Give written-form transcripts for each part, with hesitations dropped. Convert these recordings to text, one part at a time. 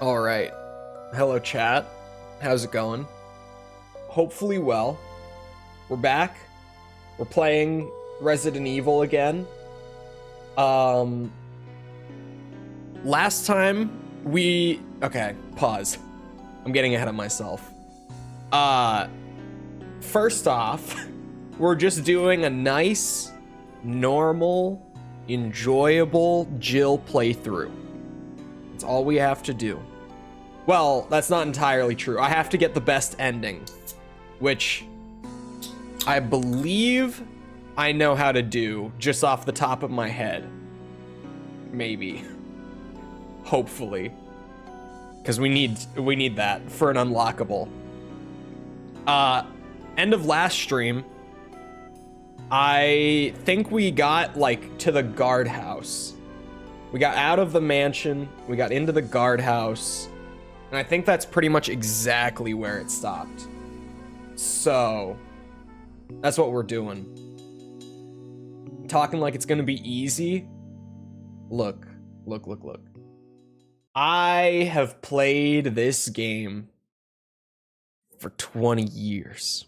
All right. Hello, chat. How's it going? Hopefully well. We're back. We're playing Resident Evil again. Last time we... Okay, pause. I'm getting ahead of myself. First off, we're just doing a nice, normal, enjoyable Jill playthrough. That's all we have to do. Well, that's not entirely true. I have to get the best ending, which I believe I know how to do just off the top of my head. Maybe. Hopefully. Because we need that for an unlockable. End of last stream, I think we got like to the guardhouse. We got out of the mansion, we got into the guardhouse, and I think that's pretty much exactly where it stopped. So, that's what we're doing. Talking like it's gonna be easy. Look. I have played this game for 20 years.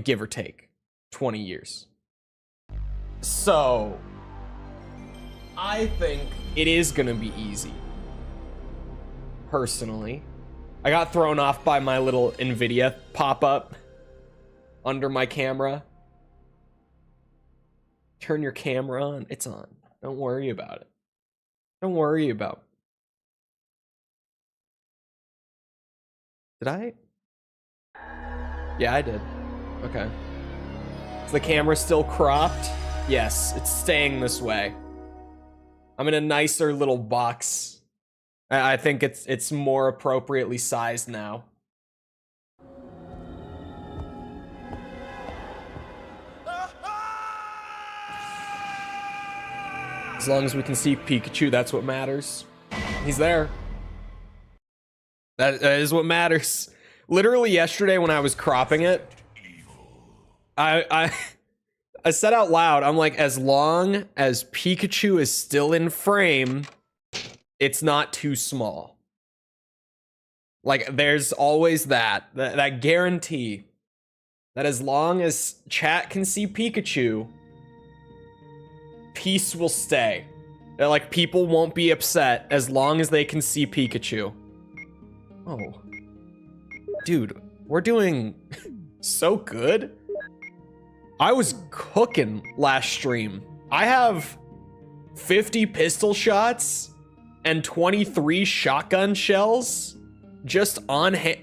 Give or take. 20 years. So, I think it is gonna be easy. Personally. I got thrown off by my little NVIDIA pop-up under my camera. Turn your camera on. It's on. Don't worry about it. Don't worry about it. Did I? Yeah, I did. Okay. Is the camera still cropped? Yes, it's staying this way. I'm in a nicer little box. I think it's more appropriately sized now. As long as we can see Pikachu, that's what matters. He's there. That is what matters. Literally yesterday when I was cropping it, I said out loud, I'm like, as long as Pikachu is still in frame, it's not too small. Like, there's always that guarantee that as long as chat can see Pikachu, peace will stay. Like, people won't be upset as long as they can see Pikachu. Oh. Dude, we're doing so good. I was cooking last stream. I have 50 pistol shots and 23 shotgun shells just on hand.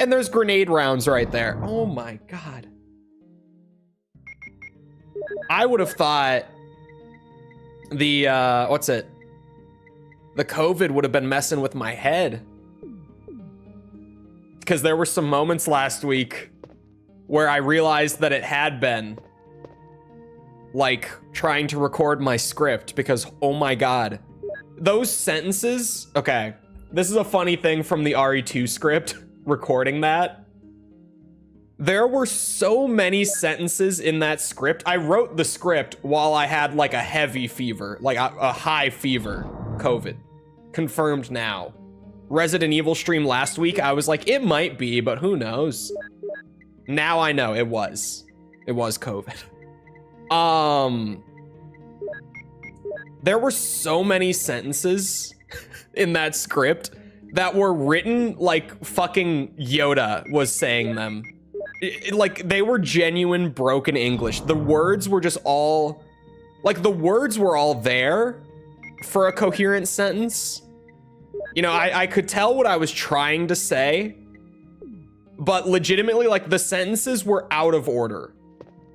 And there's grenade rounds right there. Oh my god. I would have thought the, what's it? The COVID would have been messing with my head. Because there were some moments last week where I realized that it had been, like, trying to record my script because, oh my god. Those sentences, okay, this is a funny thing from the RE2 script, recording that. There were so many sentences in that script. I wrote the script while I had, like, a heavy fever, like a high fever, COVID. Confirmed now. Resident Evil stream last week, I was like, it might be, but who knows? Now I know it was. It was COVID. There were so many sentences in that script that were written like fucking Yoda was saying them. Like, they were genuine broken English. The words were just all... Like, the words were all there for a coherent sentence. You know, I could tell what I was trying to say, but legitimately, like, the sentences were out of order.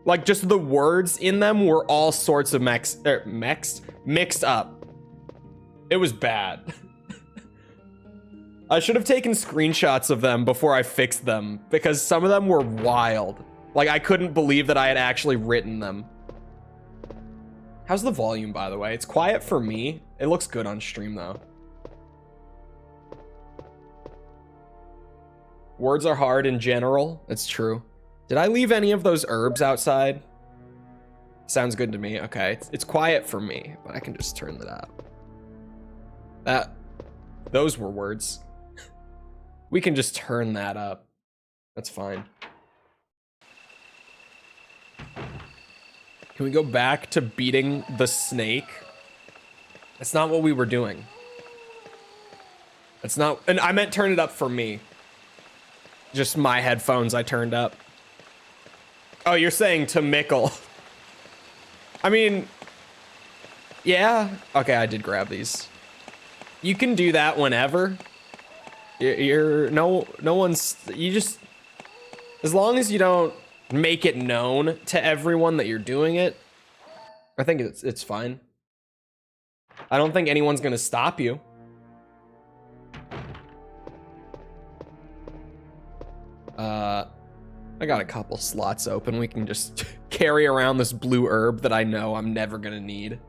Like, just the words in them were all sorts of mixed up. It was bad. I should have taken screenshots of them before I fixed them, because some of them were wild. Like, I couldn't believe that I had actually written them. How's the volume, by the way? It's quiet for me. It looks good on stream, though. Words are hard in general. It's true. Did I leave any of those herbs outside? Sounds good to me. Okay, it's quiet for me, but I can just turn that up. Those were words. We can just turn that up. That's fine. Can we go back to beating the snake? That's not what we were doing. That's not, and I meant turn it up for me. Just my headphones I turned up. Oh, you're saying to Mickle. I mean, yeah. Okay, I did grab these. You can do that whenever. No one's, you just, as long as you don't make it known to everyone that you're doing it, I think it's fine. I don't think anyone's gonna stop you. I got a couple slots open. We can just carry around this blue herb that I know I'm never gonna need.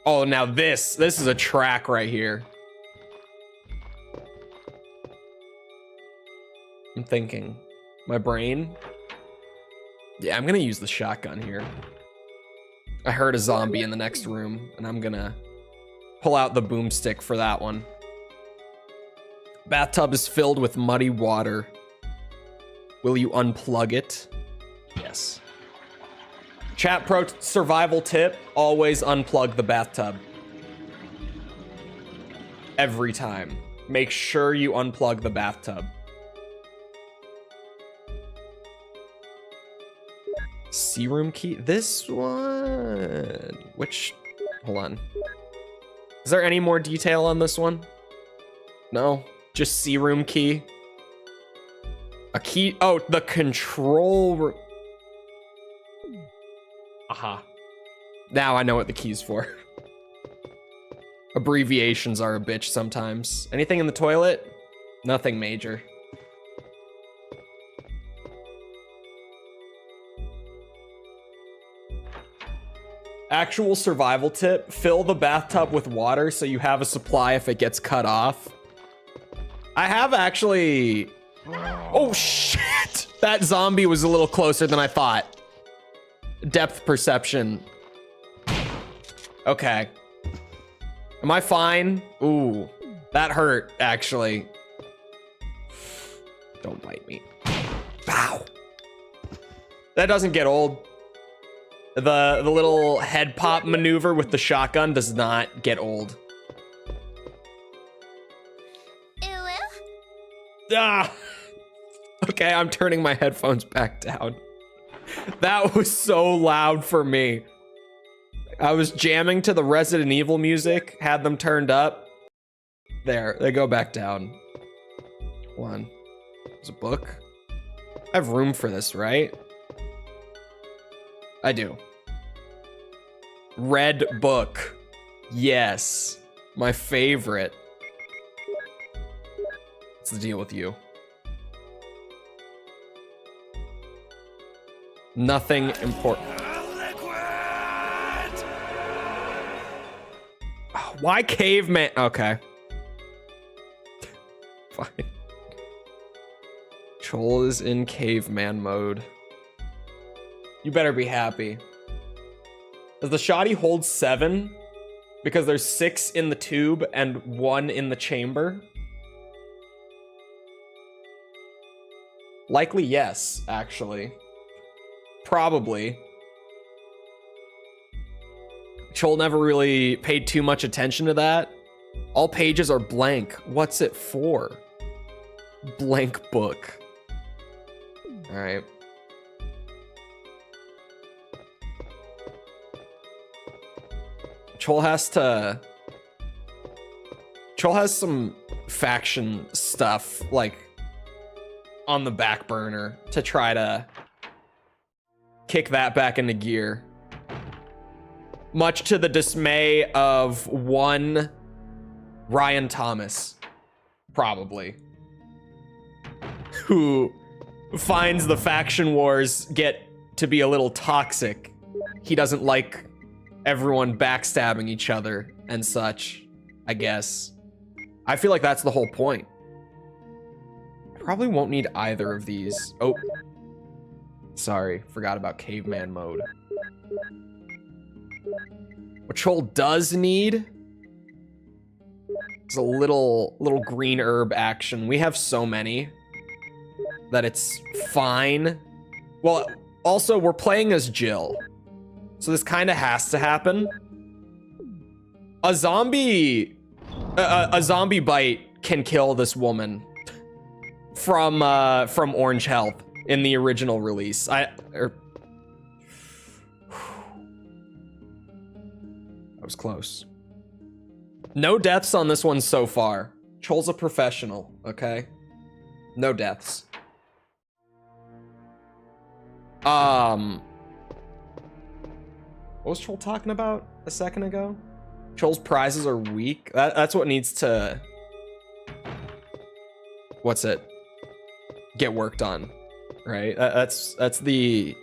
Oh, now this is a track right here. I'm thinking, my brain. Yeah, I'm gonna use the shotgun here. I heard a zombie in the next room, and I'm gonna pull out the boomstick for that one. Bathtub is filled with muddy water. Will you unplug it? Yes. Chat pro survival tip, always unplug the bathtub. Every time. Make sure you unplug the bathtub. C-room key, this one. Which, hold on. Is there any more detail on this one? No, just C-room key. A key, oh, the control room. Aha. Now I know what the key's for. Abbreviations are a bitch sometimes. Anything in the toilet? Nothing major. Actual survival tip, fill the bathtub with water so you have a supply if it gets cut off. I have actually... Oh shit! That zombie was a little closer than I thought. Depth perception. Okay. Am I fine? Ooh, that hurt, actually. Don't bite me. Bow. That doesn't get old. The little head pop maneuver with the shotgun does not get old. Ah! Okay, I'm turning my headphones back down. That was so loud for me. I was jamming to the Resident Evil music, had them turned up. There, they go back down. Hold on. There's a book. I have room for this, right? I do. Red book. Yes. My favorite. What's the deal with you? Nothing important. Why caveman? Okay. Fine. Chole is in caveman mode. You better be happy. Does the shoddy hold 7? Because there's 6 in the tube and 1 in the chamber? Likely yes, actually. Probably. Chole never really paid too much attention to that. All pages are blank. What's it for? Blank book. All right. Chole has some faction stuff, like, on the back burner to try to kick that back into gear. Much to the dismay of one Ryan Thomas, probably, who finds the faction wars get to be a little toxic. He doesn't like everyone backstabbing each other and such, I guess. I feel like that's the whole point. Probably won't need either of these. Oh, sorry, forgot about caveman mode. What Chole does need It's a little green herb action. We have so many that it's fine. Well, also we're playing as Jill, so this kind of has to happen. A zombie bite can kill this woman from Orange Health in the original release. That was close. No deaths on this one so far. Chole's a professional, okay? No deaths. What was Chole talking about a second ago? Chole's prizes are weak. That's what needs to... What's it? Get worked on, right? That's the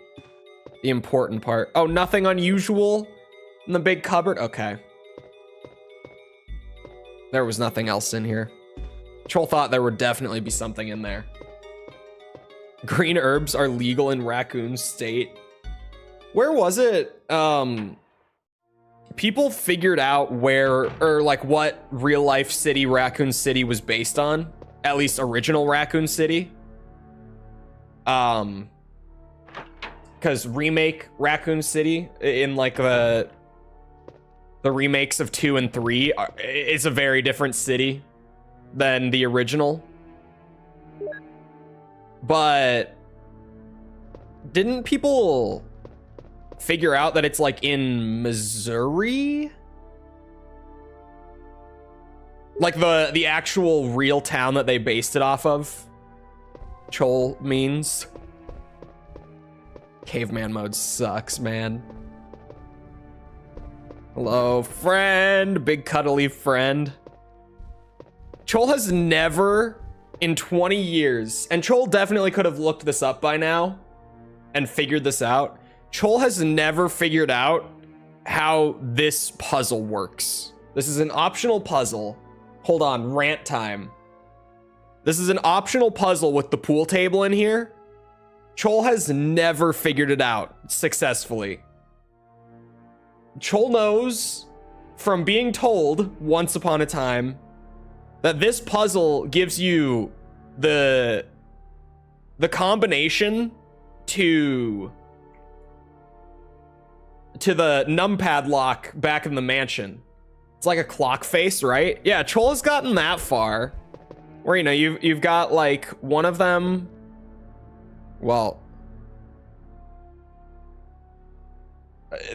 important part. Oh, nothing unusual in the big cupboard? Okay. There was nothing else in here. Chole thought there would definitely be something in there. Green herbs are legal in Raccoon State. Where was it? People figured out where, or like what real life city Raccoon City was based on. At least original Raccoon City. Because remake Raccoon City in like the remakes of 2 and 3 is a very different city than the original. But didn't people figure out that it's like in Missouri? Like the actual real town that they based it off of? Chole means. Caveman mode sucks, man. Hello, friend. Big cuddly friend. Chole has never in 20 years, and Chole definitely could have looked this up by now and figured this out. Chole has never figured out how this puzzle works. This is an optional puzzle. Hold on, rant time. This is an optional puzzle with the pool table in here. Chole has never figured it out successfully. Chole knows from being told once upon a time that this puzzle gives you the combination to the numpad lock back in the mansion. It's like a clock face, right? Yeah, Chole has gotten that far where, you know, you've got like one of them. Well,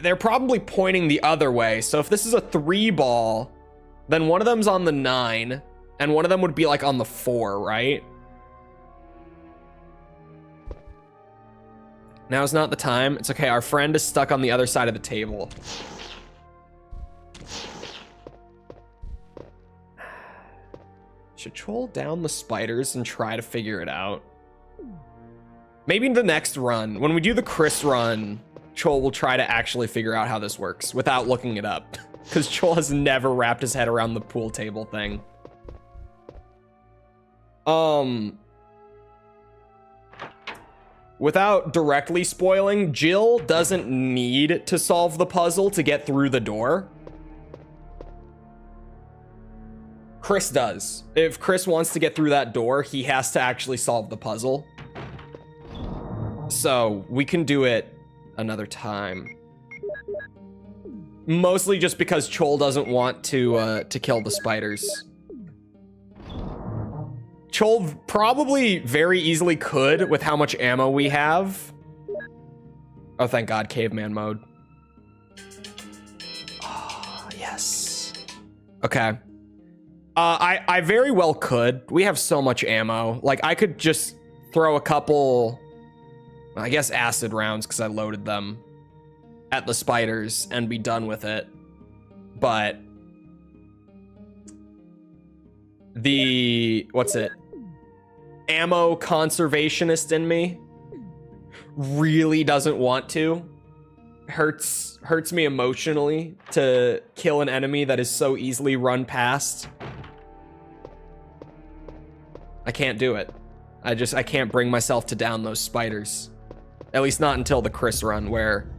they're probably pointing the other way. So if this is a 3 ball, then one of them's on the 9 and one of them would be like on the 4, right? Now's not the time. It's okay. Our friend is stuck on the other side of the table. Should Chole down the spiders and try to figure it out? Maybe in the next run, when we do the Chris run, Chole will try to actually figure out how this works without looking it up. Because Chole has never wrapped his head around the pool table thing. Without directly spoiling, Jill doesn't need to solve the puzzle to get through the door. Chris does. If Chris wants to get through that door, he has to actually solve the puzzle. So we can do it another time. Mostly just because Chole doesn't want to kill the spiders. Chole probably very easily could with how much ammo we have. Oh, thank God, caveman mode. Oh, yes. Okay. I very well could. We have so much ammo. Like, I could just throw a couple, I guess, acid rounds because I loaded them at the spiders and be done with it. But the, what's it? Ammo conservationist in me really doesn't want to. Hurts me emotionally to kill an enemy that is so easily run past. I can't do it. I can't bring myself to down those spiders. At least not until the Chris run, where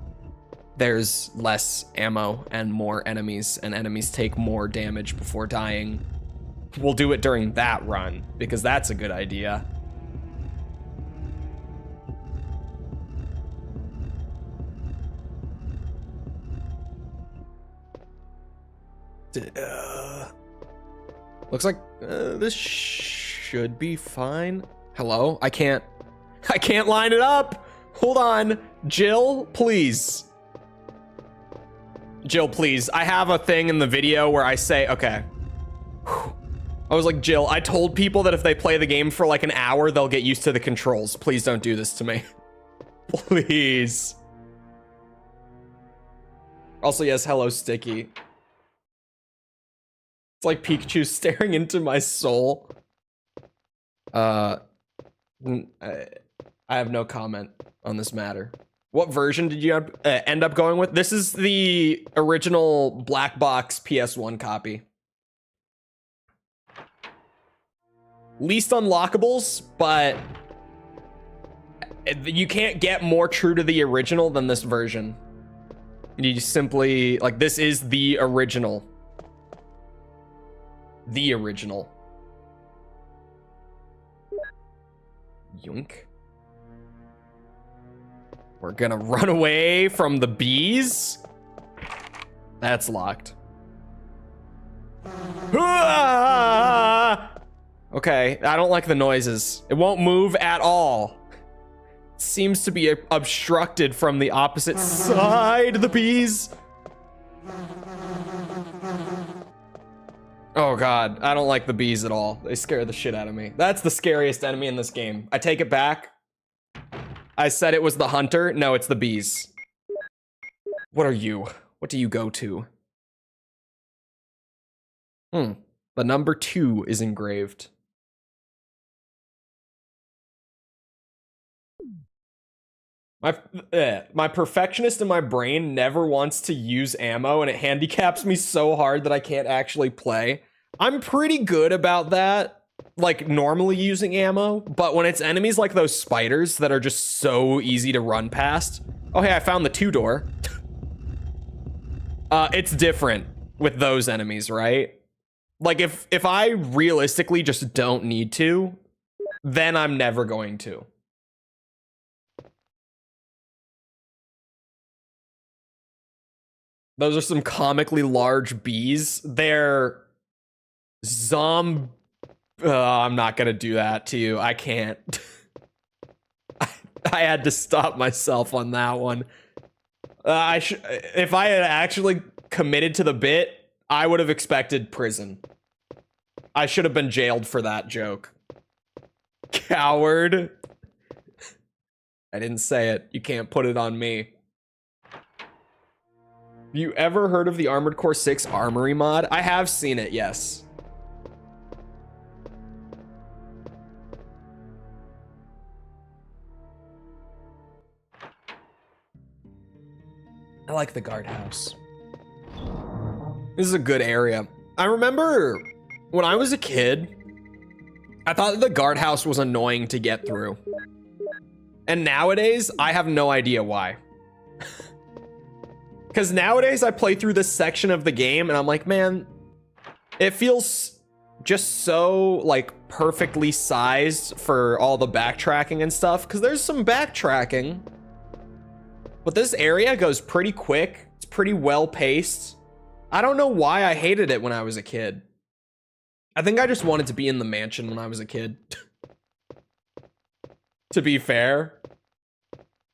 there's less ammo and more enemies, and enemies take more damage before dying we'll do it during that run, because that's a good idea. Looks like this should be fine. Hello? I can't line it up. Hold on. Jill, please. Jill, please. I have a thing in the video where I say, okay. I was like, Jill, I told people that if they play the game for like an hour, they'll get used to the controls. Please don't do this to me. Please. Also, yes, hello, Sticky. It's like Pikachu staring into my soul. I have no comment on this matter. What version did you end up going with? This is the original black box PS1 copy. Least unlockables, but you can't get more true to the original than this version. You simply, like, this is the original. The original. Yoink. We're gonna run away from the bees. That's locked. Okay, I don't like the noises. It won't move at all. It seems to be obstructed from the opposite side, the bees. Oh god, I don't like the bees at all. They scare the shit out of me. That's the scariest enemy in this game. I take it back. I said it was the hunter. No, it's the bees. What are you? What do you go to? The number 2 is engraved. My perfectionist in my brain never wants to use ammo, and it handicaps me so hard that I can't actually play. I'm pretty good about that, like normally using ammo, but when it's enemies like those spiders that are just so easy to run past. Oh, hey, I found the 2-door. It's different with those enemies, right? Like if I realistically just don't need to, then I'm never going to. Those are some comically large bees. They're I'm not gonna do that to you. I can't. I had to stop myself on that one. If I had actually committed to the bit, I would have expected prison. I should have been jailed for that joke. Coward. I didn't say it. You can't put it on me. Have you ever heard of the Armored Core 6 Armory mod? I have seen it, yes. I like the Guardhouse. This is a good area. I remember when I was a kid, I thought that the Guardhouse was annoying to get through. And nowadays, I have no idea why. Because nowadays I play through this section of the game and I'm like, man, it feels just so like perfectly sized for all the backtracking and stuff. Because there's some backtracking, but this area goes pretty quick. It's pretty well paced. I don't know why I hated it when I was a kid. I think I just wanted to be in the mansion when I was a kid. To be fair.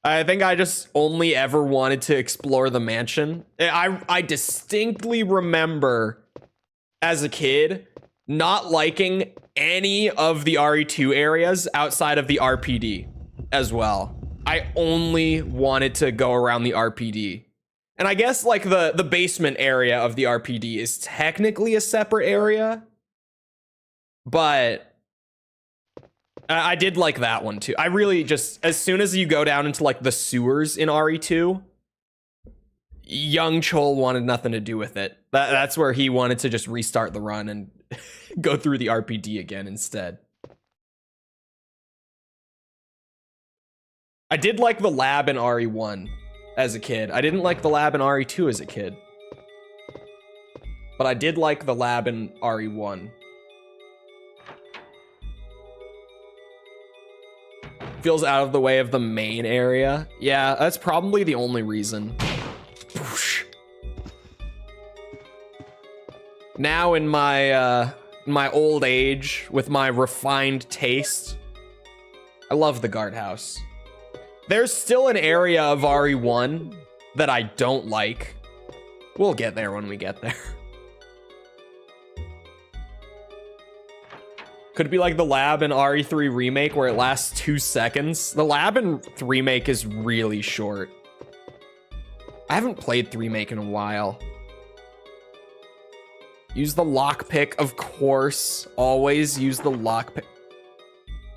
I think I just only ever wanted to explore the mansion. I distinctly remember as a kid not liking any of the RE2 areas outside of the RPD as well. I only wanted to go around the RPD. And I guess like the basement area of the RPD is technically a separate area, but I did like that one too. I really just, as soon as you go down into like the sewers in RE2, young Chole wanted nothing to do with it. That's where he wanted to just restart the run and go through the RPD again instead. I did like the lab in RE1 as a kid. I didn't like the lab in RE2 as a kid. But I did like the lab in RE1. Feels out of the way of the main area. Yeah, that's probably the only reason. Now in my old age, with my refined taste, I love the Guardhouse. There's still an area of RE1 that I don't like. We'll get there when we get there. Could it be like the lab in RE3 Remake where it lasts 2 seconds? The lab in Remake is really short. I haven't played Remake in a while. Use the lockpick, of course. Always use the lockpick.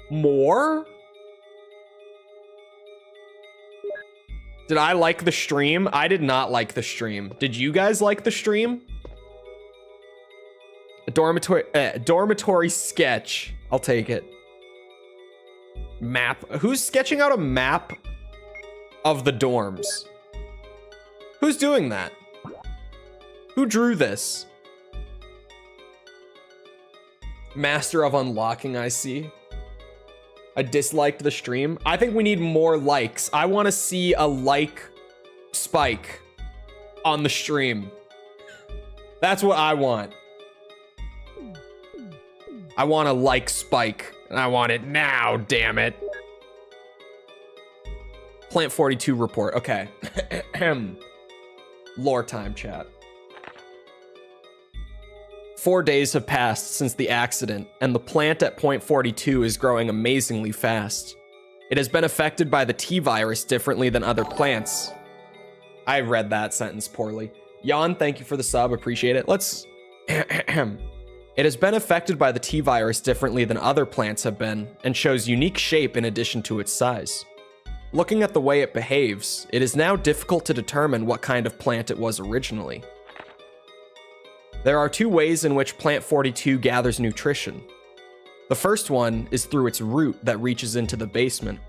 More? Did I like the stream? I did not like the stream. Did you guys like the stream? A dormitory sketch. I'll take it. Map. Who's sketching out a map of the dorms? Who's doing that? Who drew this? Master of unlocking, I see. I disliked the stream. I think we need more likes. I want to see a like spike on the stream. That's what I want. I want a like spike, and I want it now, damn it. Plant 42 report, okay. Lore time, chat. 4 days have passed since the accident, and the plant at point 42 is growing amazingly fast. It has been affected by the T-virus differently than other plants. I read that sentence poorly. Jan, thank you for the sub, appreciate it. Let's... It has been affected by the T-virus differently than other plants have been, and shows unique shape in addition to its size. Looking at the way it behaves, it is now difficult to determine what kind of plant it was originally. There are 2 ways in which Plant 42 gathers nutrition. The first one is through its root that reaches into the basement.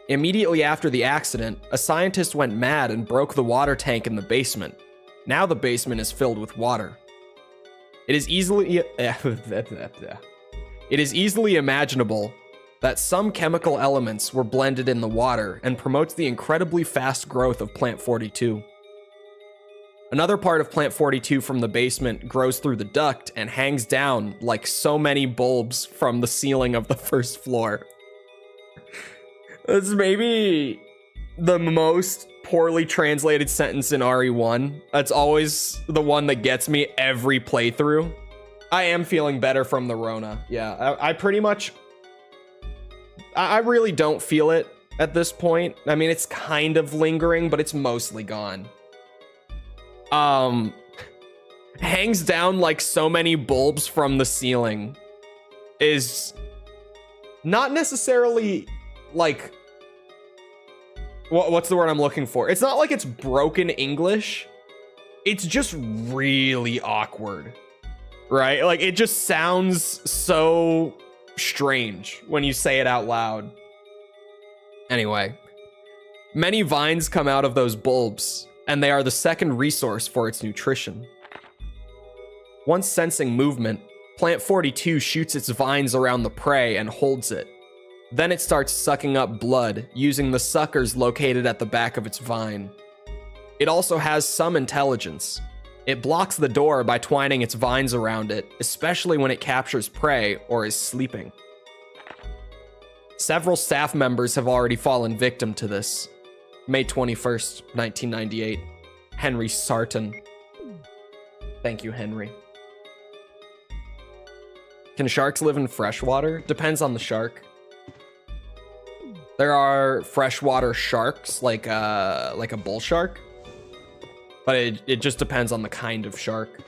Immediately after the accident, a scientist went mad and broke the water tank in the basement. Now the basement is filled with water. It is easily imaginable that some chemical elements were blended in the water and promotes the incredibly fast growth of Plant 42. Another part of Plant 42 from the basement grows through the duct and hangs down like so many bulbs from the ceiling of the first floor. That's maybe the most poorly translated sentence in RE1. That's always the one that gets me every playthrough. I am feeling better from the Rona. Yeah, I pretty much... I really don't feel it at this point. I mean, it's kind of lingering, but it's mostly gone. Hangs down like so many bulbs from the ceiling is not necessarily like... What's the word I'm looking for? It's not like it's broken English. It's just really awkward, right? Like, it just sounds so strange when you say it out loud. Anyway, many vines come out of those bulbs, and they are the second resource for its nutrition. Once sensing movement, Plant 42 shoots its vines around the prey and holds it. Then it starts sucking up blood, using the suckers located at the back of its vine. It also has some intelligence. It blocks the door by twining its vines around it, especially when it captures prey or is sleeping. Several staff members have already fallen victim to this. May 21st, 1998. Henry Sarton. Thank you, Henry. Can sharks live in freshwater? Depends on the shark. There are freshwater sharks, like a bull shark, but it just depends on the kind of shark.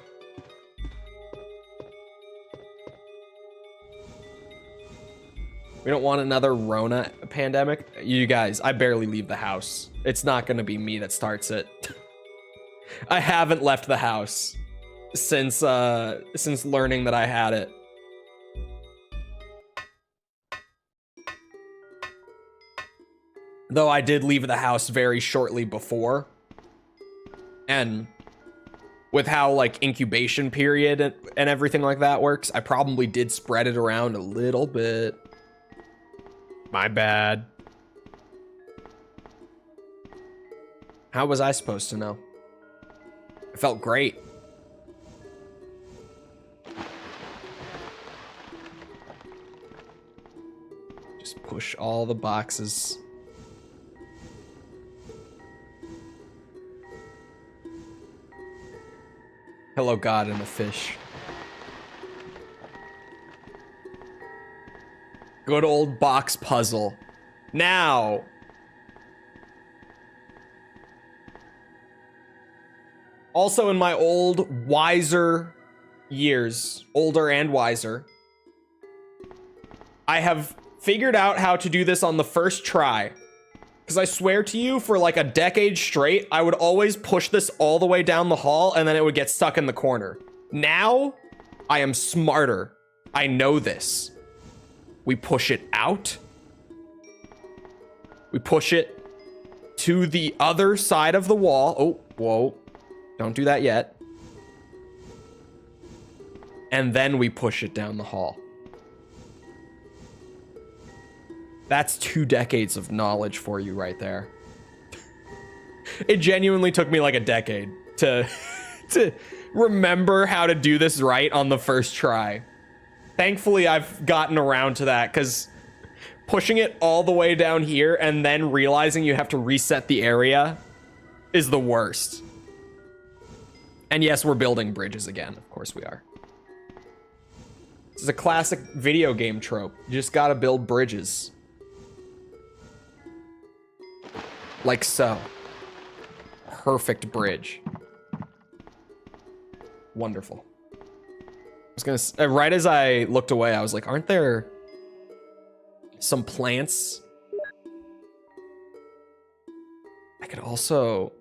We don't want another Rona pandemic. You guys, I barely leave the house. It's not gonna be me that starts it. I haven't left the house since learning that I had it. Though I did leave the house very shortly before. And with how like incubation period and everything like that works, I probably did spread it around a little bit. My bad. How was I supposed to know? It felt great. Just push all the boxes. Hello, God and a fish. Good old box puzzle. Now. Also in my old, wiser years, older and wiser, I have figured out how to do this on the first try. Because I swear to you, for like a decade straight, I would always push this all the way down the hall and then it would get stuck in the corner. Now, I am smarter. I know this. We push it out. We push it to the other side of the wall. Oh, whoa. Don't do that yet. And then we push it down the hall. That's 2 decades of knowledge for you right there. It genuinely took me like a decade to remember how to do this right on the first try. Thankfully, I've gotten around to that, because pushing it all the way down here and then realizing you have to reset the area is the worst. And yes, we're building bridges again. Of course we are. This is a classic video game trope. You just gotta build bridges. Like so. Perfect bridge. Wonderful. I was gonna, right as I looked away, I was like, aren't there some plants? I could also,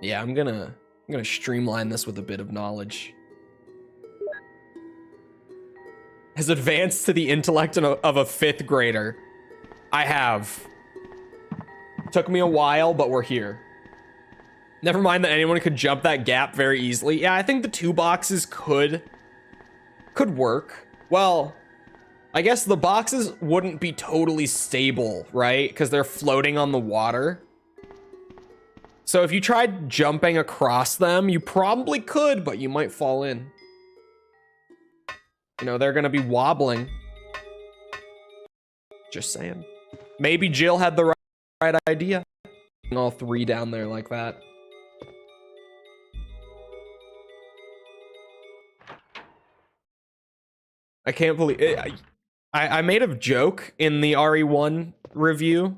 yeah, I'm gonna streamline this with a bit of knowledge. Has advanced to the intellect of a 5th grader. I have. Took me a while, but we're here. Never mind that anyone could jump that gap very easily. Yeah, I think the 2 boxes could work. Well, I guess the boxes wouldn't be totally stable, right? Because they're floating on the water. So if you tried jumping across them, you probably could, but you might fall in. You know, they're gonna be wobbling. Just saying. Maybe Jill had the right idea. All 3 down there like that. I can't believe it. I made a joke in the RE1 review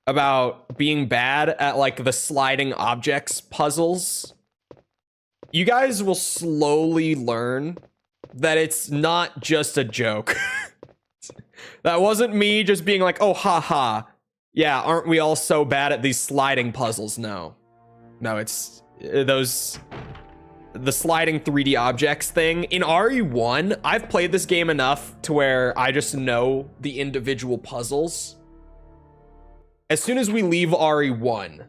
about being bad at like the sliding objects puzzles. You guys will slowly learn that it's not just a joke. That wasn't me just being like, oh, haha. Yeah, aren't we all so bad at these sliding puzzles? No. No, it's those... The sliding 3D objects thing. In RE1, I've played this game enough to where I just know the individual puzzles. As soon as we leave RE1,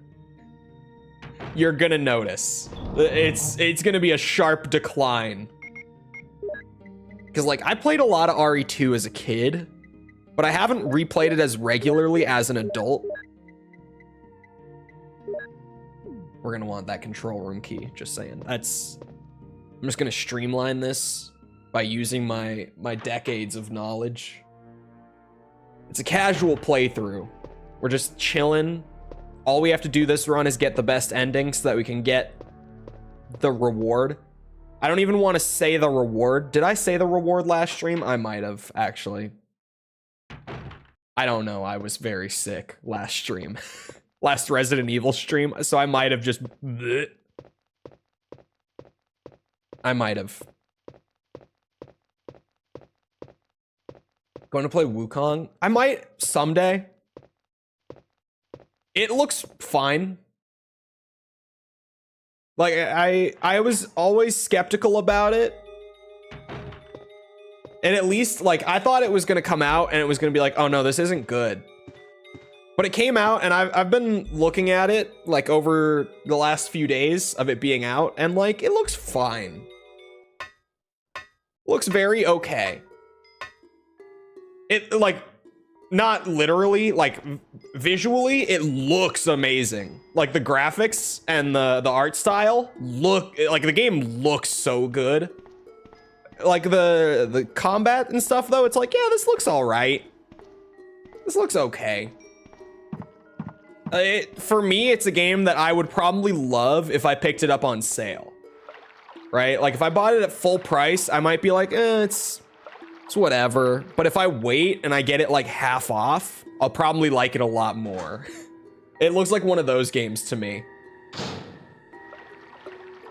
you're gonna notice. It's gonna be a sharp decline. Because, like, I played a lot of RE2 as a kid, but I haven't replayed it as regularly as an adult. We're gonna want that control room key, just saying. I'm just gonna streamline this by using my decades of knowledge. It's a casual playthrough. We're just chilling. All we have to do this run is get the best ending so that we can get the reward. I don't even want to say the reward. Did I say the reward last stream? I might have, actually. I don't know. I was very sick last stream. Last Resident Evil stream, so I might have just... Bleh. I might have. Going to play Wukong? I might someday. It looks fine. Like, I was always skeptical about it. And at least, like, I thought it was going to come out and it was going to be like, oh no, this isn't good. But it came out, and I've been looking at it, like, over the last few days of it being out, and, like, it looks fine. Looks very okay. It, like, not literally, like visually, it looks amazing. Like the graphics and the art style look like the game looks so good. Like the combat and stuff though, it's like, yeah, this looks all right. This looks okay. For me, it's a game that I would probably love if I picked it up on sale, right? Like if I bought it at full price, I might be like, it's whatever. But if I wait and I get it like half off, I'll probably like it a lot more. It looks like one of those games to me,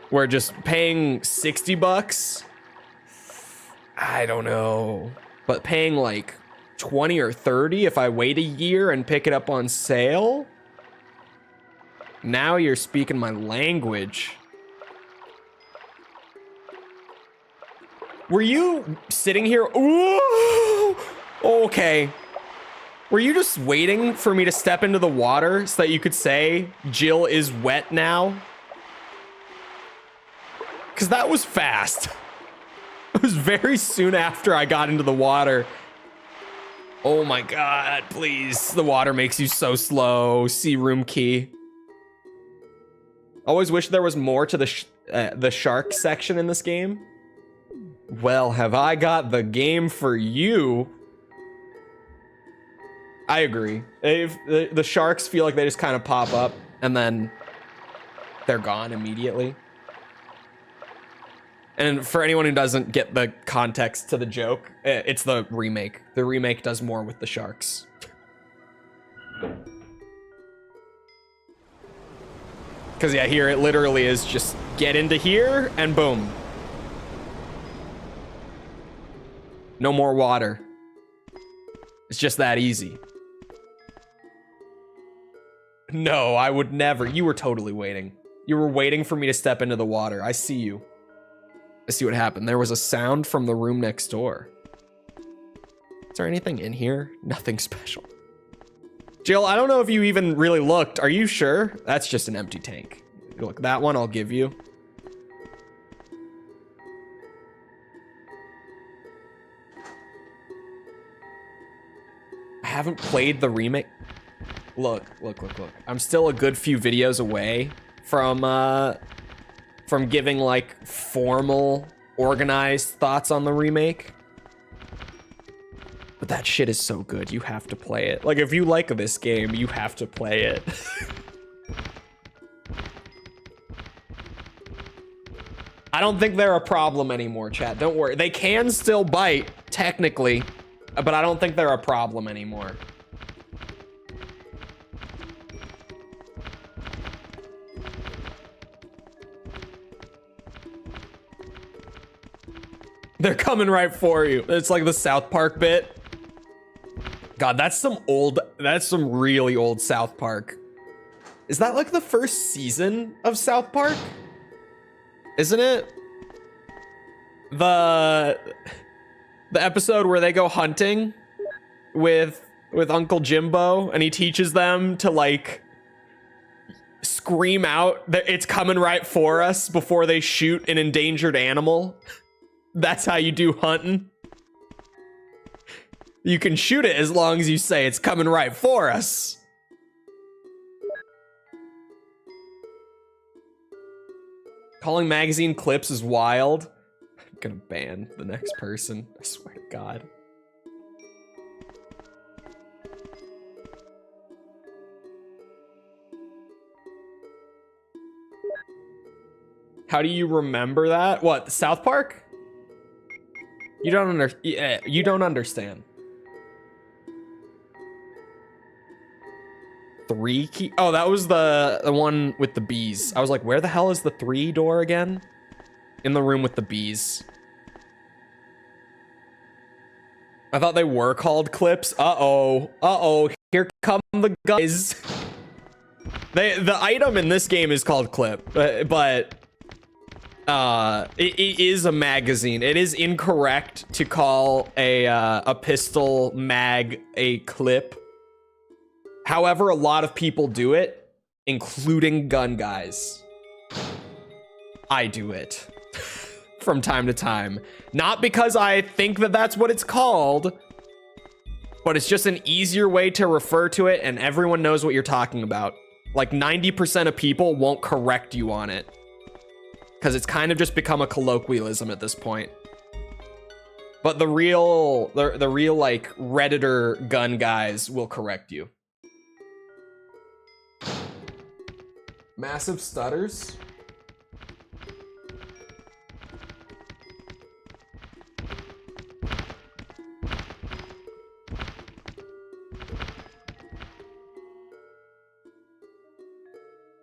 where just paying 60 bucks, I don't know, but paying like 20 or 30 if I wait a year and pick it up on sale. Now you're speaking my language. Were you sitting here? Ooh, okay. Were you just waiting for me to step into the water so that you could say Jill is wet now? Because that was fast. It was very soon after I got into the water. Oh my God, please. The water makes you so slow. See room key. Always wish there was more to the shark section in this game. Well, have I got the game for you? I agree. If the sharks feel like they just kind of pop up and then they're gone immediately. And for anyone who doesn't get the context to the joke, it's the remake. The remake does more with the sharks. Because yeah, here it literally is just get into here and boom. No more water. It's just that easy. No, I would never. You were totally waiting. You were waiting for me to step into the water. I see you. I see what happened. There was a sound from the room next door. Is there anything in here? Nothing special. Jill, I don't know if you even really looked. Are you sure? That's just an empty tank. Look, that one I'll give you. I haven't played the remake. Look. I'm still a good few videos away from giving like formal, organized thoughts on the remake. But that shit is so good, you have to play it. Like if you like this game, you have to play it. I don't think they're a problem anymore, chat. Don't worry. They can still bite, technically, but I don't think they're a problem anymore. They're coming right for you. It's like the South Park bit. God, that's some really old South Park. Is that like the first season of South Park? Isn't it? The episode where they go hunting with Uncle Jimbo and he teaches them to like scream out that it's coming right for us before they shoot an endangered animal. That's how you do hunting. You can shoot it as long as you say it's coming right for us. Calling magazine clips is wild. I'm gonna ban the next person. I swear to God. How do you remember that? What, South Park? You don't understand. 3 key? Oh, that was the one with the bees. I was like, where the hell is the 3 door again? In the room with the bees. I thought they were called clips. Uh-oh. Here come the guys. The item in this game is called clip, but it is a magazine. It is incorrect to call a pistol mag a clip. However, a lot of people do it, including gun guys. I do it from time to time. Not because I think that that's what it's called, But it's just an easier way to refer to it, and everyone knows what you're talking about. Like 90% of people won't correct you on it, because it's kind of just become a colloquialism at this point. But the real like Redditor gun guys will correct you. Massive stutters.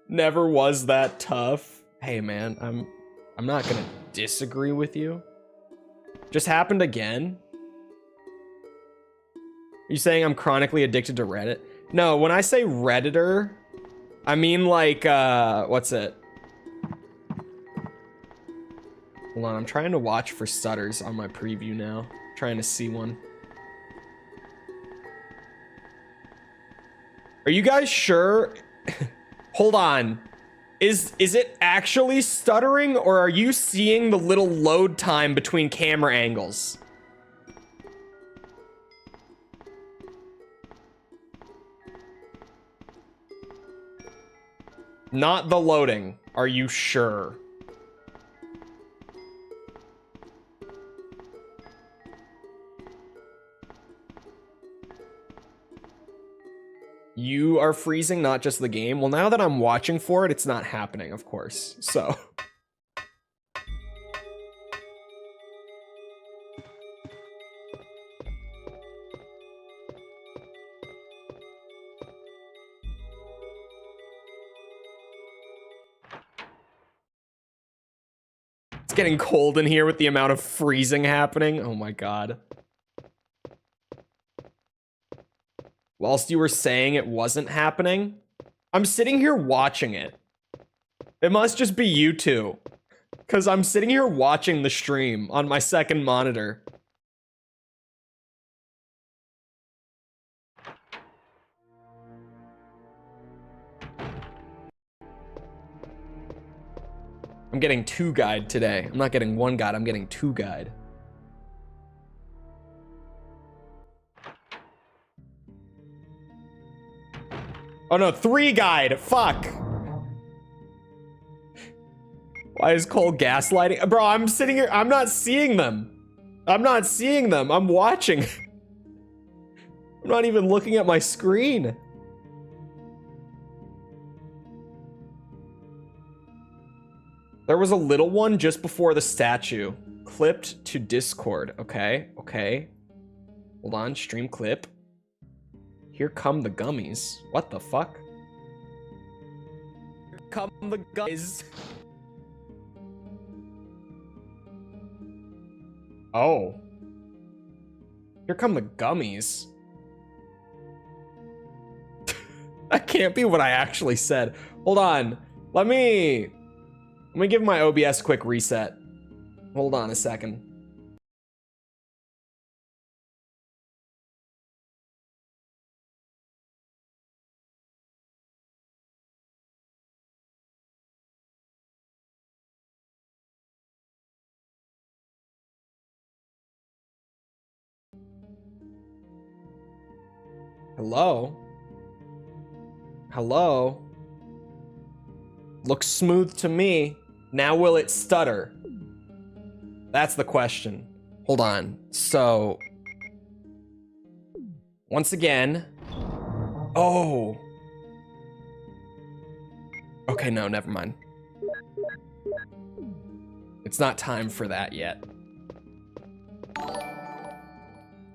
Never was that tough. Hey man, I'm not gonna disagree with you. Just happened again. Are you saying I'm chronically addicted to Reddit? No, when I say Redditor, I mean like what's it? Hold on, I'm trying to watch for stutters on my preview now. Trying to see one. Are you guys sure? Hold on. Is it actually stuttering, or are you seeing the little load time between camera angles? Not the loading. Are you sure? You are freezing, not just the game. Well, now that I'm watching for it, it's not happening, of course. So. It's getting cold in here with the amount of freezing happening. Oh my god. Whilst you were saying it wasn't happening, I'm sitting here watching it. It must just be you two, because I'm sitting here watching the stream on my second monitor. I'm getting 2 guide today. I'm not getting 1 guide, I'm getting 2 guide. Oh no, 3 guide. Fuck. Why is Cole gaslighting? Bro, I'm sitting here. I'm not seeing them. I'm not seeing them. I'm watching. I'm not even looking at my screen. There was a little one just before the statue. Clipped to Discord. Okay, okay. Hold on, stream clip. Here come the gummies. What the fuck? Here come the gummies. Oh. Here come the gummies. That can't be what I actually said. Hold on. Let me give my OBS a quick reset. Hold on a second. Hello? Hello? Looks smooth to me. Now will it stutter? That's the question. Hold on. So, once again. Oh. Okay, no, never mind. It's not time for that yet.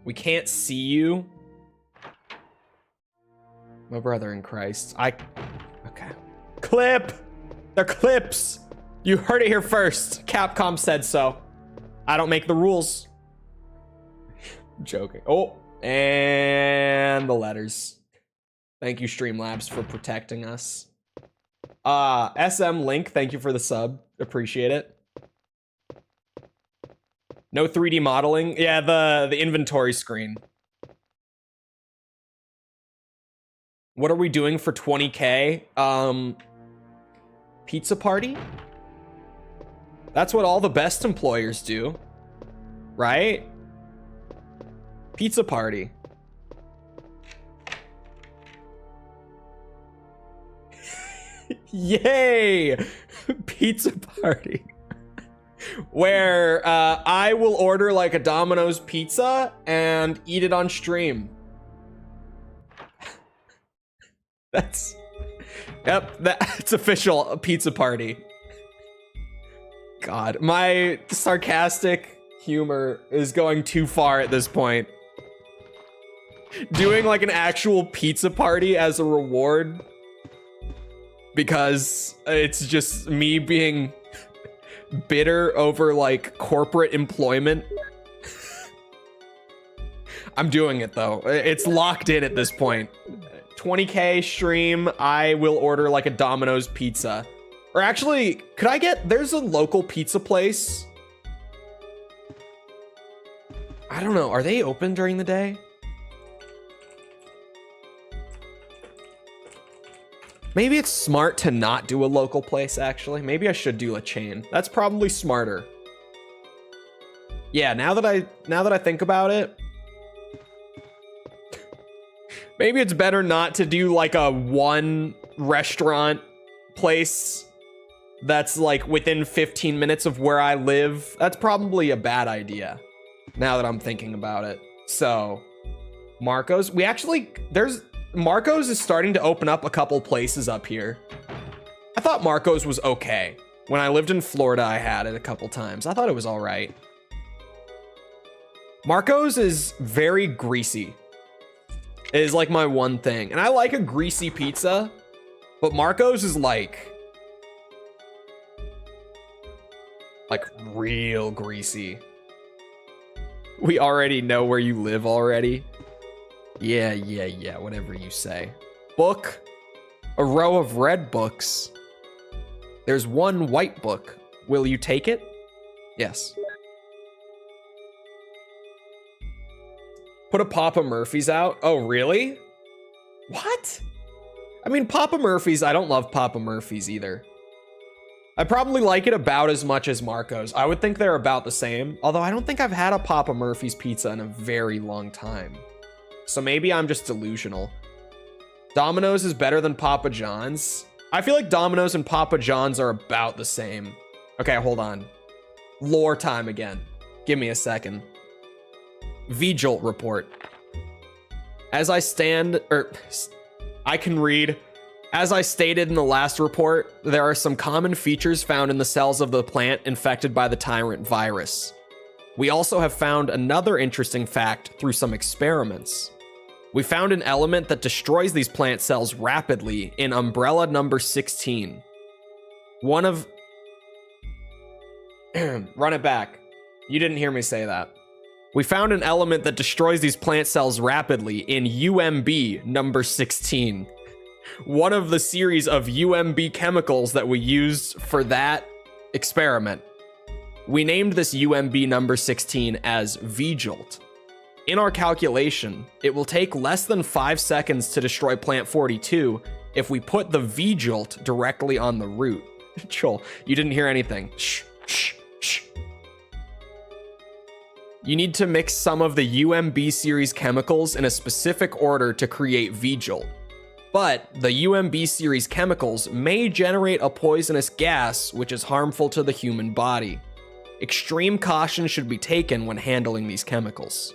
We can't see you. My brother in Christ. Okay. Clip! They're clips! You heard it here first. Capcom said so. I don't make the rules. I'm joking. Oh, and the letters. Thank you, Streamlabs, for protecting us. SM Link, thank you for the sub. Appreciate it. No 3D modeling. Yeah, the inventory screen. What are we doing for 20K? Pizza party? That's what all the best employers do, right? Pizza party. Yay! Pizza party. Where I will order like a Domino's pizza and eat it on stream. That's official, a pizza party. God, my sarcastic humor is going too far at this point. Doing like an actual pizza party as a reward because it's just me being bitter over like corporate employment. I'm doing it though. It's locked in at this point. 20K stream, I will order like a Domino's pizza. Or actually, could I get, there's a local pizza place. I don't know, are they open during the day? Maybe it's smart to not do a local place, actually. Maybe I should do a chain. That's probably smarter. Yeah, now that I think about it, maybe it's better not to do like a one restaurant place that's like within 15 minutes of where I live. That's probably a bad idea now that I'm thinking about it. So, Marco's, Marco's is starting to open up a couple places up here. I thought Marco's was okay. When I lived in Florida, I had it a couple times. I thought it was all right. Marco's is very greasy. It is like my one thing. And I like a greasy pizza, but Marco's is like real greasy. We already know where you live already. Yeah, whatever you say. Book. A row of red books. There's one white book. Will you take it? Yes. Put a Papa Murphy's out? Oh, really? What? I mean, Papa Murphy's, I don't love Papa Murphy's either. I probably like it about as much as Marco's. I would think they're about the same. Although I don't think I've had a Papa Murphy's pizza in a very long time. So maybe I'm just delusional. Domino's is better than Papa John's. I feel like Domino's and Papa John's are about the same. Okay, hold on. Lore time again. Give me a second. V-Jolt report. As I can read. As I stated in the last report, there are some common features found in the cells of the plant infected by the tyrant virus. We also have found another interesting fact through some experiments. We found an element that destroys these plant cells rapidly in umbrella number 16. One of... Run it back. You didn't hear me say that. We found an element that destroys these plant cells rapidly in UMB number 16. One of the series of UMB chemicals that we used for that experiment. We named this UMB number 16 as V-Jolt. In our calculation, it will take less than 5 seconds to destroy plant 42 if we put the V-Jolt directly on the root. Chole, you didn't hear anything. Shh. You need to mix some of the UMB series chemicals in a specific order to create V-Jolt. But the UMB series chemicals may generate a poisonous gas which is harmful to the human body. Extreme caution should be taken when handling these chemicals.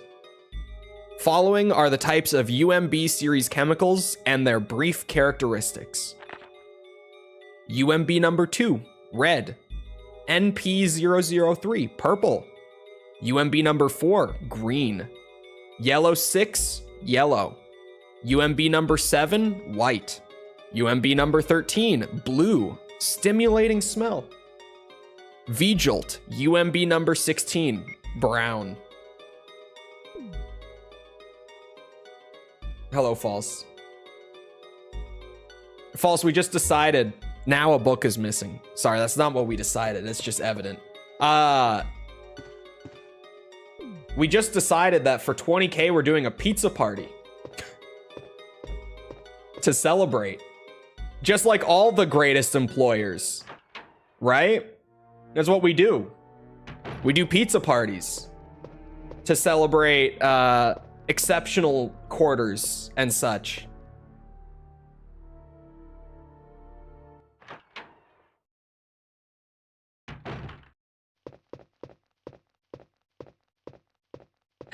Following are the types of UMB series chemicals and their brief characteristics. UMB number 2, red. NP003, purple. UMB number 4, green. Yellow 6, yellow. UMB number 7, white. UMB number 13, blue, stimulating smell. V-Jolt, UMB number 16, brown. Hello, False. False, we just decided now a book is missing. Sorry, that's not what we decided. It's just evident. We just decided that for 20K, we're doing a pizza party. To celebrate. Just like all the greatest employers. Right? That's what we do. We do pizza parties. To celebrate, exceptional quarters and such.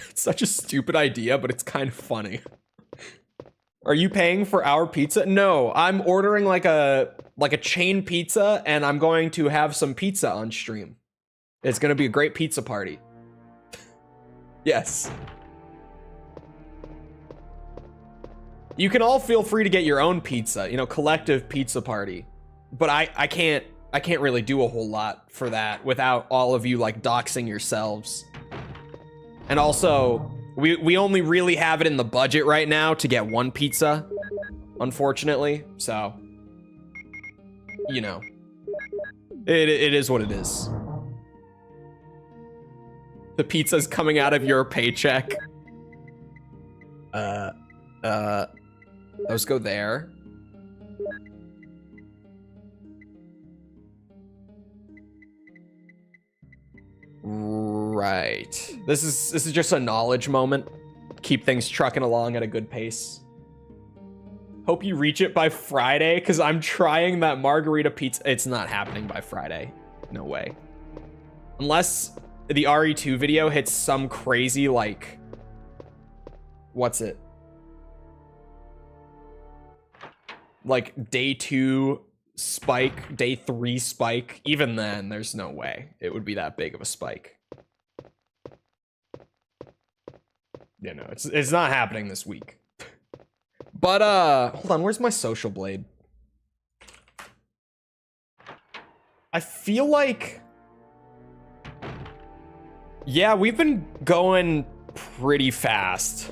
It's such a stupid idea, but it's kind of funny. Are you paying for our pizza? No, I'm ordering like a chain pizza, and I'm going to have some pizza on stream. It's gonna be a great pizza party. Yes. You can all feel free to get your own pizza, you know, collective pizza party. But I can't really do a whole lot for that without all of you like doxing yourselves. And also, we only really have it in the budget right now to get one pizza, unfortunately. So, you know, it is what it is. The pizza's coming out of your paycheck. Those go there. Right. This is just a knowledge moment. Keep things trucking along at a good pace. Hope you reach it by Friday, because I'm trying that margarita pizza. It's not happening by Friday. No way. Unless the RE2 video hits some crazy, like... What's it? Like, day 2 spike, day 3 spike. Even then, there's no way it would be that big of a spike. You know, it's not happening this week. But, hold on, where's my social blade? I feel like... Yeah, we've been going pretty fast.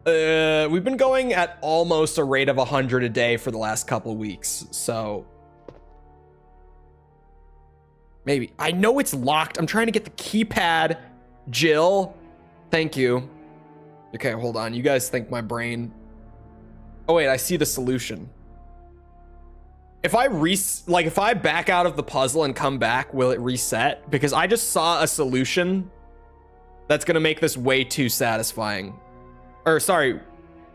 We've been going at almost a rate of 100 a day for the last couple of weeks, so... Maybe. I know it's locked. I'm trying to get the keypad. Jill, thank you. Okay, hold on. You guys think my brain... Oh, wait, I see the solution. If I back out of the puzzle and come back, will it reset? Because I just saw a solution that's gonna make this way too satisfying. Or, sorry,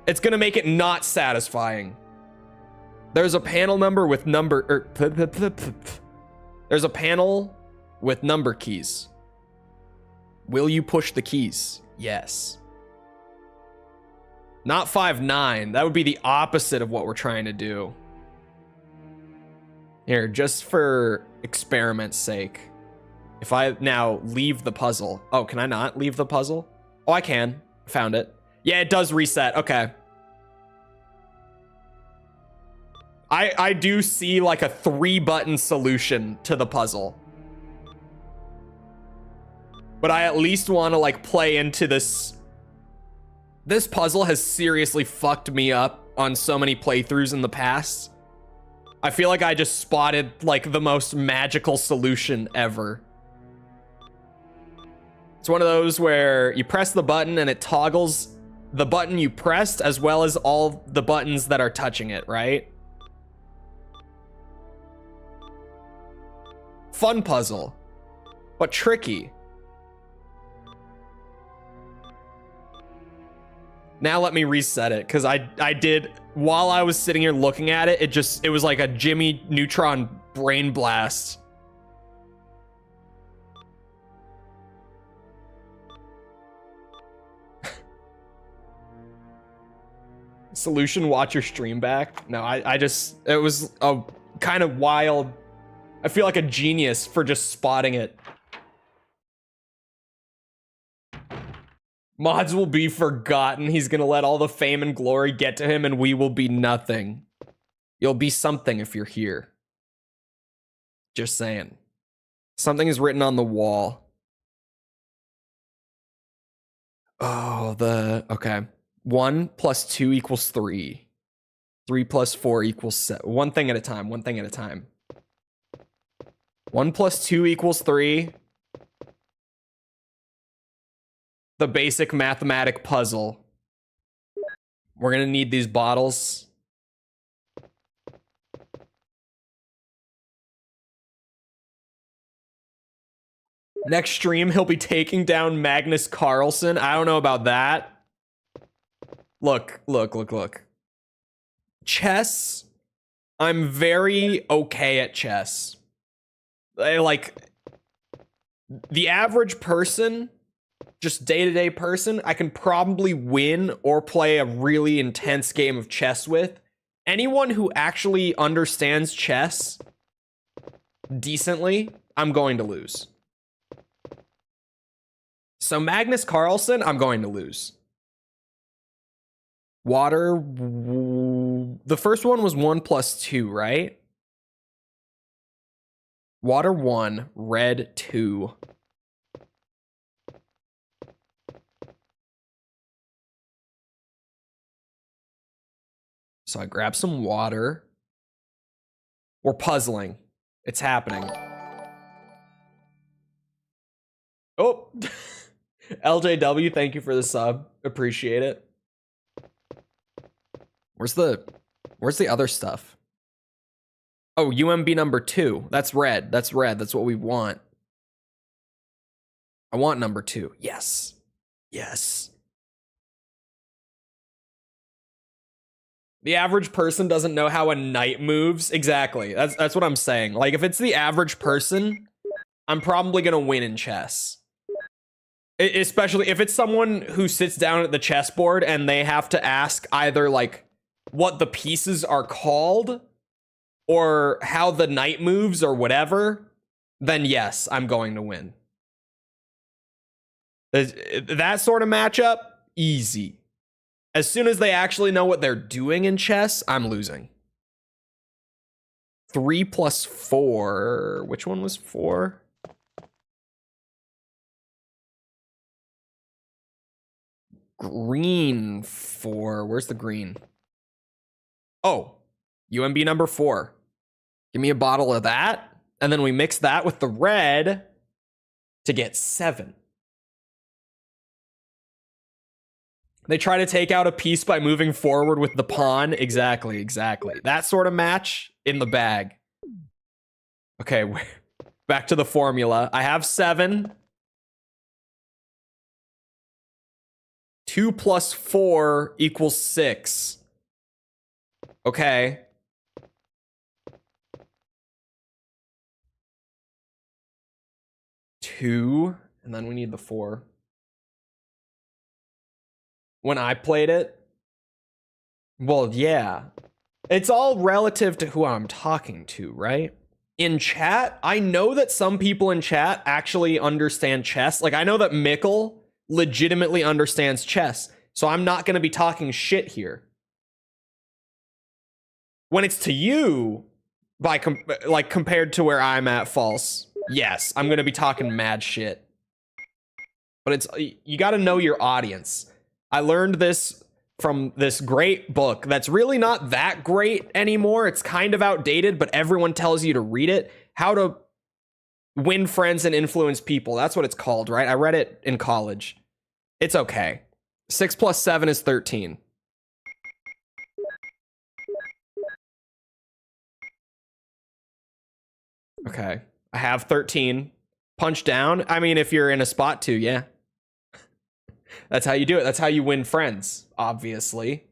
it's gonna make it not satisfying. There's a panel number with number... There's a panel with number keys. Will you push the keys? Yes. Not 5-9. That would be the opposite of what we're trying to do. Here, just for experiment's sake. If I now leave the puzzle. Oh, can I not leave the puzzle? Oh, I can. Found it. Yeah, it does reset. Okay. I do see like a 3-button solution to the puzzle. But I at least want to like play into this. This puzzle has seriously fucked me up on so many playthroughs in the past. I feel like I just spotted like the most magical solution ever. It's one of those where you press the button and it toggles the button you pressed as well as all the buttons that are touching it, right? Fun puzzle, but tricky. Now let me reset it, because I did, while I was sitting here looking at it, it was like a Jimmy Neutron brain blast. Solution, watch your stream back. No, it was a kind of wild. I feel like a genius for just spotting it. Mods will be forgotten. He's gonna let all the fame and glory get to him, and we will be nothing. You'll be something if you're here. Just saying. Something is written on the wall. Oh, okay. 1 plus 2 equals 3. 3 plus 4 equals 7. One thing at a time, one thing at a time. 1 plus 2 equals 3. The basic mathematic puzzle. We're gonna need these bottles. Next stream, he'll be taking down Magnus Carlsen. I don't know about that. Look. Chess. I'm very okay at chess. Like, the average person just day-to-day person I can probably win or play a really intense game of chess with. Anyone who actually understands chess decently, I'm going to lose. So Magnus Carlsen, I'm going to lose. Water, the first one was 1 + 2, right? Water 1, red 2. So I grab some water. We're puzzling. It's happening. Oh, LJW, thank you for the sub. Appreciate it. Where's the other stuff? Oh, UMB number 2. That's red. That's red. That's what we want. I want number 2. Yes. Yes. The average person doesn't know how a knight moves. Exactly. That's what I'm saying. Like, if it's the average person, I'm probably gonna win in chess. Especially if it's someone who sits down at the chessboard and they have to ask either like what the pieces are called or how the knight moves or whatever, then yes, I'm going to win. That sort of matchup, easy. As soon as they actually know what they're doing in chess, I'm losing. 3 + 4. Which one was 4? Green 4. Where's the green? Oh, UMB number 4. Give me a bottle of that. And then we mix that with the red to get 7. They try to take out a piece by moving forward with the pawn. Exactly, exactly. That sort of match in the bag. Okay, back to the formula. I have 7. 2 + 4 = 6. Okay. Two, and then we need the 4. When I played it, well, yeah. It's all relative to who I'm talking to, right? In chat, I know that some people in chat actually understand chess. Like, I know that Mikkel legitimately understands chess, so I'm not going to be talking shit here. When it's to you, compared to where I'm at, false. Yes, I'm going to be talking mad shit. But you got to know your audience. I learned this from this great book that's really not that great anymore. It's kind of outdated, but everyone tells you to read it. How to Win Friends and Influence People. That's what it's called, right? I read it in college. It's okay. 6 + 7 is 13. Okay. I have 13. Punch down. I mean, if you're in a spot to, yeah. That's how you do it. That's how you win friends, obviously.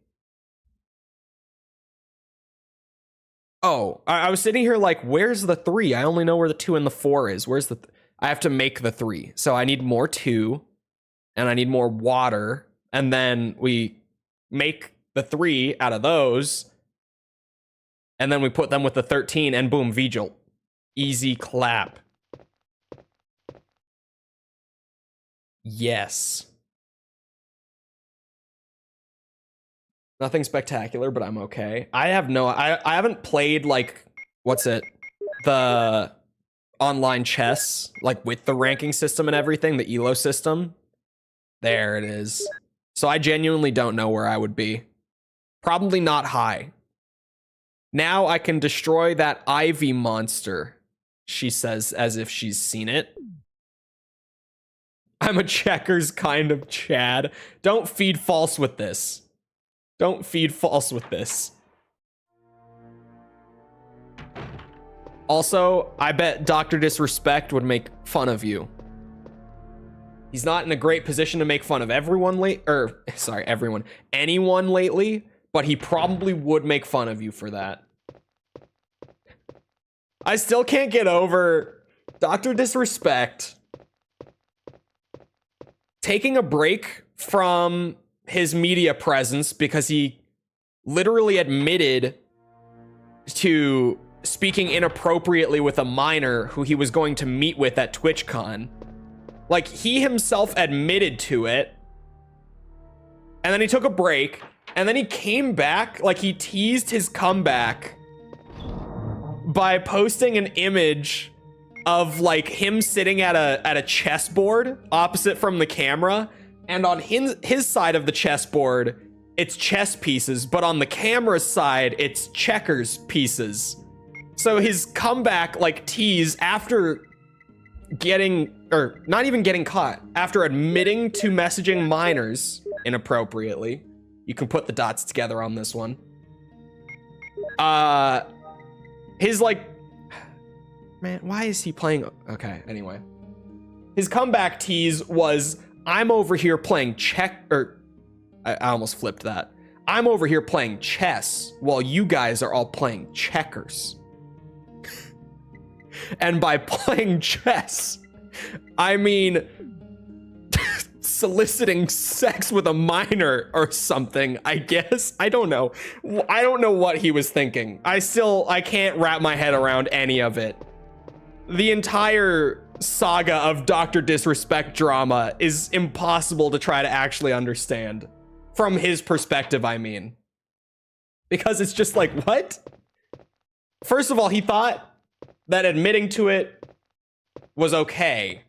Oh, I was sitting here like, where's the 3? I only know where the 2 and the 4 is. Where's the... I have to make the 3. So I need more 2, and I need more water, and then we make the 3 out of those, and then we put them with the 13, and boom, V-Jolt. Easy clap. Yes. Nothing spectacular, but I'm okay. I haven't played, like, what's it? The online chess, like, with the ranking system and everything, the ELO system. There it is. So I genuinely don't know where I would be. Probably not high. Now I can destroy that Ivy monster, she says as if she's seen it. I'm a checkers kind of Chad. Don't feed false with this. Don't feed false with this. Also, I bet Dr. Disrespect would make fun of you. He's not in a great position to make fun of anyone lately, but he probably would make fun of you for that. I still can't get over Dr. Disrespect taking a break from his media presence because he literally admitted to speaking inappropriately with a minor who he was going to meet with at TwitchCon. Like, he himself admitted to it, and then he took a break, and then he came back. Like, he teased his comeback by posting an image of like him sitting at a chessboard opposite from the camera, and on his side of the chessboard it's chess pieces, but on the camera's side it's checkers pieces. So his comeback like tease after getting, or not even getting caught, after admitting to messaging minors inappropriately. You can put the dots together on this one. His like, man, why is he playing? Okay, anyway. His comeback tease was, I'm over here playing I almost flipped that. I'm over here playing chess while you guys are all playing checkers. And by playing chess, I mean soliciting sex with a minor or something, I guess. I don't know. I don't know what he was thinking. I can't wrap my head around any of it. The entire saga of Dr. Disrespect drama is impossible to try to actually understand. From his perspective, I mean. Because it's just like, what? First of all, he thought that admitting to it was okay.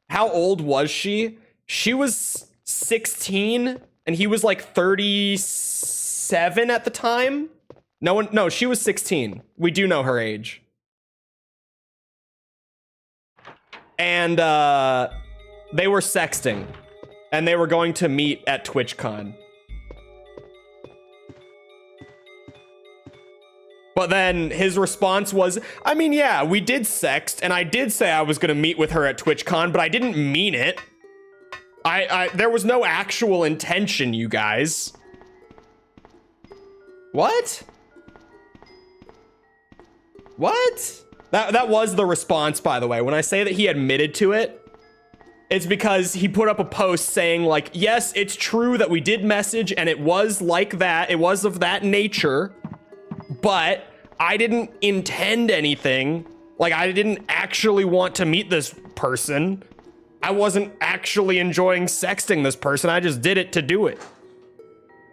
How old was she? She was 16 and he was like 37 at the time. No, she was 16. We do know her age. And they were sexting, and they were going to meet at TwitchCon. But then his response was, I mean, yeah, we did sext, and I did say I was going to meet with her at TwitchCon, but I didn't mean it. There was no actual intention, you guys. What? What? That was the response, by the way. When I say that he admitted to it, it's because he put up a post saying like, yes, it's true that we did message and it was like that. It was of that nature, but I didn't intend anything. Like, I didn't actually want to meet this person. I wasn't actually enjoying sexting this person. I just did it to do it.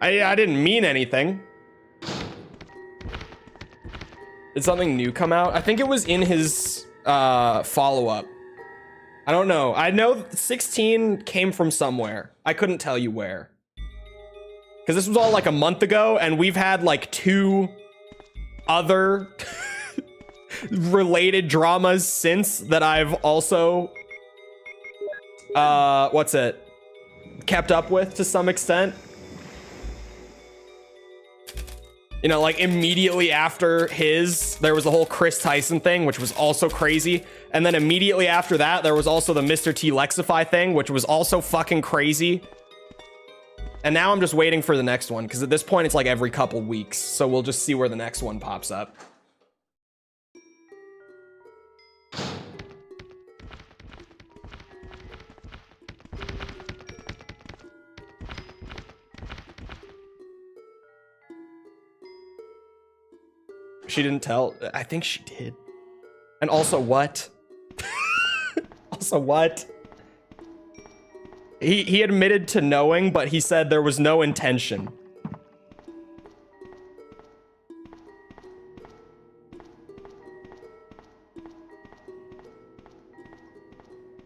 I didn't mean anything. Did something new come out? I think it was in his follow-up. I don't know. I know 16 came from somewhere. I couldn't tell you where. Because this was all like a month ago, and we've had like 2 other related dramas since that I've also kept up with to some extent. You know, like immediately after there was the whole Chris Tyson thing, which was also crazy. And then immediately after that, there was also the Mr. T Lexify thing, which was also fucking crazy. And now I'm just waiting for the next one, because at this point, it's like every couple weeks. So we'll just see where the next one pops up. She didn't tell. I think she did. And also what? Also what? He admitted to knowing, but he said there was no intention.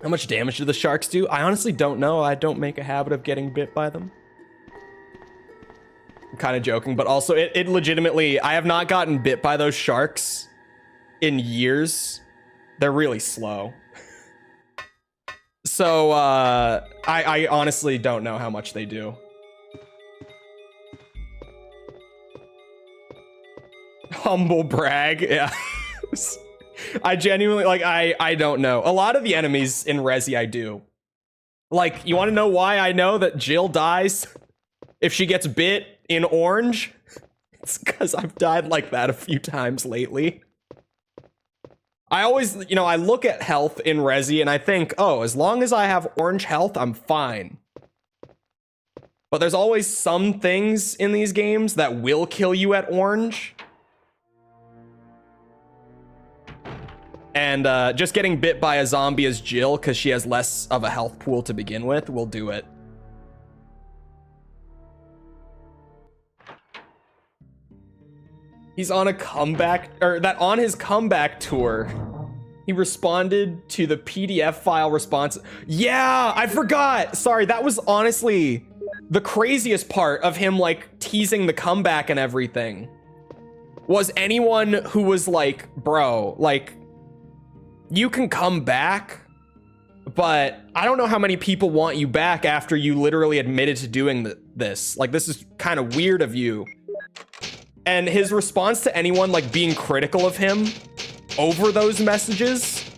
How much damage do the sharks do? I honestly don't know. I don't make a habit of getting bit by them. I'm kind of joking, but also it legitimately, I have not gotten bit by those sharks in years. They're really slow. So, I honestly don't know how much they do. Humble brag, yeah. I genuinely, like, I don't know. A lot of the enemies in Resi I do. Like, you want to know why I know that Jill dies if she gets bit in orange? It's because I've died like that a few times lately. I always, you know, I look at health in Resi and I think, oh, as long as I have orange health, I'm fine. But there's always some things in these games that will kill you at orange. And just getting bit by a zombie as Jill, because she has less of a health pool to begin with, will do it. He's on a comeback, or that on his comeback tour, he responded to the PDF file response. Yeah, I forgot. Sorry, that was honestly the craziest part of him, like, teasing the comeback and everything. Was anyone who was like, bro, like, you can come back, but I don't know how many people want you back after you literally admitted to doing this. Like, this is kind of weird of you. And his response to anyone, like, being critical of him over those messages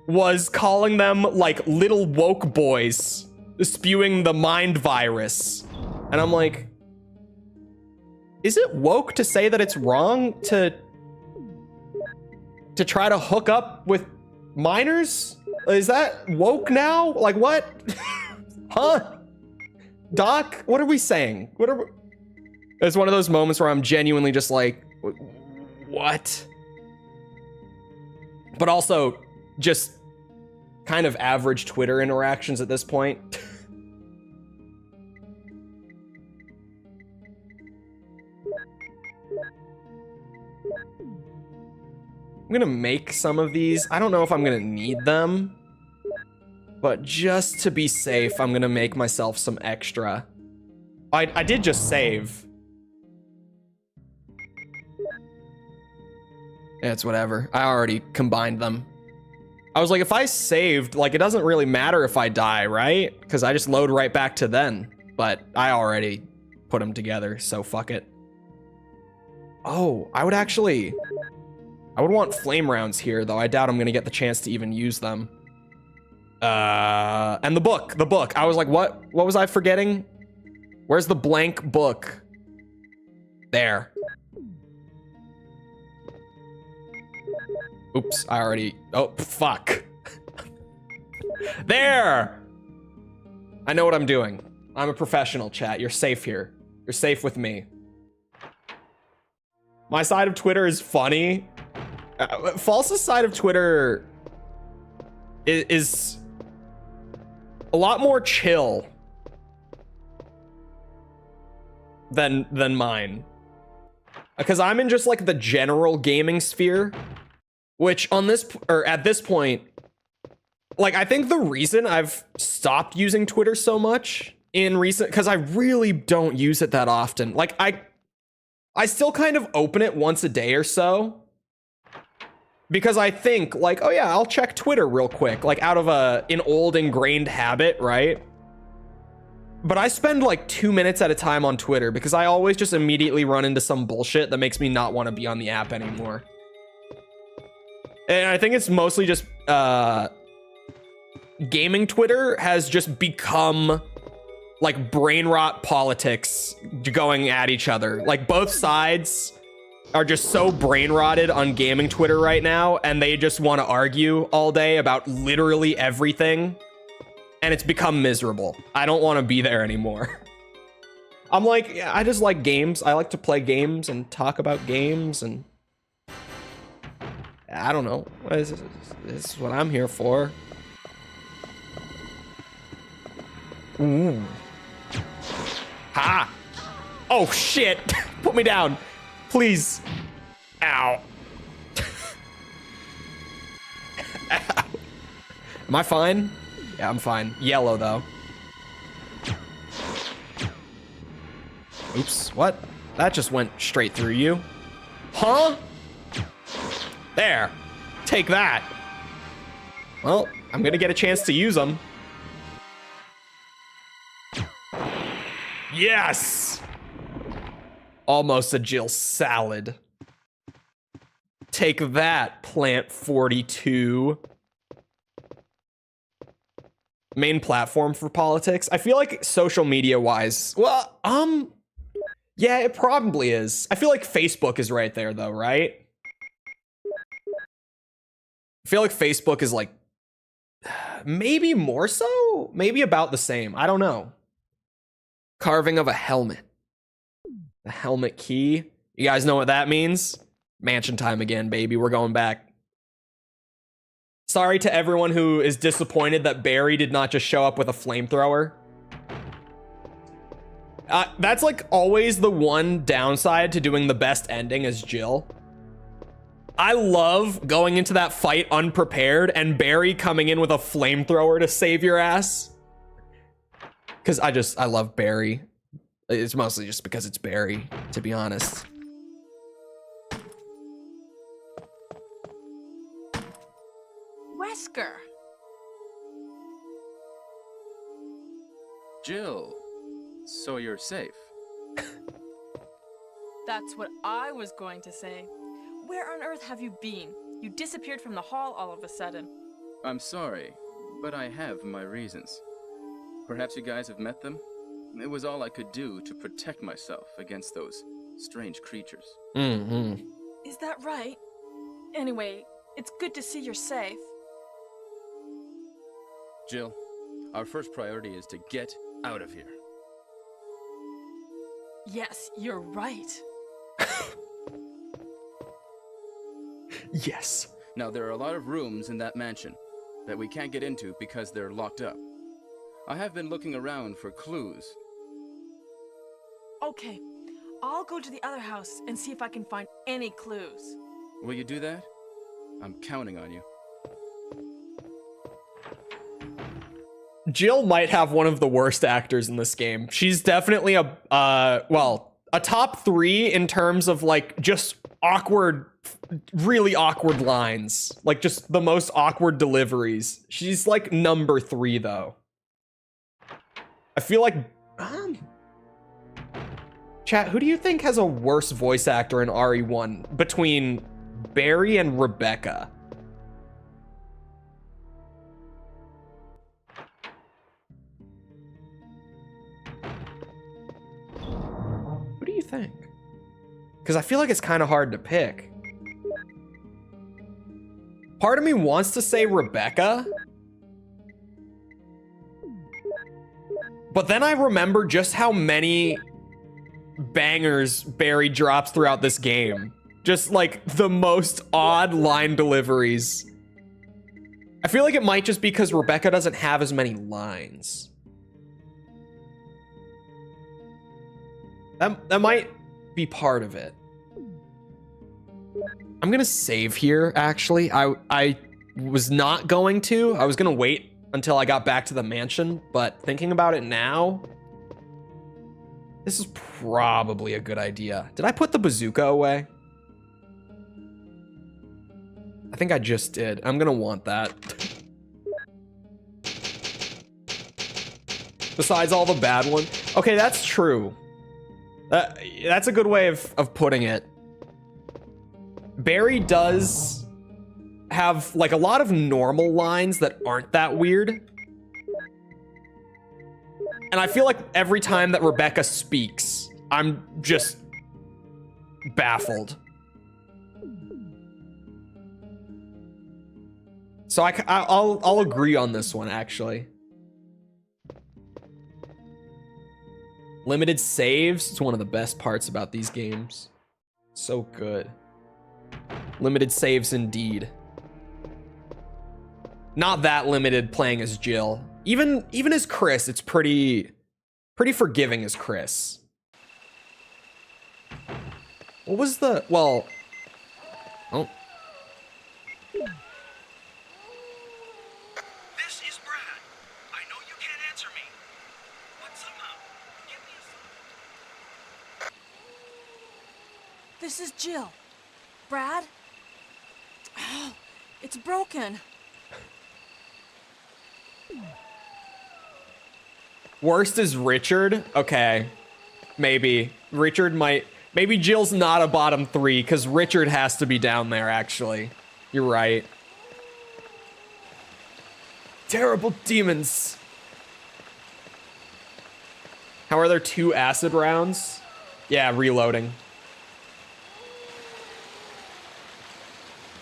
was calling them, like, little woke boys spewing the mind virus. And I'm like, is it woke to say that it's wrong to try to hook up with minors? Is that woke now? Like, what? Huh? Doc, what are we saying? What are we... It's one of those moments where I'm genuinely just like, what? But also just kind of average Twitter interactions at this point. I'm gonna make some of these. I don't know if I'm gonna need them, but just to be safe, I'm gonna make myself some extra. I did just save. It's whatever. I already combined them. I was like, if I saved, like, it doesn't really matter if I die, right? Because I just load right back to then. But I already put them together, so fuck it. Oh, I would want flame rounds here, though. I doubt I'm gonna get the chance to even use them. And the book. I was like, what was I forgetting? Where's the blank book? There. Oops, I already... Oh, fuck. There! I know what I'm doing. I'm a professional, chat. You're safe here. You're safe with me. My side of Twitter is funny. False's side of Twitter is a lot more chill than mine. Because I'm in just, like, the general gaming sphere. Which on this, or at this point, like, I think the reason I've stopped using Twitter so much in recent, because I really don't use it that often. Like, I still kind of open it once a day or so. Because I think, like, oh yeah, I'll check Twitter real quick, like, out of an old ingrained habit, right? But I spend like 2 minutes at a time on Twitter because I always just immediately run into some bullshit that makes me not want to be on the app anymore. And I think it's mostly just gaming Twitter has just become like brain rot politics going at each other. Like, both sides are just so brain rotted on gaming Twitter right now, and they just want to argue all day about literally everything. And it's become miserable. I don't want to be there anymore. I'm like, yeah, I just like games. I like to play games and talk about games, and I don't know. This is what I'm here for. Ooh. Ha! Oh shit! Put me down, please. Ow. Ow. Am I fine? Yeah, I'm fine. Yellow though. Oops, what? That just went straight through you. Huh? There. Take that. Well, I'm gonna get a chance to use them. Yes! Almost a Jill salad. Take that, Plant 42. Main platform for politics. I feel like social media wise, well, yeah, it probably is. I feel like Facebook is right there though, right? I feel like Facebook is like maybe more so, maybe about the same. I don't know. Carving of a helmet. The helmet key. You guys know what that means? Mansion time again, baby. We're going back. Sorry to everyone who is disappointed that Barry did not just show up with a flamethrower. That's like always the one downside to doing the best ending as Jill. I love going into that fight unprepared and Barry coming in with a flamethrower to save your ass. Because I love Barry. It's mostly just because it's Barry, to be honest. Wesker. Jill, so you're safe. That's what I was going to say. Where on earth have you been? You disappeared from the hall all of a sudden. I'm sorry, but I have my reasons. Perhaps you guys have met them? It was all I could do to protect myself against those strange creatures. Mm-hmm. Is that right? Anyway, it's good to see you're safe. Jill, our first priority is to get out of here. Yes, you're right. Yes. Now, there are a lot of rooms in that mansion that we can't get into because they're locked up. I have been looking around for clues. Okay, I'll go to the other house and see if I can find any clues. Will you do that? I'm counting on you. Jill might have one of the worst actors in this game. She's definitely a top 3 in terms of like just awkward, really awkward lines. Like just the most awkward deliveries. She's like number 3 though. I feel like, chat, who do you think has a worse voice actor in RE1 between Barry and Rebecca? Who do you think? Because I feel like it's kind of hard to pick. Part of me wants to say Rebecca, but then I remember just how many bangers Barry drops throughout this game. Just like the most odd line deliveries. I feel like it might just be because Rebecca doesn't have as many lines. That might be part of it. I'm gonna save here, actually. I was not going to. I was gonna wait until I got back to the mansion, but thinking about it now, this is probably a good idea. Did I put the bazooka away? I think I just did. I'm gonna want that. Besides all the bad ones. Okay, that's true. That's a good way of putting it. Barry does have like a lot of normal lines that aren't that weird. And I feel like every time that Rebecca speaks, I'm just baffled. So I'll agree on this one, actually. Limited saves. It's one of the best parts about these games. So good. Limited saves indeed. Not that limited playing as Jill. Even as Chris, it's pretty forgiving as Chris. What was the, well, oh. This is Brad. I know you can't answer me, but somehow, give me a... This is Jill. Brad? Oh, it's broken. Worst is Richard? Okay. Maybe. Richard might... Maybe Jill's not a bottom 3, because Richard has to be down there, actually. You're right. Terrible demons. How are there 2 acid rounds? Yeah, reloading.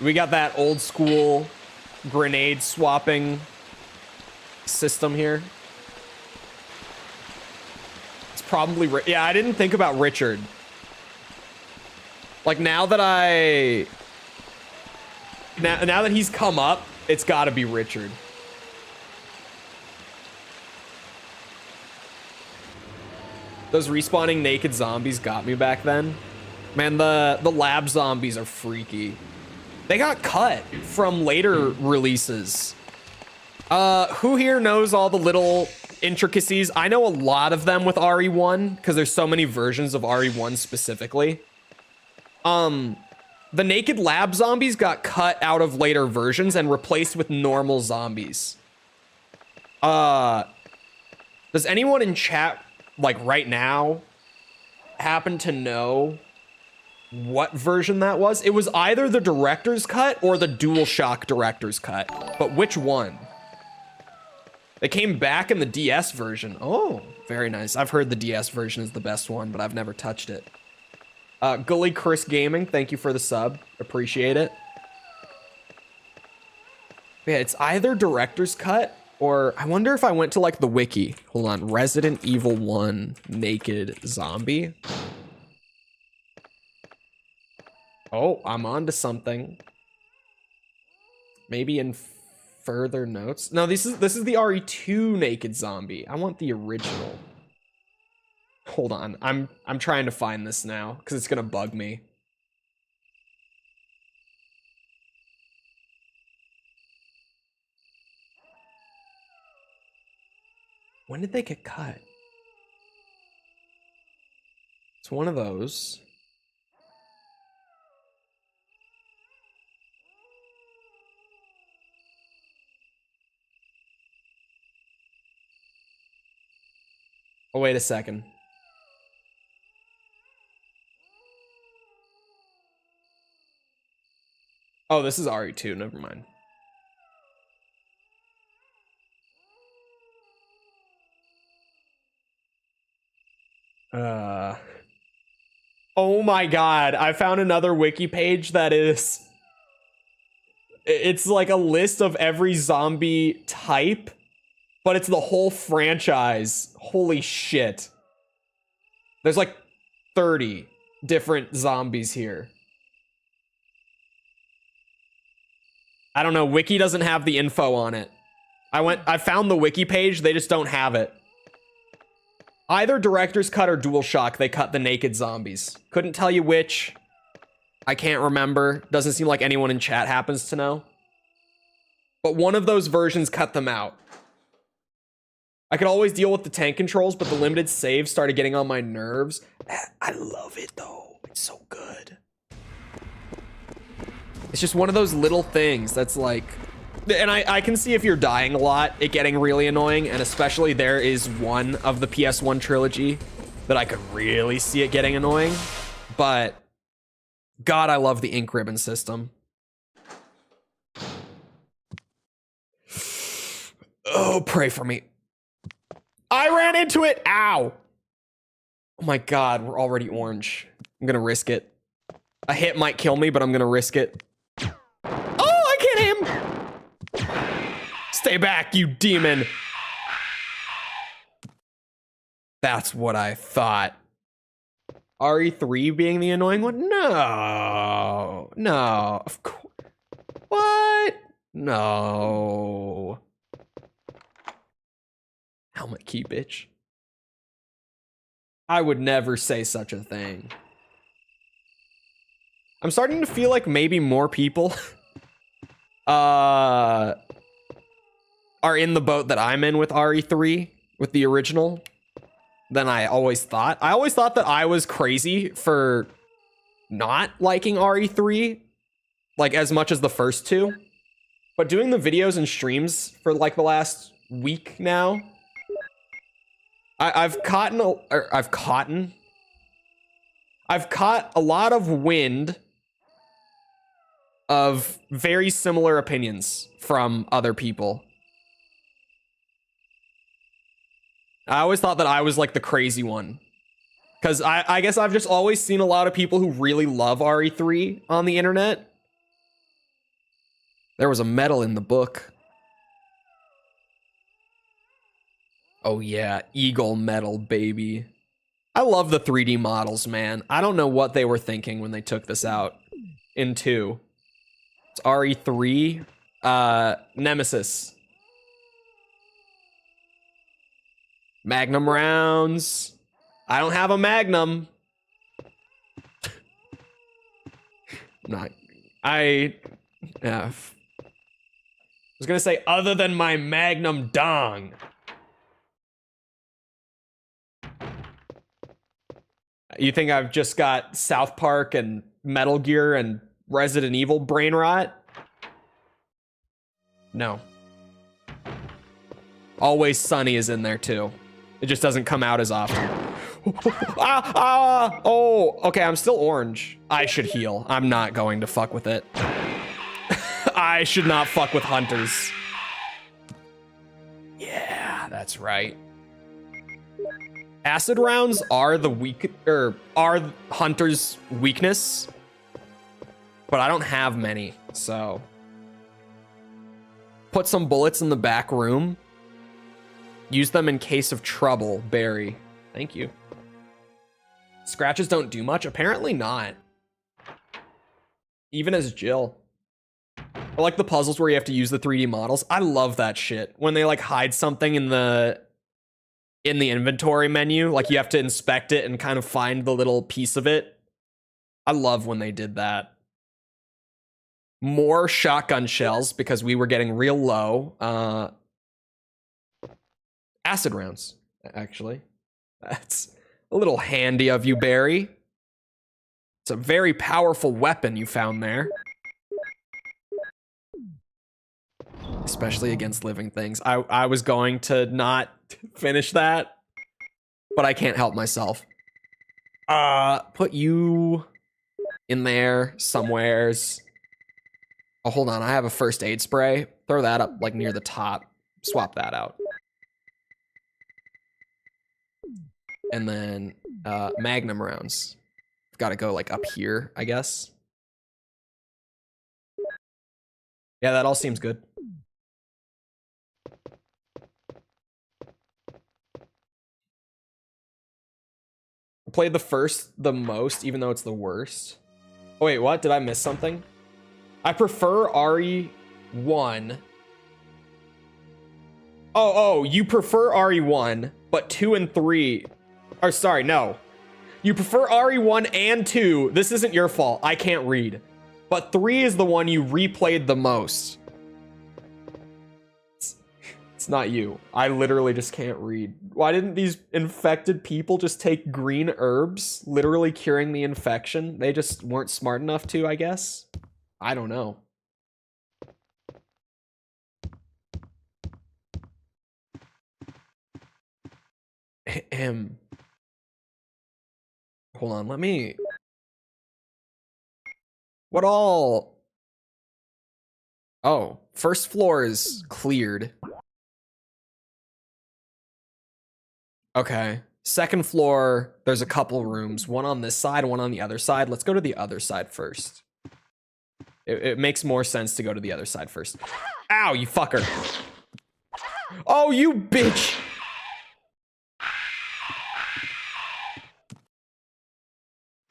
We got that old school grenade swapping system here. It's probably yeah, I didn't think about Richard. Like now that now that he's come up, it's got to be Richard. Those respawning naked zombies got me back then. Man, the lab zombies are freaky. They got cut from later releases. Who here knows all the little intricacies? I know a lot of them with RE1 because there's so many versions of RE1 specifically. The naked lab zombies got cut out of later versions and replaced with normal zombies. Does anyone in chat, like right now, happen to know what version that was? It was either the director's cut or the DualShock director's cut, but which one? They came back in the DS version. Oh, very nice. I've heard the DS version is the best one, but I've never touched it. Gully Chris Gaming, thank you for the sub. Appreciate it. Yeah, it's either director's cut or I wonder if I went to like the wiki. Hold on, Resident Evil 1 naked zombie. Oh, I'm on to something. Maybe in further notes. No, this is the RE2 naked zombie. I want the original. Hold on, I'm trying to find this now because it's gonna bug me. When did they get cut? It's one of those. Oh, wait a second. Oh, this is RE2, never mind. Oh my god, I found another wiki page that is... It's like a list of every zombie type, but it's the whole franchise. Holy shit. There's like 30 different zombies here. I don't know, wiki doesn't have the info on it. I found the wiki page, they just don't have it. Either director's cut or DualShock, they cut the naked zombies. Couldn't tell you which. I can't remember. Doesn't seem like anyone in chat happens to know. But one of those versions cut them out. I could always deal with the tank controls, but the limited save started getting on my nerves. I love it though. It's so good. It's just one of those little things that's like... And I can see if you're dying a lot, it getting really annoying, and especially there is one of the PS1 trilogy that I could really see it getting annoying. But God, I love the ink ribbon system. Oh, pray for me. I ran into it. Ow. Oh my God, we're already orange. I'm gonna risk it. A hit might kill me, but I'm gonna risk it. Oh, I can't hit him. Stay back, you demon. That's what I thought. RE3 being the annoying one? No. No. Of course. What? No. Helmet key, bitch. I would never say such a thing. I'm starting to feel like maybe more people are in the boat that I'm in with RE3, with the original, than I always thought. I always thought that I was crazy for not liking RE3, like as much as the first two. But doing the videos and streams for like the last week now, I've caught a lot of wind of very similar opinions from other people. I always thought that I was like the crazy one. Because I guess I've just always seen a lot of people who really love RE3 on the internet. There was a medal in the book. Oh yeah, Eagle medal, baby. I love the 3D models, man. I don't know what they were thinking when they took this out in 2. It's RE3, Nemesis. Magnum rounds. I don't have a Magnum. I was gonna say other than my Magnum dong. You think I've just got South Park and Metal Gear and Resident Evil brain rot? No. Always Sunny is in there too. It just doesn't come out as often. Oh, okay, I'm still orange. I should heal. I'm not going to fuck with it. I should not fuck with hunters. Yeah, that's right. Acid rounds are are hunters' weakness, but I don't have many, so put some bullets in the back room. Use them in case of trouble, Barry. Thank you. Scratches don't do much? Apparently not. Even as Jill. I like the puzzles where you have to use the 3D models. I love that shit. When they like hide something in the inventory menu, like you have to inspect it and kind of find the little piece of it. I love when they did that. More shotgun shells because we were getting real low. Acid rounds, actually. That's a little handy of you, Barry. It's a very powerful weapon you found there. Especially against living things. I was going to not finish that, but I can't help myself. Put you in there somewheres. Oh, hold on. I have a first aid spray. Throw that up like near the top. Swap that out. And then Magnum rounds. Got to go like up here, I guess. Yeah, that all seems good. I played the first the most, even though it's the worst. Oh, wait, what? Did I miss something? I prefer RE1. Oh, you prefer RE1, but 2 and 3... Or sorry, no. You prefer RE1 and 2. This isn't your fault. I can't read. But 3 is the one you replayed the most. It's not you. I literally just can't read. Why didn't these infected people just take green herbs, literally curing the infection? They just weren't smart enough to, I guess. I don't know. Hold on, let me... What all? Oh, first floor is cleared. Okay. Second floor, there's a couple rooms. One on this side, one on the other side. Let's go to the other side first. It makes more sense to go to the other side first. Ow, you fucker. Oh, you bitch.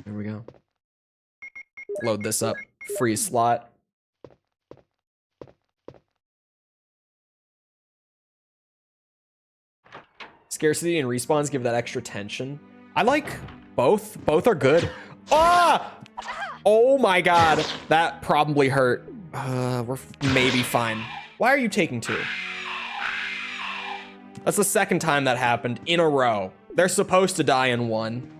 There we go. Load this up. Free slot. Scarcity and respawns give that extra tension. I like both. Both are good. Ah! Oh my god. That probably hurt. We're maybe fine. Why are you taking 2? That's the second time that happened in a row. They're supposed to die in 1.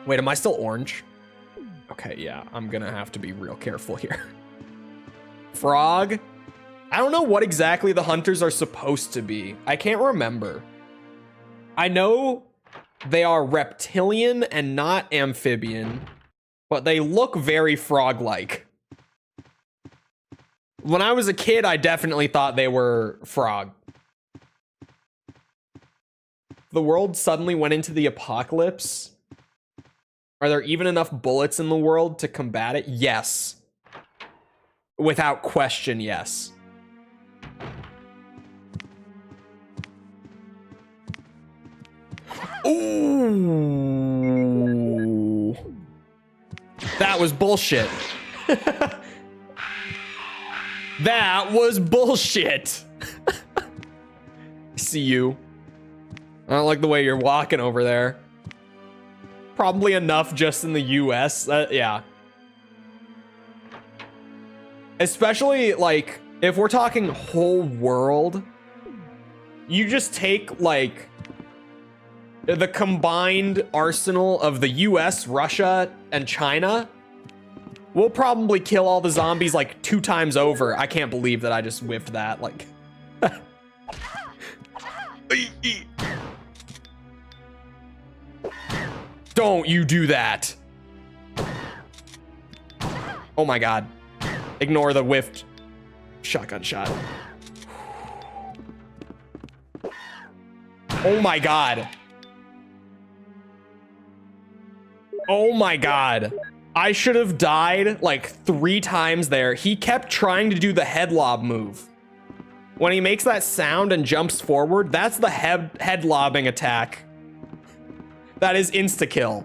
Wait, am I still orange? Okay, yeah, I'm gonna have to be real careful here. Frog? I don't know what exactly the hunters are supposed to be. I can't remember. I know they are reptilian and not amphibian, but they look very frog-like. When I was a kid, I definitely thought they were frog. The world suddenly went into the apocalypse. Are there even enough bullets in the world to combat it? Yes. Without question, yes. Ooh. That was bullshit. That was bullshit. See you. I don't like the way you're walking over there. Probably enough just in the US. Yeah. Especially, like, if we're talking whole world, you just take, like, the combined arsenal of the US, Russia, and China. We'll probably kill all the zombies, like, 2 times over. I can't believe that I just whiffed that, like... Don't you do that. Oh my god. Ignore the whiffed shotgun shot. Oh my god. Oh my god. I should have died like 3 times there. He kept trying to do the head lob move. When he makes that sound and jumps forward, that's the head lobbing attack. That is insta-kill.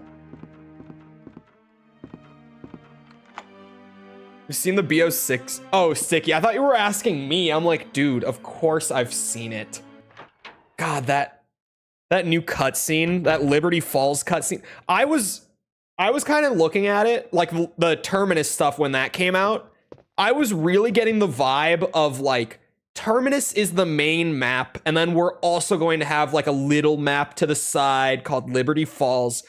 You've seen the BO6? Oh, Sticky. I thought you were asking me. I'm like, dude, of course I've seen it. God, that new cutscene, that Liberty Falls cutscene. I was kind of looking at it, like the Terminus stuff when that came out. I was really getting the vibe of like, Terminus is the main map, and then we're also going to have like a little map to the side called Liberty Falls.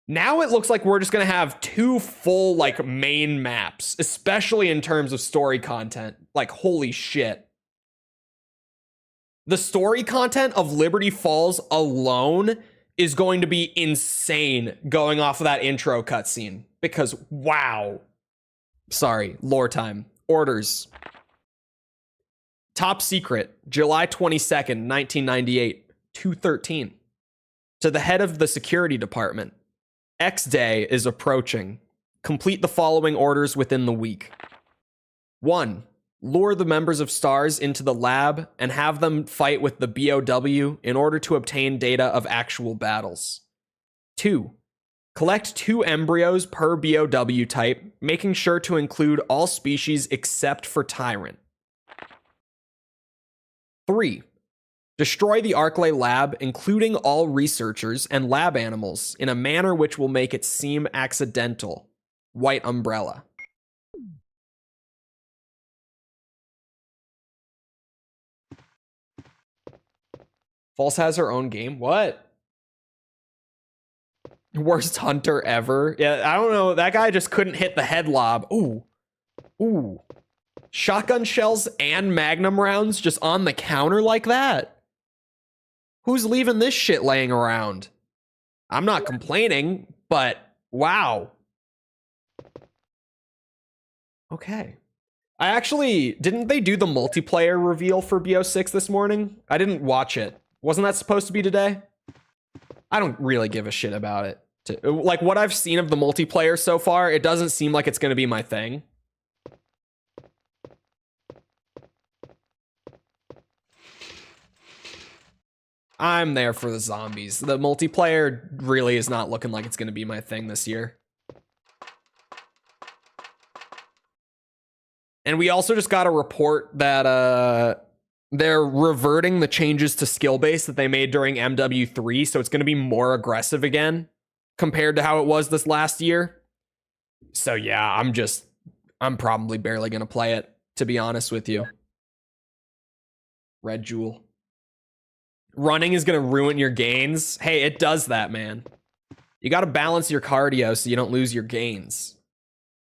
Now it looks like we're just going to have 2 full like main maps, especially in terms of story content. Like, holy shit. The story content of Liberty Falls alone is going to be insane going off of that intro cutscene. Because, wow. Sorry, lore time. Orders. Top secret, July 22nd, 1998, 2:13. To the head of the security department. X Day is approaching. Complete the following orders within the week. 1. Lure the members of S.T.A.R.S into the lab and have them fight with the BOW in order to obtain data of actual battles. 2. Collect 2 embryos per BOW type, making sure to include all species except for Tyrant. 3. Destroy the Arclay lab, including all researchers and lab animals, in a manner which will make it seem accidental. White umbrella. False has her own game? What? Worst hunter ever? Yeah, I don't know. That guy just couldn't hit the head lob. Ooh. Ooh. Shotgun shells and magnum rounds just on the counter like that? Who's leaving this shit laying around? I'm not complaining, but wow. Okay. Didn't they do the multiplayer reveal for BO6 this morning? I didn't watch it. Wasn't that supposed to be today? I don't really give a shit about it. Like, what I've seen of the multiplayer so far, it doesn't seem like it's going to be my thing. I'm there for the zombies. The multiplayer really is not looking like it's going to be my thing this year. And we also just got a report that they're reverting the changes to skill base that they made during MW3, so it's going to be more aggressive again compared to how it was this last year. So yeah, I'm probably barely going to play it, to be honest with you. Red Jewel. Running is going to ruin your gains. Hey, it does that, man. You got to balance your cardio so you don't lose your gains.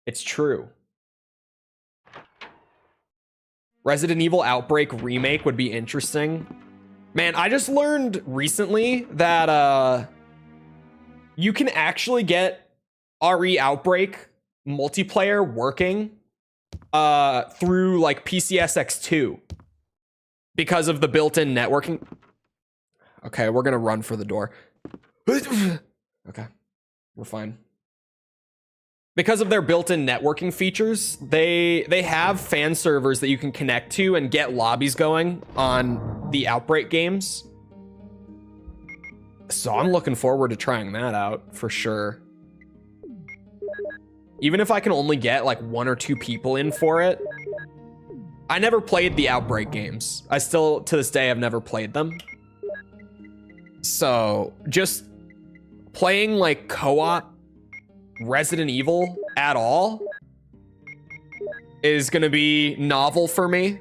It's true. Resident Evil Outbreak Remake would be interesting. Man, I just learned recently that you can actually get RE Outbreak multiplayer working through like PCSX2 because of the built-in networking. Okay, we're gonna run for the door. Okay, we're fine. because of their built-in networking features, they have fan servers that you can connect to and get lobbies going on the Outbreak games. So I'm looking forward to trying that out for sure. Even if I can only get like 1 or 2 people in for it. I never played the Outbreak games. I still, to this day, have never played them. So just playing like co-op Resident Evil at all is gonna be novel for me.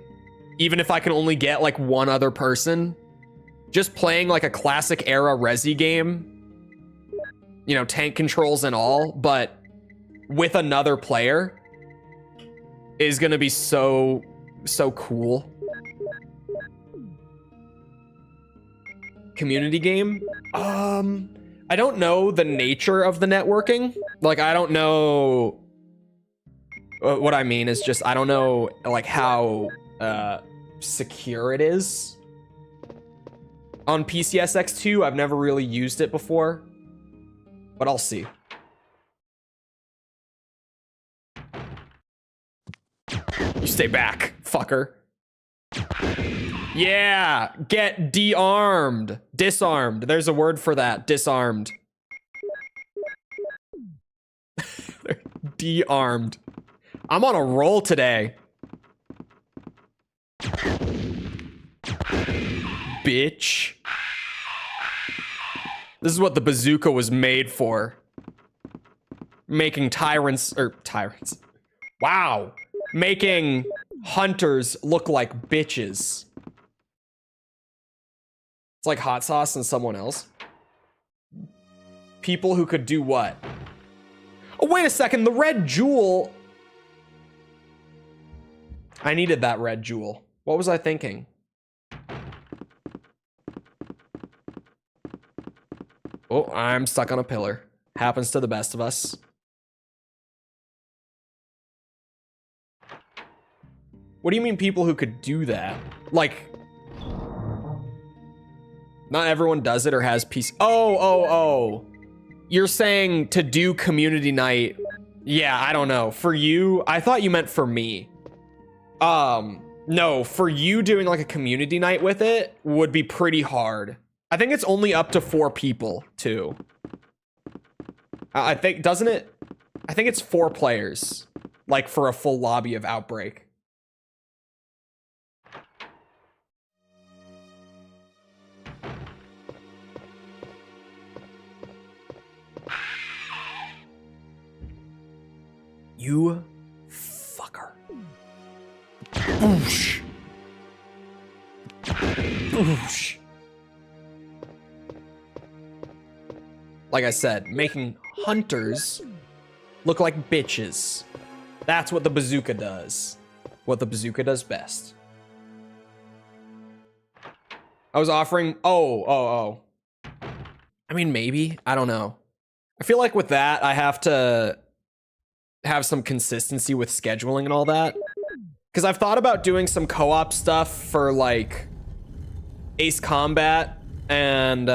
Even if I can only get like 1 other person. Just playing like a classic era Resi game, you know, tank controls and all, but with another player is gonna be so cool. Community game? I don't know the nature of the networking. Like, I don't know. What I mean is just, I don't know like how secure it is. On PCSX2, I've never really used it before, but I'll see. You stay back, fucker. Yeah, get de-armed. Disarmed. There's a word for that. Disarmed. De-armed. I'm on a roll today. Bitch. This is what the bazooka was made for. Making tyrants. Wow. Making hunters look like bitches. It's like hot sauce and someone else. People who could do what? Oh, wait a second. The red jewel. I needed that red jewel. What was I thinking? Oh, I'm stuck on a pillar. Happens to the best of us. What do you mean people who could do that? Like, not everyone does it or has PC. Oh. You're saying to do community night. Yeah, I don't know. For you, I thought you meant for me. No, for you doing like a community night with it would be pretty hard. I think it's only up to 4 people too. I think, doesn't it? I think it's 4 players, like for a full lobby of Outbreak. You fucker. Boosh. Boosh. Like I said, making hunters look like bitches. That's what the bazooka does. What the bazooka does best. I was offering... Oh. I mean, maybe. I don't know. I feel like with that, I have to have some consistency with scheduling and all that. Because I've thought about doing some co-op stuff for, like, Ace Combat and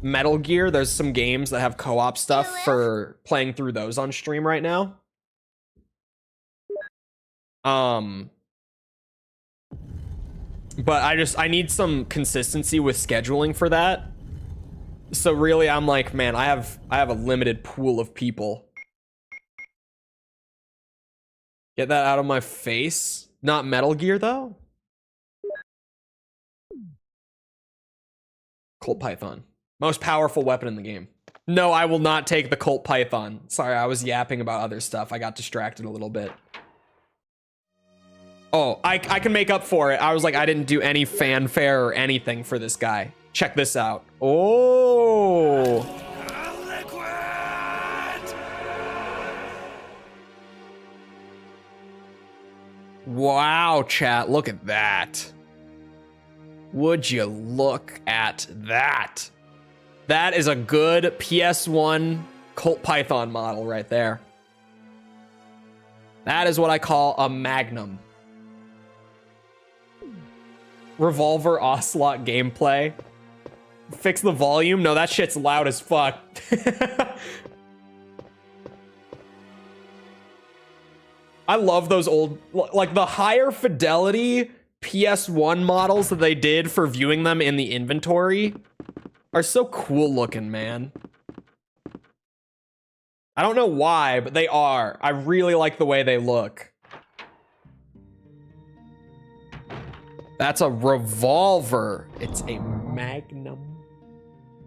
Metal Gear. There's some games that have co-op stuff for playing through those on stream right now. But I need some consistency with scheduling for that. So really, I'm like, man, I have a limited pool of people. Get that out of my face. Not Metal Gear though. Colt Python. Most powerful weapon in the game. No, I will not take the Colt Python. Sorry, I was yapping about other stuff. I got distracted a little bit. Oh, I can make up for it. I was like, I didn't do any fanfare or anything for this guy. Check this out. Oh. Wow, chat, look at that. Would you look at that? That is a good PS1 Colt Python model right there. That is what I call a Magnum. Revolver Ocelot gameplay. Fix the volume? No, that shit's loud as fuck. I love those old, like the higher fidelity PS1 models that they did for viewing them in the inventory are so cool looking, man. I don't know why, but they are. I really like the way they look. That's a revolver. It's a Magnum.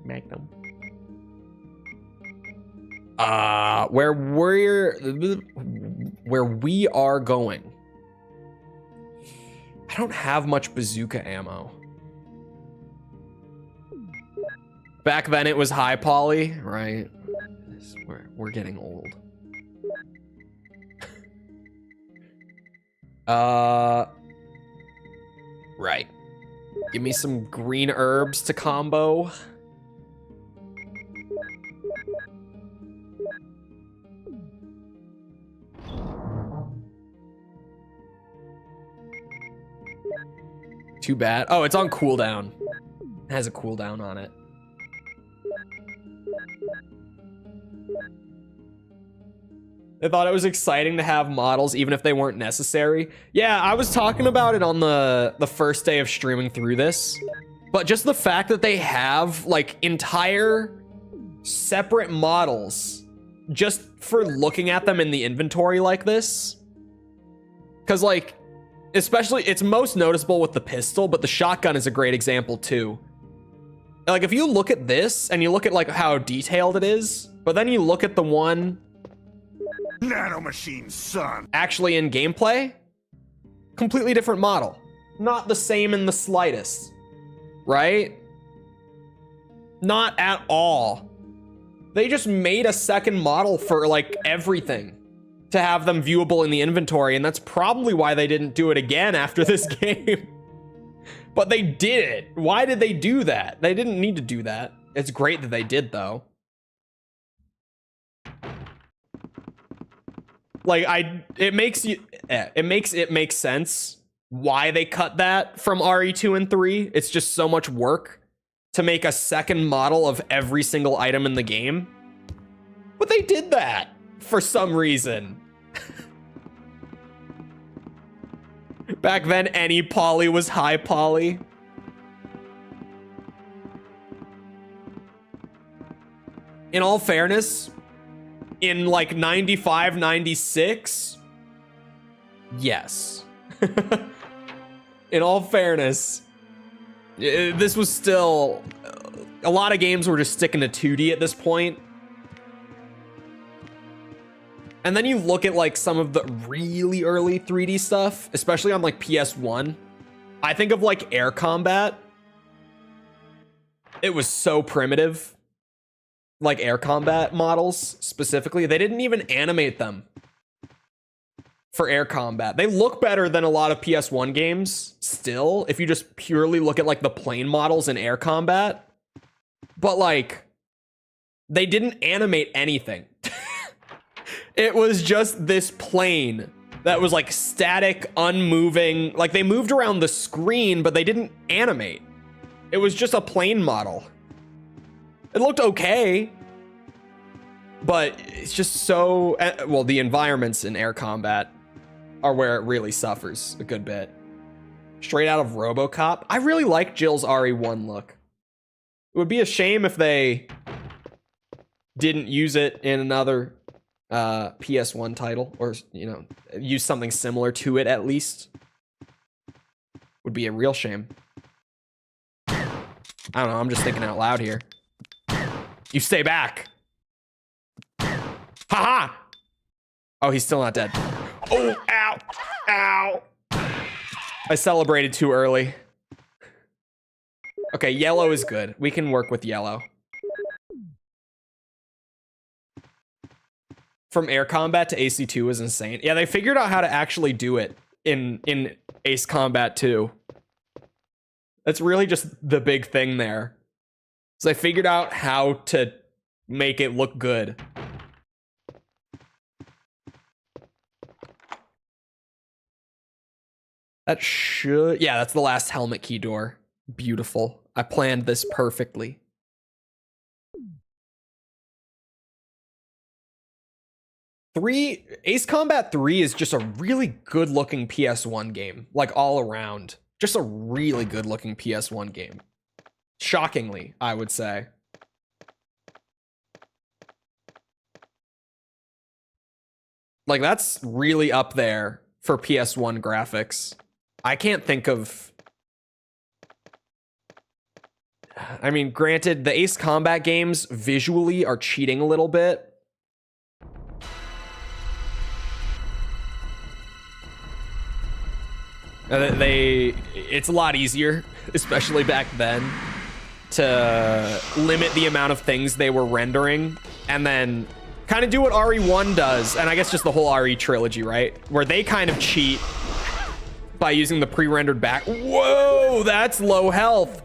Magnum. Where we are going. I don't have much bazooka ammo. Back then it was high poly, right? We're getting old. Right. Give me some green herbs to combo. Too bad. Oh, it's on cooldown. It has a cooldown on it. I thought it was exciting to have models even if they weren't necessary. Yeah, I was talking about it on the first day of streaming through this. But just the fact that they have like entire separate models just for looking at them in the inventory like this. Cause like, especially it's most noticeable with the pistol, but the shotgun is a great example too. Like if you look at this and you look at like how detailed it is, but then you look at the one Nanomachine, son. actually in gameplay, completely different model. Not the same in the slightest, right? Not at all. They just made a second model for like everything to have them viewable in the inventory, and that's probably why they didn't do it again after this game. But they did it. Why did they do that? They didn't need to do that. It's great that they did though. Like it makes it make sense why they cut that from RE2 and 3. It's just so much work to make a second model of every single item in the game. But they did that for some reason. Back then, any poly was high poly. In all fairness, in like 95, 96, yes. In all fairness, this was still, a lot of games were just sticking to 2D at this point. And then you look at like some of the really early 3D stuff, especially on like PS1. I think of like air combat. It was so primitive. Like air combat models specifically. They didn't even animate them for air combat. They look better than a lot of PS1 games still, if you just purely look at like the plane models in air combat. But like, they didn't animate anything. It was just this plane that was like static, unmoving. Like they moved around the screen, but they didn't animate. It was just a plane model. It looked okay, but it's just so, well, the environments in air combat are where it really suffers a good bit. Straight out of RoboCop. I really like Jill's RE1 look. It would be a shame if they didn't use it in another PS1 title, or, you know, use something similar to it at least. Would be a real shame. I don't know, I'm just thinking out loud here. You stay back. Haha! Oh, he's still not dead. Oh, ow! Ow! I celebrated too early. Okay, yellow is good. We can work with yellow. From air combat to AC2 was insane. Yeah, they figured out how to actually do it in Ace Combat 2. That's really just the big thing there. So they figured out how to make it look good. That should... Yeah, that's the last helmet key door. Beautiful. I planned this perfectly. Ace Combat 3 is just a really good looking PS1 game, like all around. Just a really good looking PS1 game. Shockingly, I would say. Like, that's really up there for PS1 graphics. I can't think of... I mean, granted, the Ace Combat games visually are cheating a little bit. It's a lot easier, especially back then, to limit the amount of things they were rendering and then kind of do what RE1 does, and I guess just the whole RE trilogy, right? Where they kind of cheat by using the pre-rendered back. Whoa, that's low health.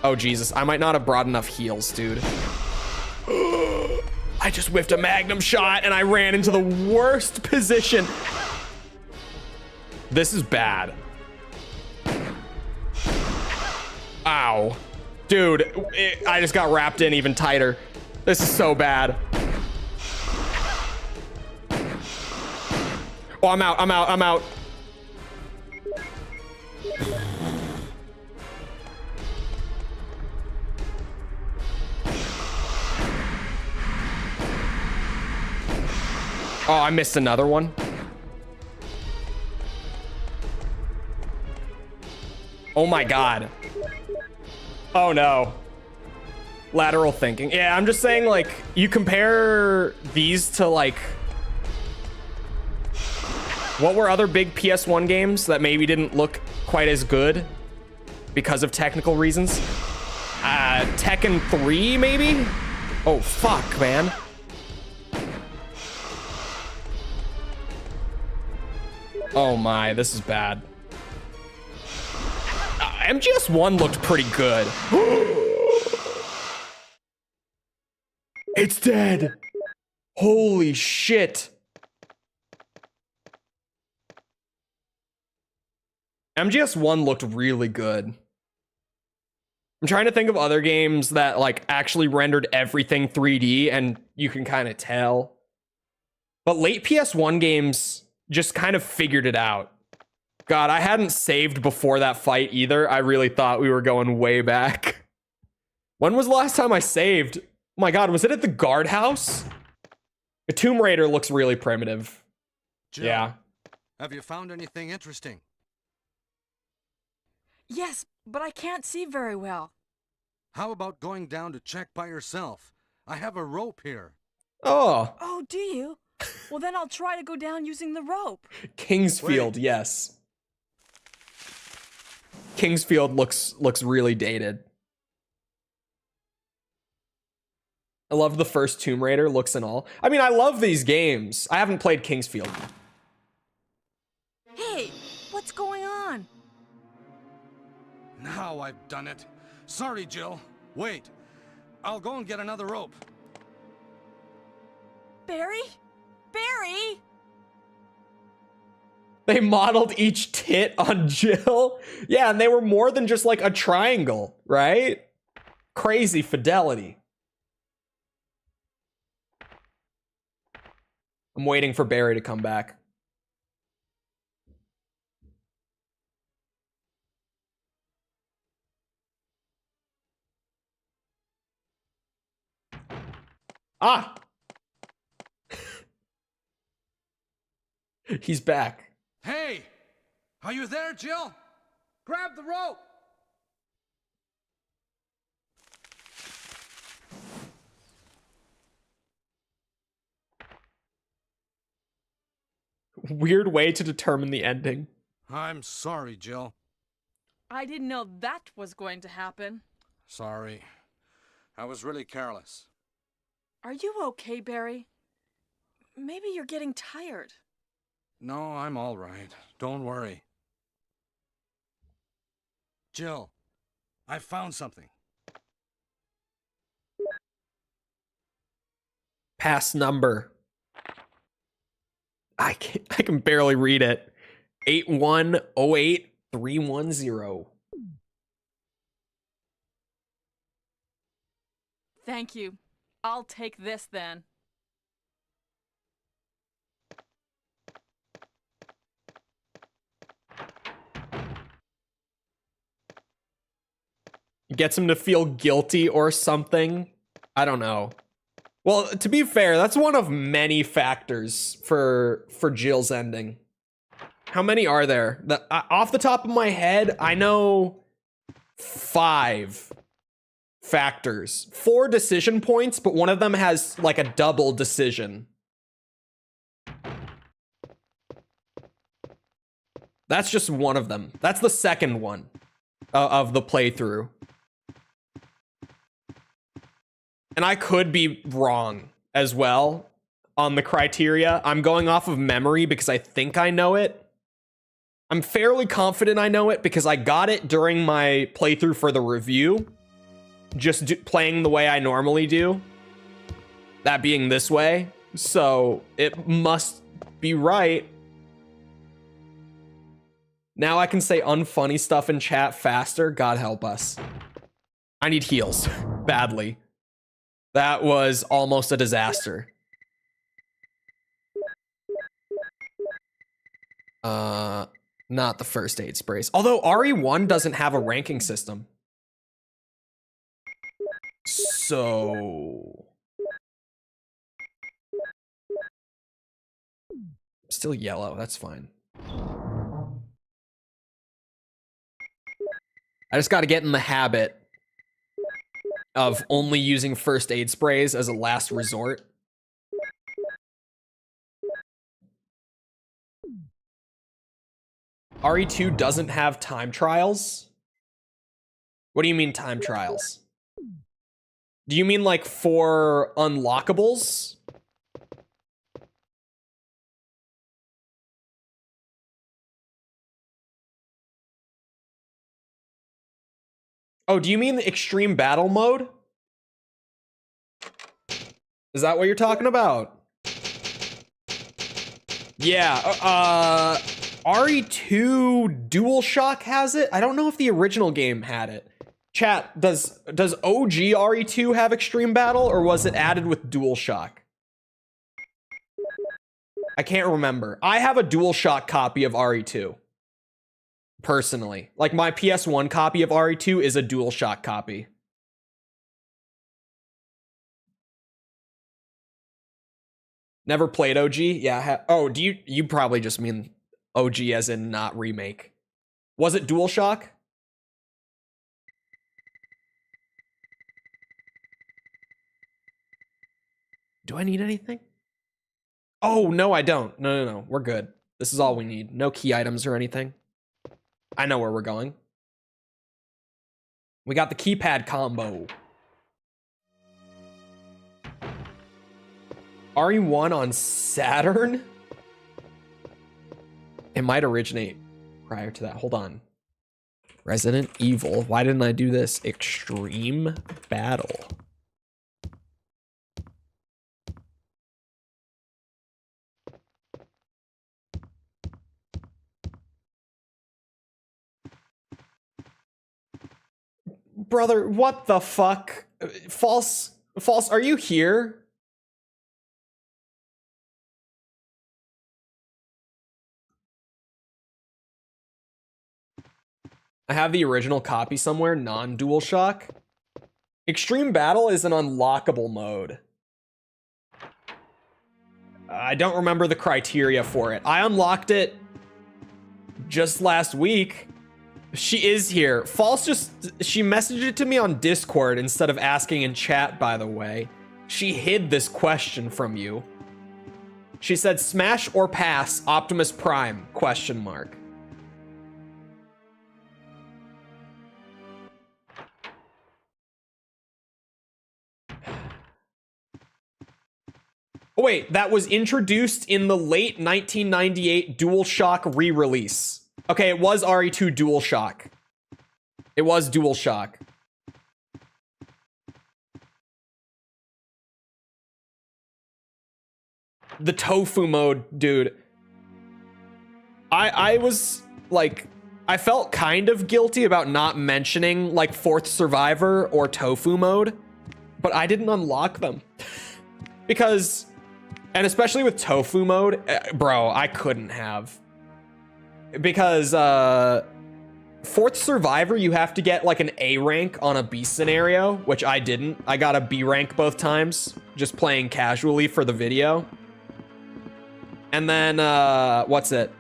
Oh, Jesus, I might not have brought enough heals, dude. I just whiffed a magnum shot and I ran into the worst position. This is bad. Ow. Dude, I just got wrapped in even tighter. This is so bad. Oh, I'm out, I'm out, I'm out. Oh, I missed another one. Oh my God. Oh no. Lateral thinking. Yeah, I'm just saying, like, you compare these to, like, what were other big PS1 games that maybe didn't look quite as good because of technical reasons? Tekken 3, maybe? Oh, fuck, man. Oh my, this is bad. MGS1 looked pretty good. It's dead. Holy shit. MGS1 looked really good. I'm trying to think of other games that like actually rendered everything 3D and you can kind of tell. But late PS1 games just kind of figured it out. God, I hadn't saved before that fight either. I really thought we were going way back. When was the last time I saved? Oh my God, was it at the Guardhouse? The Tomb Raider looks really primitive. Jill, yeah. Have you found anything interesting? Yes, but I can't see very well. How about going down to check by yourself? I have a rope here. Oh. Oh, do you? Well, then I'll try to go down using the rope. Kingsfield, Wait. yes. Kingsfield looks really dated. I love the first Tomb Raider looks and all. I mean, I love these games. I haven't played Kingsfield. Hey, what's going on? Now I've done it. Sorry, Jill. Wait. I'll go and get another rope. Barry? Barry? They modeled each tit on Jill. Yeah, and they were more than just like a triangle, right? Crazy fidelity. I'm waiting for Barry to come back. Ah! He's back. Hey! Are you there, Jill? Grab the rope! Weird way to determine the ending. I'm sorry, Jill. I didn't know that was going to happen. Sorry. I was really careless. Are you okay, Barry? Maybe you're getting tired. No, I'm all right. Don't worry. Jill, I found something. Pass number. I can barely read it. 8108310. Thank you. I'll take this then. gets him to feel guilty or something. I don't know. Well, to be fair, that's one of many factors for Jill's ending. How many are there? Off the top of my head, I know 5 factors. 4 decision points, but one of them has like a double decision. That's just one of them. That's the second one of the playthrough. And I could be wrong as well on the criteria. I'm going off of memory because I think I know it. I'm fairly confident I know it because I got it during my playthrough for the review. Just playing the way I normally do. That being this way. So it must be right. Now I can say unfunny stuff in chat faster. God help us. I need heals badly. That was almost a disaster. Not the first aid sprays. Although RE1 doesn't have a ranking system. So... still yellow, that's fine. I just gotta get in the habit of only using first aid sprays as a last resort. RE2 doesn't have time trials? What do you mean time trials? Do you mean like for unlockables? Oh, do you mean the extreme battle mode? Is that what you're talking about? Yeah, RE2 DualShock has it? I don't know if the original game had it. Chat, does OG RE2 have extreme battle, or was it added with DualShock? I can't remember. I have a DualShock copy of RE2. Personally. Like, my PS1 copy of RE2 is a DualShock copy. Never played OG? Yeah. Oh, do you probably just mean OG as in not remake. Was it DualShock? Do I need anything? Oh, no, I don't. No. We're good. This is all we need. No key items or anything. I know where we're going. We got the keypad combo. RE1 on Saturn? It might originate prior to that. Hold on. Resident Evil. Why didn't I do this? Extreme Battle. Brother, what the fuck? False, are you here? I have the original copy somewhere, non-DualShock. Extreme Battle is an unlockable mode. I don't remember the criteria for it. I unlocked it just last week. She is here. She messaged it to me on Discord instead of asking in chat, by the way. She hid this question from you. She said, smash or pass Optimus Prime, question mark. Oh, wait, that was introduced in the late 1998 DualShock re-release. Okay, it was RE2 DualShock. It was DualShock. The tofu mode, dude. I was, like, I felt kind of guilty about not mentioning, like, Fourth Survivor or tofu mode, but I didn't unlock them. Because... and especially with tofu mode, bro, I couldn't have. Because, Fourth survivor, you have to get like an A rank on a B scenario, which I didn't. I got a B rank both times, just playing casually for the video. And then, what's it?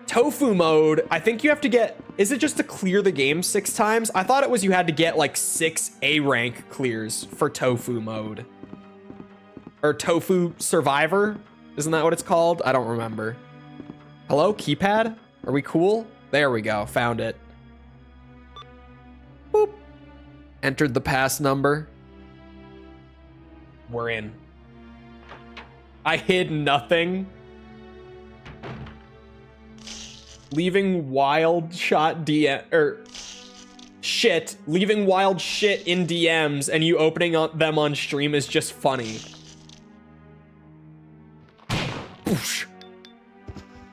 Tofu mode, I think you have to get, is it just to clear the game 6 times? I thought it was you had to get like 6 A rank clears for Tofu mode. Or Tofu Survivor? Isn't that what it's called? I don't remember. Hello, keypad? Are we cool? There we go, found it. Boop. Entered the pass number. We're in. I hid nothing. Leaving wild shot DM, or shit, leaving wild shit in DMs and you opening up them on stream is just funny. Boosh.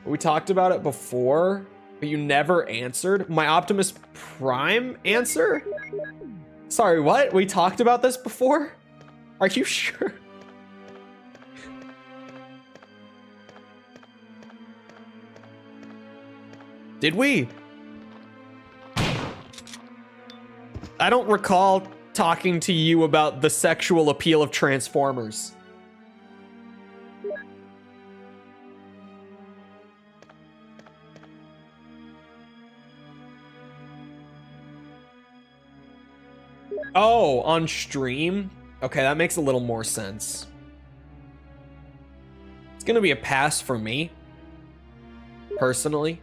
We talked about it before, but you never answered. My Optimus Prime answer? Sorry, what? We talked about this before? Are you sure? Did we? I don't recall talking to you about the sexual appeal of Transformers. Oh, on stream? Okay, that makes a little more sense. It's gonna be a pass for me, personally.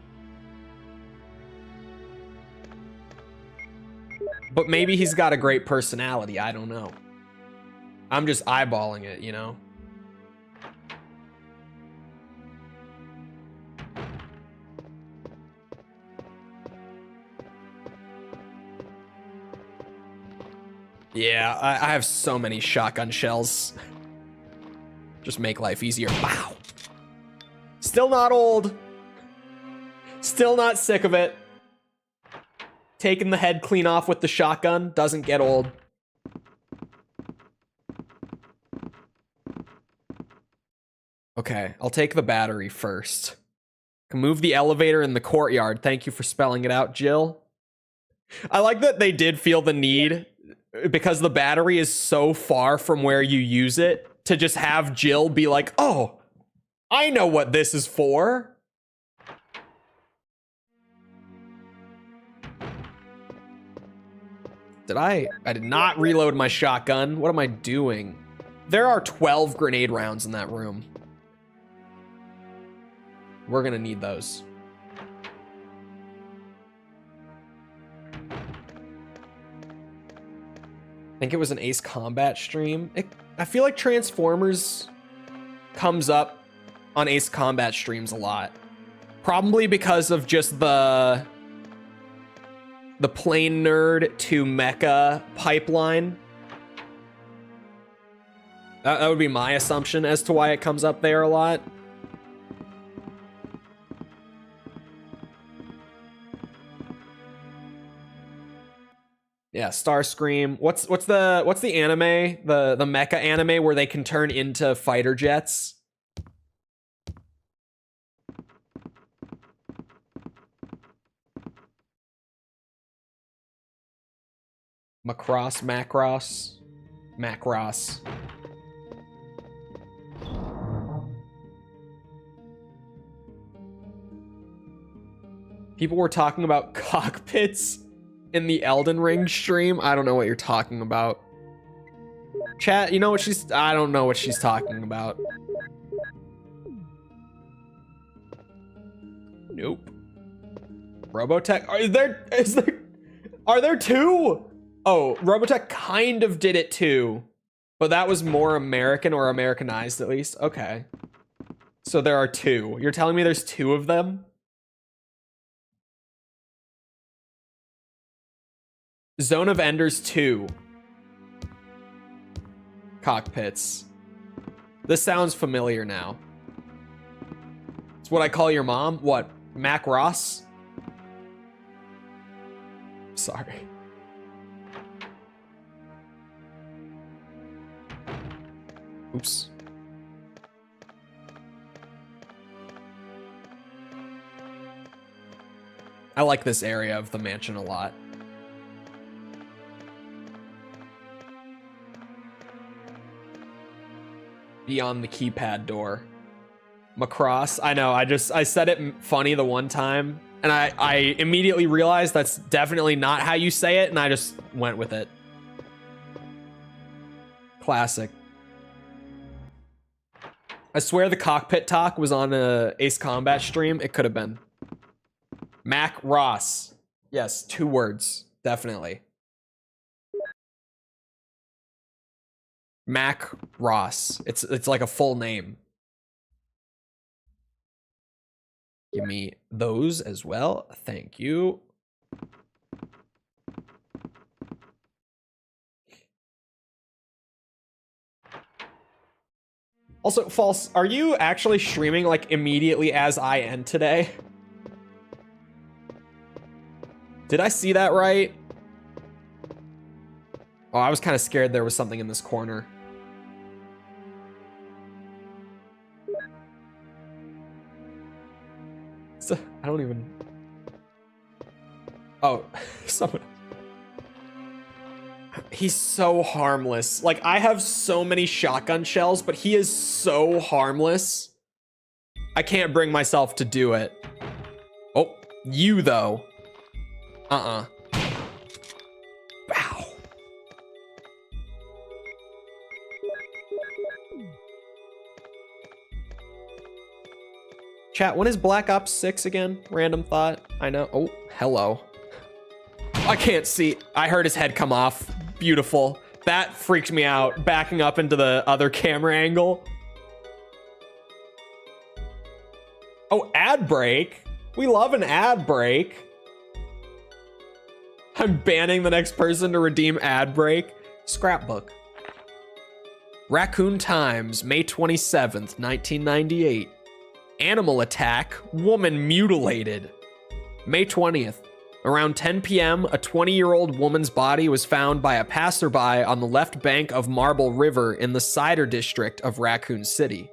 But maybe he's got a great personality, I don't know. I'm just eyeballing it, you know? Yeah, I have so many shotgun shells. Just make life easier. Wow. Still not old. Still not sick of it. Taking the head clean off with the shotgun doesn't get old. Okay, I'll take the battery first. Can move the elevator in the courtyard. Thank you for spelling it out, Jill. I like that they did feel the need, because the battery is so far from where you use it, to just have Jill be like, oh, I know what this is for. I did not reload my shotgun. What am I doing? There are 12 grenade rounds in that room. We're gonna need those. I think it was an Ace Combat stream. I feel like Transformers comes up on Ace Combat streams a lot. Probably because of just the plane nerd to mecha pipeline. That would be my assumption as to why it comes up there a lot. Yeah, Starscream. What's the anime? The mecha anime where they can turn into fighter jets? Macross. People were talking about cockpits in the Elden Ring stream. I don't know what you're talking about. Chat, you know what I don't know what she's talking about. Nope. Robotech, are there two? Oh, Robotech kind of did it too, but that was more American, or Americanized at least. Okay. So there are two. You're telling me there's two of them? Zone of Enders 2. Cockpits. This sounds familiar now. It's what I call your mom? What? Mac Ross? Sorry. Oops. I like this area of the mansion a lot. Beyond the keypad door. Macross. I know, I said it funny the one time, and I immediately realized that's definitely not how you say it, and I just went with it. Classic. I swear the cockpit talk was on a Ace Combat stream. It could have been. Mac Ross. Yes, 2 words. Definitely. Mac Ross. It's like a full name. Give me those as well. Thank you. Also, False, are you actually streaming like immediately as I end today? Did I see that right? Oh, I was kind of scared there was something in this corner. So, I don't even... Oh, someone... He's so harmless. Like, I have so many shotgun shells, but he is so harmless. I can't bring myself to do it. Oh, you though. Wow. Chat, when is Black Ops 6 again? Random thought. I know. Oh, hello. I can't see. I heard his head come off. Beautiful. That freaked me out. Backing up into the other camera angle. Oh, ad break. We love an ad break. I'm banning the next person to redeem ad break. Scrapbook. Raccoon Times, May 27th, 1998. Animal attack, woman mutilated. May 20th. Around 10 p.m., a 20-year-old woman's body was found by a passerby on the left bank of Marble River in the Cider district of Raccoon City.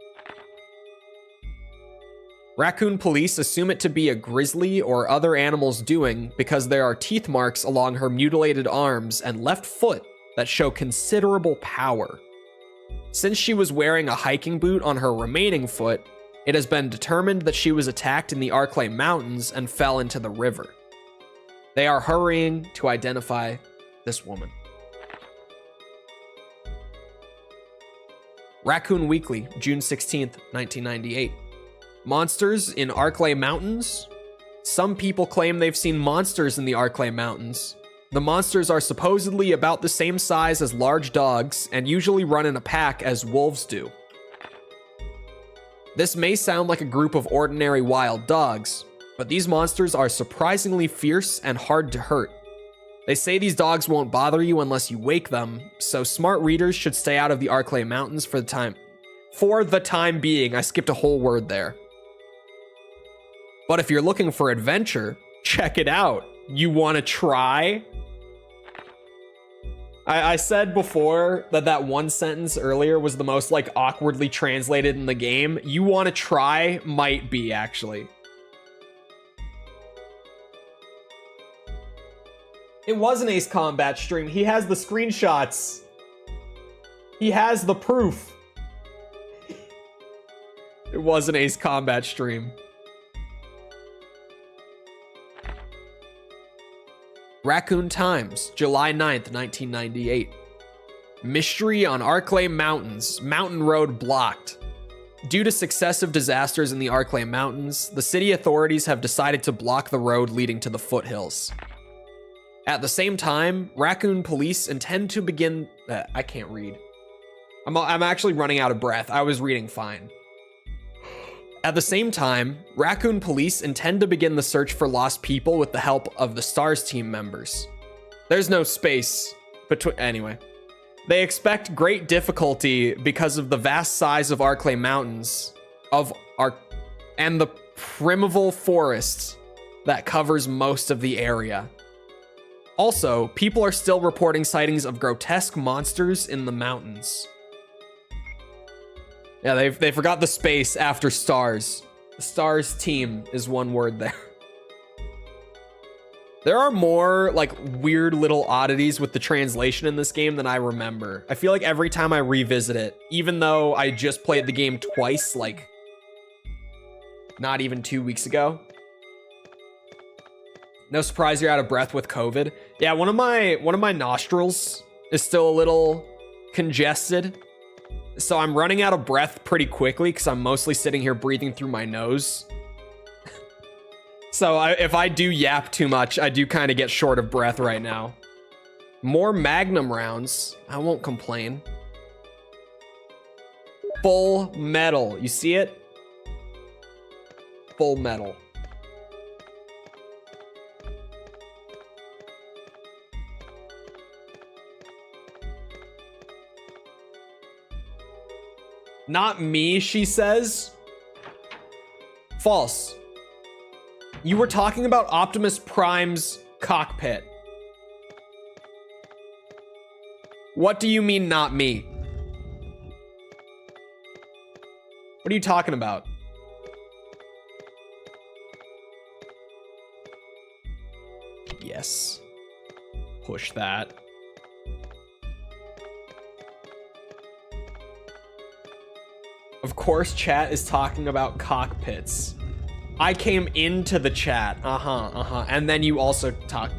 Raccoon police assume it to be a grizzly or other animal's doing because there are teeth marks along her mutilated arms and left foot that show considerable power. Since she was wearing a hiking boot on her remaining foot, it has been determined that she was attacked in the Arklay Mountains and fell into the river. They are hurrying to identify this woman. Raccoon Weekly, June 16th, 1998. Monsters in Arklay Mountains? Some people claim they've seen monsters in the Arklay Mountains. The monsters are supposedly about the same size as large dogs and usually run in a pack as wolves do. This may sound like a group of ordinary wild dogs, but these monsters are surprisingly fierce and hard to hurt. They say these dogs won't bother you unless you wake them, so smart readers should stay out of the Arklay Mountains for the time being. I skipped a whole word there. But if you're looking for adventure, check it out. You want to try? I said before that one sentence earlier was the most like awkwardly translated in the game. You want to try might be actually. It was an Ace Combat stream. He has the screenshots. He has the proof. It was an Ace Combat stream. Raccoon Times, July 9th, 1998. Mystery on Arklay Mountains. Mountain road blocked. Due to successive disasters in the Arklay Mountains, the city authorities have decided to block the road leading to the foothills. At the same time, Raccoon police intend to begin... I can't read. I'm actually running out of breath. I was reading fine. At the same time, Raccoon police intend to begin the search for lost people with the help of the S.T.A.R.S team members. There's no space between... Anyway. They expect great difficulty because of the vast size of Arklay Mountains and the primeval forest that covers most of the area. Also, people are still reporting sightings of grotesque monsters in the mountains. Yeah, they forgot the space after S.T.A.R.S. The S.T.A.R.S team is one word there. There are more like weird little oddities with the translation in this game than I remember. I feel like every time I revisit it, even though I just played the game twice, like not even 2 weeks ago. No surprise you're out of breath with COVID. Yeah, one of my nostrils is still a little congested. So I'm running out of breath pretty quickly because I'm mostly sitting here breathing through my nose. So if I do yap too much, I do kind of get short of breath right now. More Magnum rounds. I won't complain. Full metal. You see it? Full metal. Not me, she says. False. You were talking about Optimus Prime's cockpit. What do you mean, not me? What are you talking about? Yes. Push that. Of course, chat is talking about cockpits. I came into the chat. And then you also talked.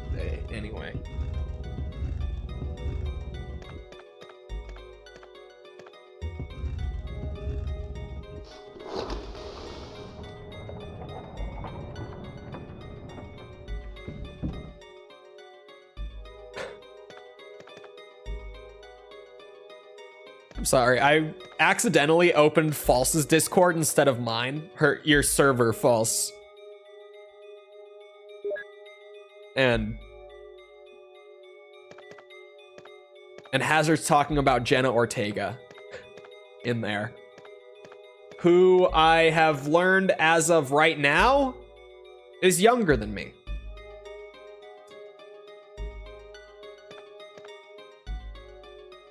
Anyway. I'm sorry, I accidentally opened False's Discord instead of mine. Your server, False. And Hazard's talking about Jenna Ortega in there, who I have learned as of right now is younger than me.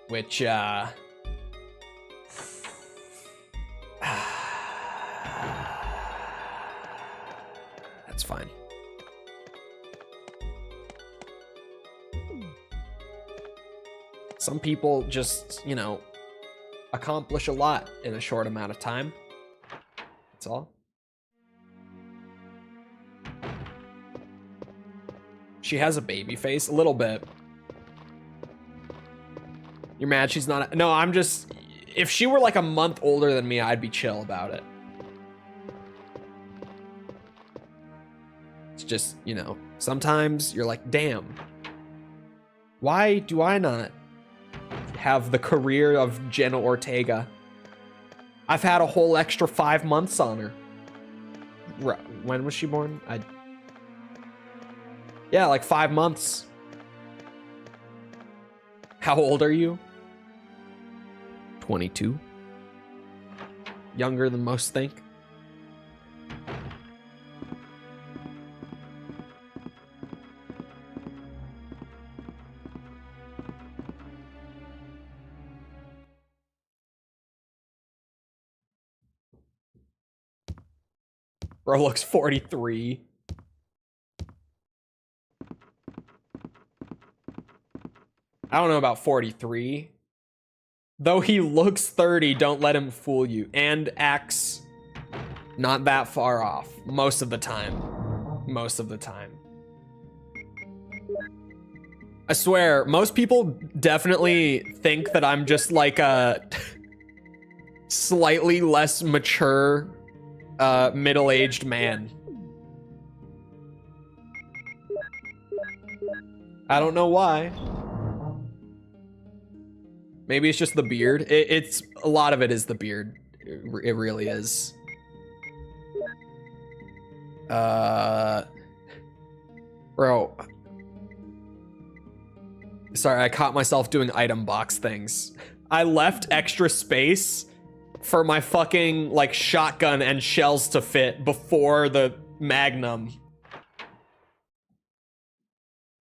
Which, that's fine. Some people just, you know, accomplish a lot in a short amount of time. That's all. She has a baby face, a little bit. You're mad she's not? No, I'm just... If she were like a month older than me, I'd be chill about it. It's just, you know, sometimes you're like, damn, why do I not have the career of Jenna Ortega? I've had a whole extra 5 months on her. When was she born? Yeah, like 5 months. How old are you? 22. Younger than most think. Bro looks 43. I don't know about 43. Though he looks 30, don't let him fool you. And acts not that far off. Most of the time. Most of the time. I swear, most people definitely think that I'm just like a slightly less mature middle-aged man. I don't know why. Maybe it's just the beard. It's a lot of it is the beard. It really is. Bro. Sorry, I caught myself doing item box things. I left extra space for my fucking like shotgun and shells to fit before the Magnum.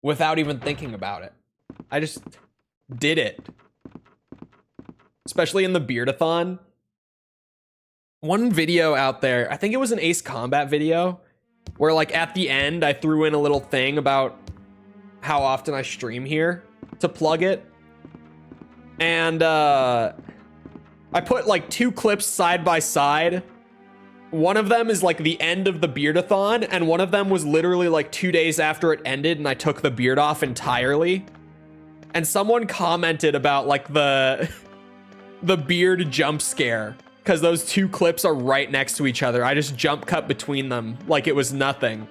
Without even thinking about it. I just did it. Especially in the Beardathon. One video out there, I think it was an Ace Combat video. where like at the end I threw in a little thing about how often I stream here to plug it. And I put like 2 clips side by side. One of them is like the end of the beardathon, and one of them was literally like 2 days after it ended and I took the beard off entirely. And someone commented about like the beard jump scare, because those 2 clips are right next to each other. I just jump cut between them like it was nothing.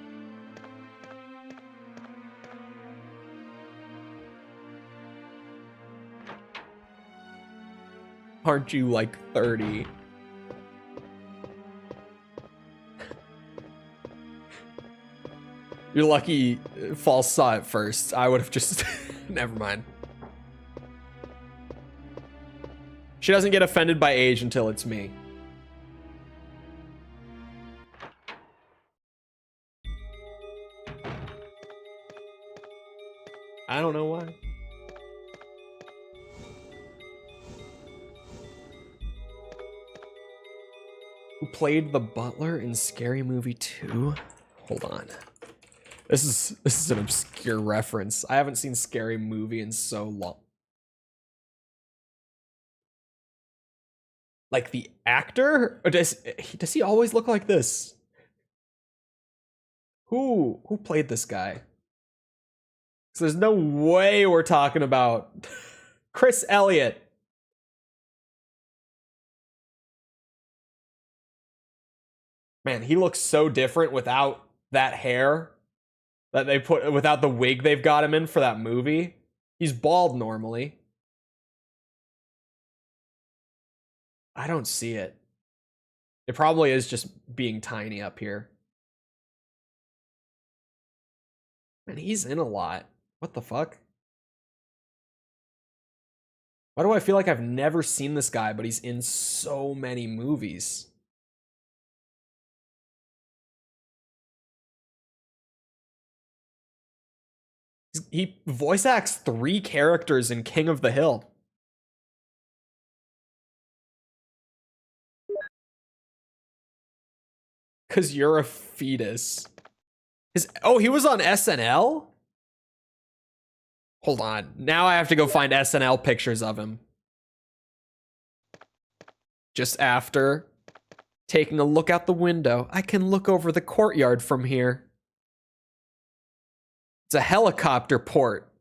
Aren't you like 30? You're lucky False saw it first. I would have just... Never mind. She doesn't get offended by age until it's me. I don't know why. Who played the butler in Scary Movie 2? Hold on. This is an obscure reference. I haven't seen Scary Movie in so long. Like the actor? Or does he always look like this? Who played this guy? So there's no way we're talking about Chris Elliott. Man, he looks so different without that hair that they put, without the wig they've got him in for that movie. He's bald normally. I don't see it. It probably is just being tiny up here. Man, he's in a lot. What the fuck? Why do I feel like I've never seen this guy, but he's in so many movies? He voice acts 3 characters in King of the Hill. Cause you're a fetus. Oh, he was on SNL? Hold on. Now I have to go find SNL pictures of him. Just after taking a look out the window, I can look over the courtyard from here. It's a helicopter port.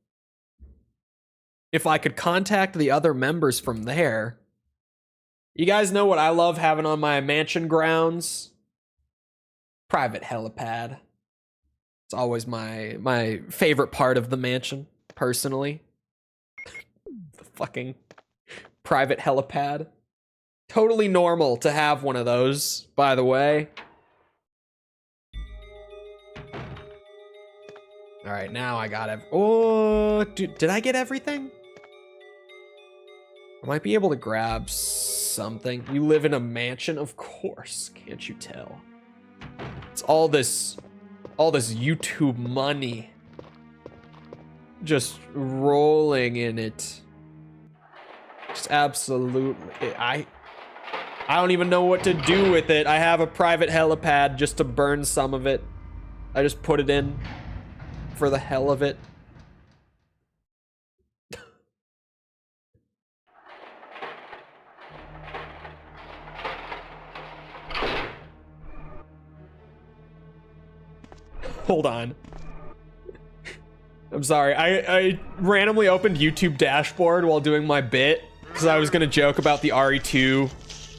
If I could contact the other members from there. You guys know what I love having on my mansion grounds? Private helipad. It's always my favorite part of the mansion, personally. The fucking private helipad. Totally normal to have one of those, by the way. All right, now I got it. Oh, did I get everything? I might be able to grab something. You live in a mansion? Of course, can't you tell? It's all this YouTube money just rolling in it. Just absolutely. I don't even know what to do with it. I have a private helipad just to burn some of it. I just put it in for the hell of it. Hold on. I'm sorry. I randomly opened YouTube dashboard while doing my bit because I was gonna joke about the RE2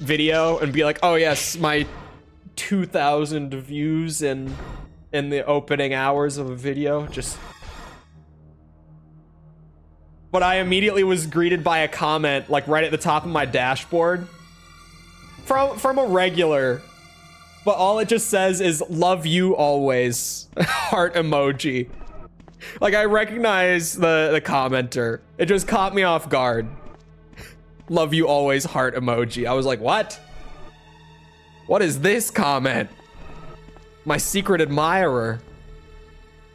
video and be like, oh yes, my 2,000 views in the opening hours of a video. But I immediately was greeted by a comment like right at the top of my dashboard from a regular. But all it just says is, love you always. Heart emoji. Like, I recognize the commenter. It just caught me off guard. Love you always, heart emoji. I was like, what? What is this comment? My secret admirer.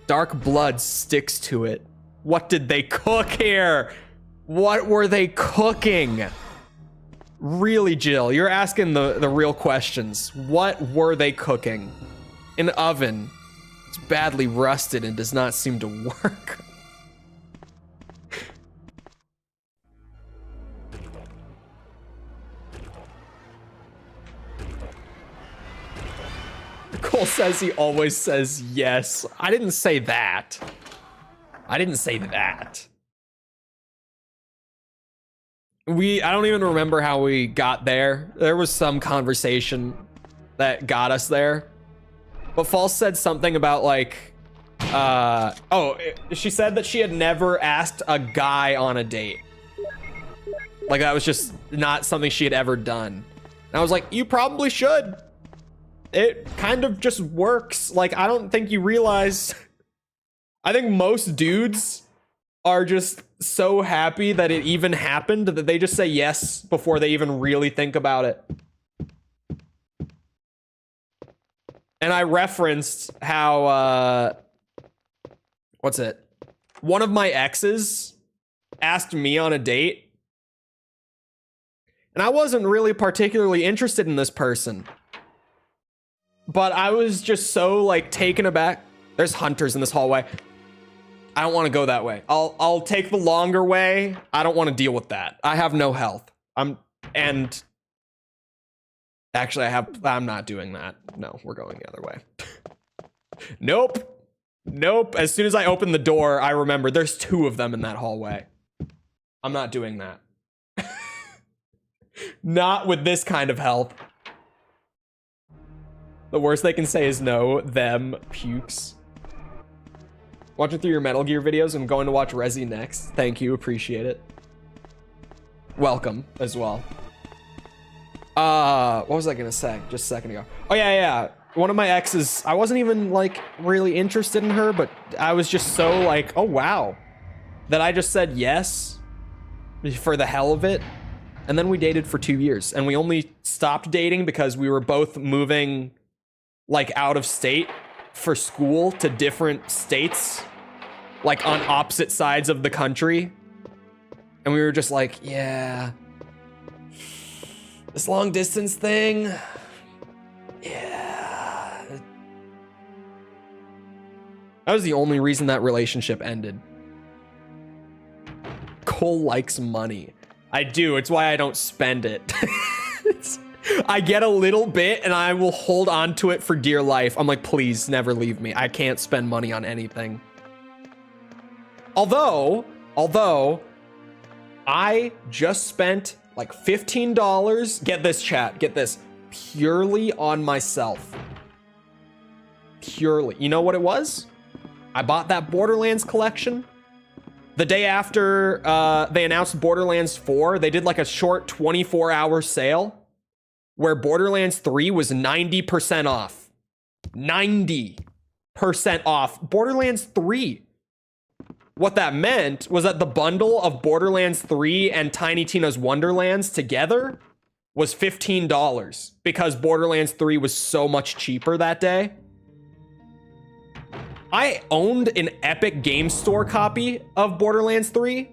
Dark blood sticks to it. What did they cook here? What were they cooking? Really, Jill, you're asking the real questions. What were they cooking An oven. It's badly rusted and does not seem to work. Cole says he always says yes. I didn't say that. I didn't say that. I don't even remember how we got there. There was some conversation that got us there. But False said something about like, she said that she had never asked a guy on a date. Like that was just not something she had ever done. And I was like, you probably should. It kind of just works. Like, I don't think you realize, I think most dudes are just so happy that it even happened that they just say yes before they even really think about it. And I referenced how, what's it? One of my exes asked me on a date, and I wasn't really particularly interested in this person. But I was just so like taken aback. There's hunters in this hallway. I don't want to go that way. I'll take the longer way. I don't want to deal with that. I have no health. And actually I'm not doing that. No, we're going the other way. Nope. Nope. As soon as I open the door, I remember there's 2 of them in that hallway. I'm not doing that. Not with this kind of health. The worst they can say is no, them, pukes. Watching through your Metal Gear videos. I'm going to watch Resi next. Thank you, appreciate it. Welcome as well. What was I gonna say just a second ago? Oh yeah. One of my exes, I wasn't even like really interested in her, but I was just so like, oh wow, that I just said yes for the hell of it. And then we dated for 2 years, and we only stopped dating because we were both moving like out of state for school to different states, like on opposite sides of the country. And we were just like, yeah, this long distance thing, yeah. That was the only reason that relationship ended. Cole likes money. I do, it's why I don't spend it. I get a little bit and I will hold on to it for dear life. I'm like, please never leave me. I can't spend money on anything. Although I just spent like $15. Get this, chat, get this. Purely on myself. Purely. You know what it was? I bought that Borderlands collection. The day after they announced Borderlands 4, they did like a short 24-hour sale where Borderlands 3 was 90% off. 90% off. Borderlands 3. What that meant was that the bundle of Borderlands 3 and Tiny Tina's Wonderlands together was $15 because Borderlands 3 was so much cheaper that day. I owned an Epic Games Store copy of Borderlands 3.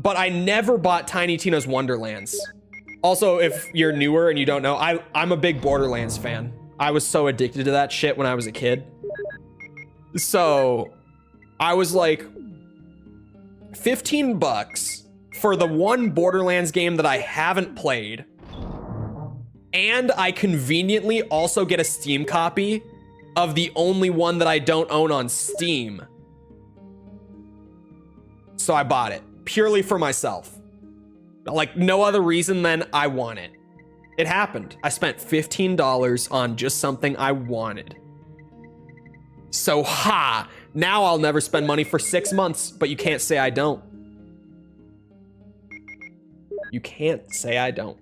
But I never bought Tiny Tina's Wonderlands. Also, if you're newer and you don't know, I'm a big Borderlands fan. I was so addicted to that shit when I was a kid. So I was like, $15 for the one Borderlands game that I haven't played. And I conveniently also get a Steam copy of the only one that I don't own on Steam. So I bought it purely for myself. Like no other reason than I want it. It happened. I spent $15 on just something I wanted. So now I'll never spend money for 6 months, but you can't say I don't. You can't say I don't.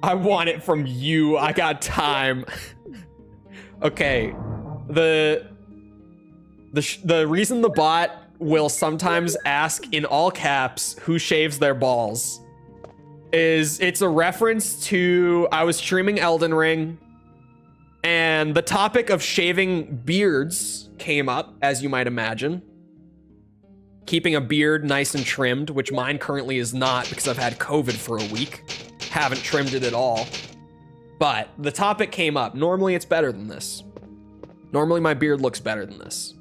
I want it from you. I got time. Okay. The reason the bot will sometimes ask in all caps who shaves their balls is it's a reference to I was streaming Elden Ring and the topic of shaving beards came up, as you might imagine. keeping a beard nice and trimmed, which mine currently is not because I've had COVID for a week. Haven't trimmed it at all. But the topic came up. Normally it's better than this. Normally my beard looks better than this.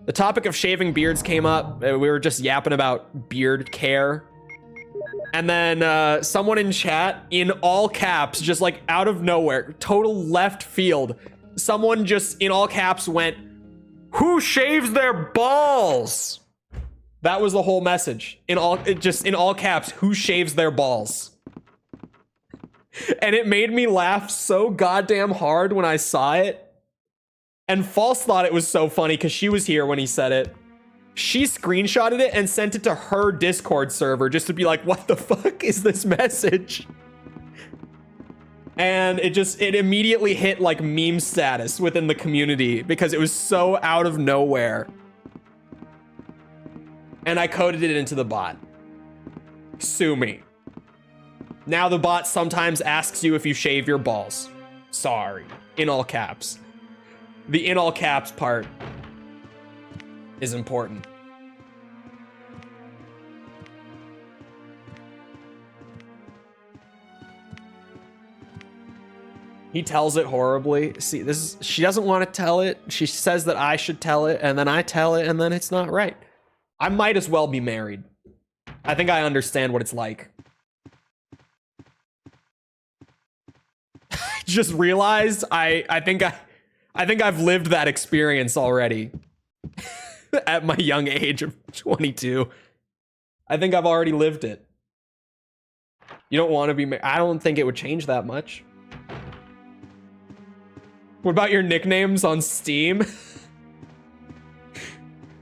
The topic of shaving beards came up. We were just yapping about beard care. And then someone in chat, in all caps, just like out of nowhere, total left field, someone just in all caps went, "Who shaves their balls?" That was the whole message. In all caps, "Who shaves their balls?" And it made me laugh so goddamn hard when I saw it. And False thought it was so funny because she was here when he said it. She screenshotted it and sent it to her Discord server just to be like, what the fuck is this message? And it immediately hit like meme status within the community because it was so out of nowhere. And I coded it into the bot. Sue me. Now the bot sometimes asks you if you shave your balls. Sorry. In all caps. The in all caps part is important. He tells it horribly. See, she doesn't want to tell it. She says that I should tell it, and then I tell it, and then it's not right. I might as well be married. I think I understand what it's like. Just realized I think I've lived that experience already. At my young age of 22. I think I've already lived it. You don't want to be I don't think it would change that much. What about your nicknames on Steam?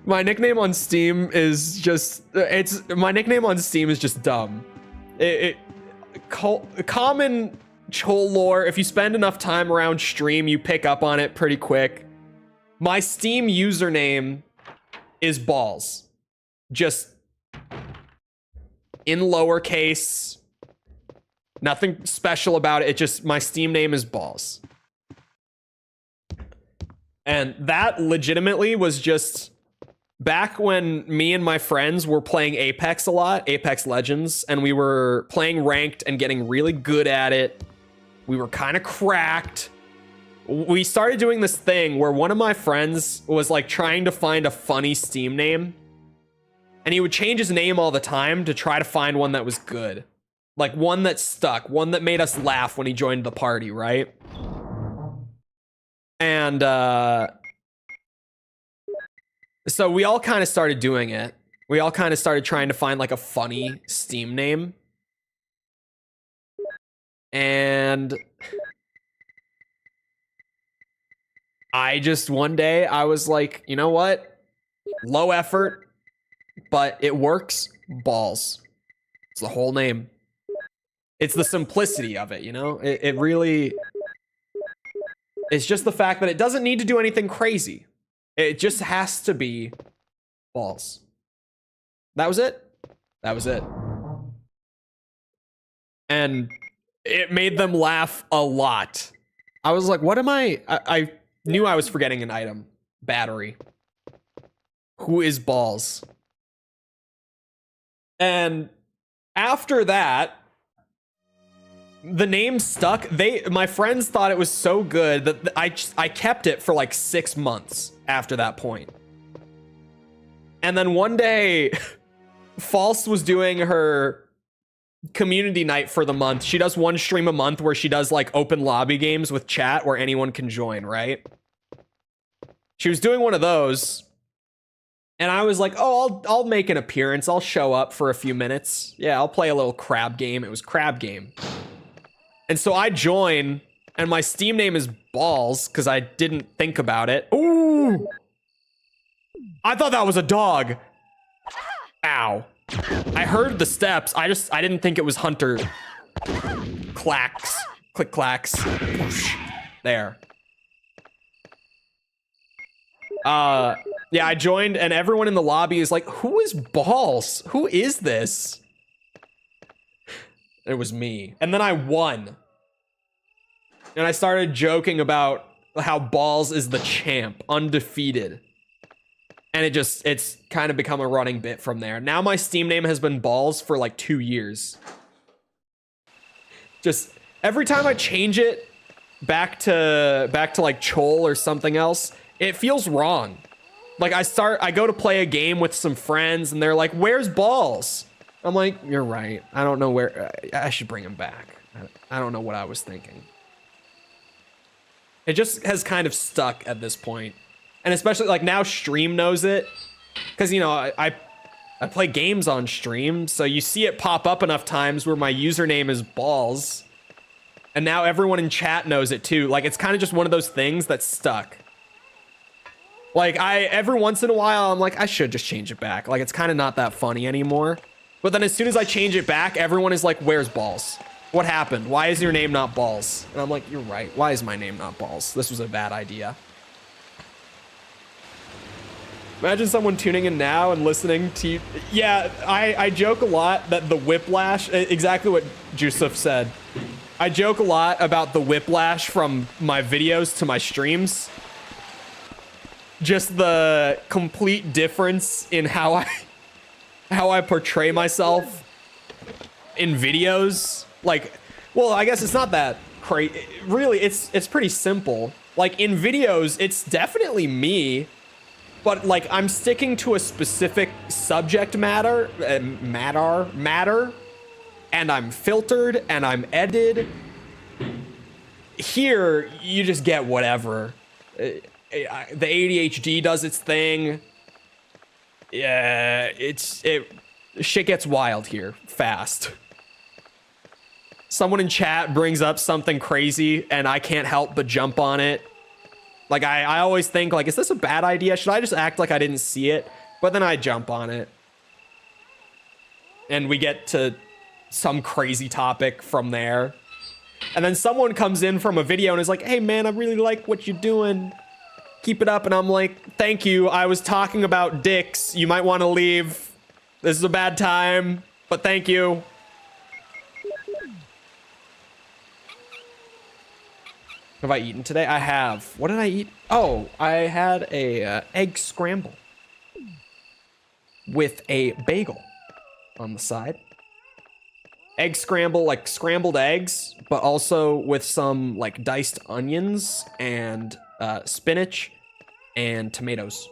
My nickname on Steam is just dumb. Common Chole lore, if you spend enough time around stream, you pick up on it pretty quick. My Steam username is balls. Just in lowercase. Nothing special about it. It just, my Steam name is balls. And that legitimately was just back when me and my friends were playing Apex a lot, Apex Legends, and we were playing ranked and getting really good at it. We were kind of cracked. We started doing this thing where one of my friends was like trying to find a funny Steam name. And he would change his name all the time to try to find one that was good. Like one that stuck, one that made us laugh when he joined the party, right? And so we all kind of started doing it. We all kind of started trying to find like a funny Steam name. And I just, one day, I was like, you know what? Low effort, but it works. Balls. It's the whole name. It's the simplicity of it, you know? It really... It's just the fact that it doesn't need to do anything crazy. It just has to be balls. That was it. That was it. And it made them laugh a lot. I was like, what am I knew I was forgetting an item. Battery. Who is balls? And after that, the name stuck. My friends thought it was so good that I kept it for like 6 months after that point. And then one day, False was doing her community night for the month. She does one stream a month where she does like open lobby games with chat where anyone can join, right? She was doing one of those. And I was like, oh, I'll make an appearance. I'll show up for a few minutes. Yeah, I'll play a little crab game. It was crab game. And so I join, and my Steam name is Balls, because I didn't think about it. Ooh! I thought that was a dog. Ow. I heard the steps. I didn't think it was Hunter. Clacks. Click clacks. Whoosh. There. Yeah, I joined, and everyone in the lobby is like, who is Balls? Who is this? It was me. And then I won. And I started joking about how Balls is the champ, undefeated. And it's kind of become a running bit from there. Now my Steam name has been Balls for like 2 years. Just every time I change it back to like Chole or something else, it feels wrong. Like I go to play a game with some friends and they're like, "Where's Balls?" I'm like, "You're right. I don't know where. I should bring him back. I don't know what I was thinking." It just has kind of stuck at this point. And especially like now Stream knows it. Because, you know, I play games on stream, so you see it pop up enough times where my username is Balls. And now everyone in chat knows it too. Like, it's kind of just one of those things that's stuck. Like, every once in a while, I'm like, I should just change it back. Like, it's kind of not that funny anymore. But then as soon as I change it back, everyone is like, "Where's Balls? What happened? Why is your name not Balls?" And I'm like, "You're right. Why is my name not Balls? This was a bad idea." Imagine someone tuning in now and listening to you. Yeah, I joke a lot that the whiplash, exactly what Jusuf said. I joke a lot about the whiplash from my videos to my streams. Just the complete difference in how I portray myself in videos. Like, well, I guess it's not that crazy. Really, it's pretty simple. Like, in videos, it's definitely me. But like I'm sticking to a specific subject matter, and I'm filtered and I'm edited. Here, you just get whatever. The ADHD does its thing. Yeah, shit gets wild here fast. Someone in chat brings up something crazy, and I can't help but jump on it. Like, I always think, like, is this a bad idea? Should I just act like I didn't see it? But then I jump on it. And we get to some crazy topic from there. And then someone comes in from a video and is like, "Hey, man, I really like what you're doing. Keep it up." And I'm like, "Thank you. I was talking about dicks. You might want to leave. This is a bad time, but thank you." Have I eaten today? I have. What did I eat? Oh, I had a egg scramble with a bagel on the side. Egg scramble, like scrambled eggs, but also with some like diced onions and spinach and tomatoes.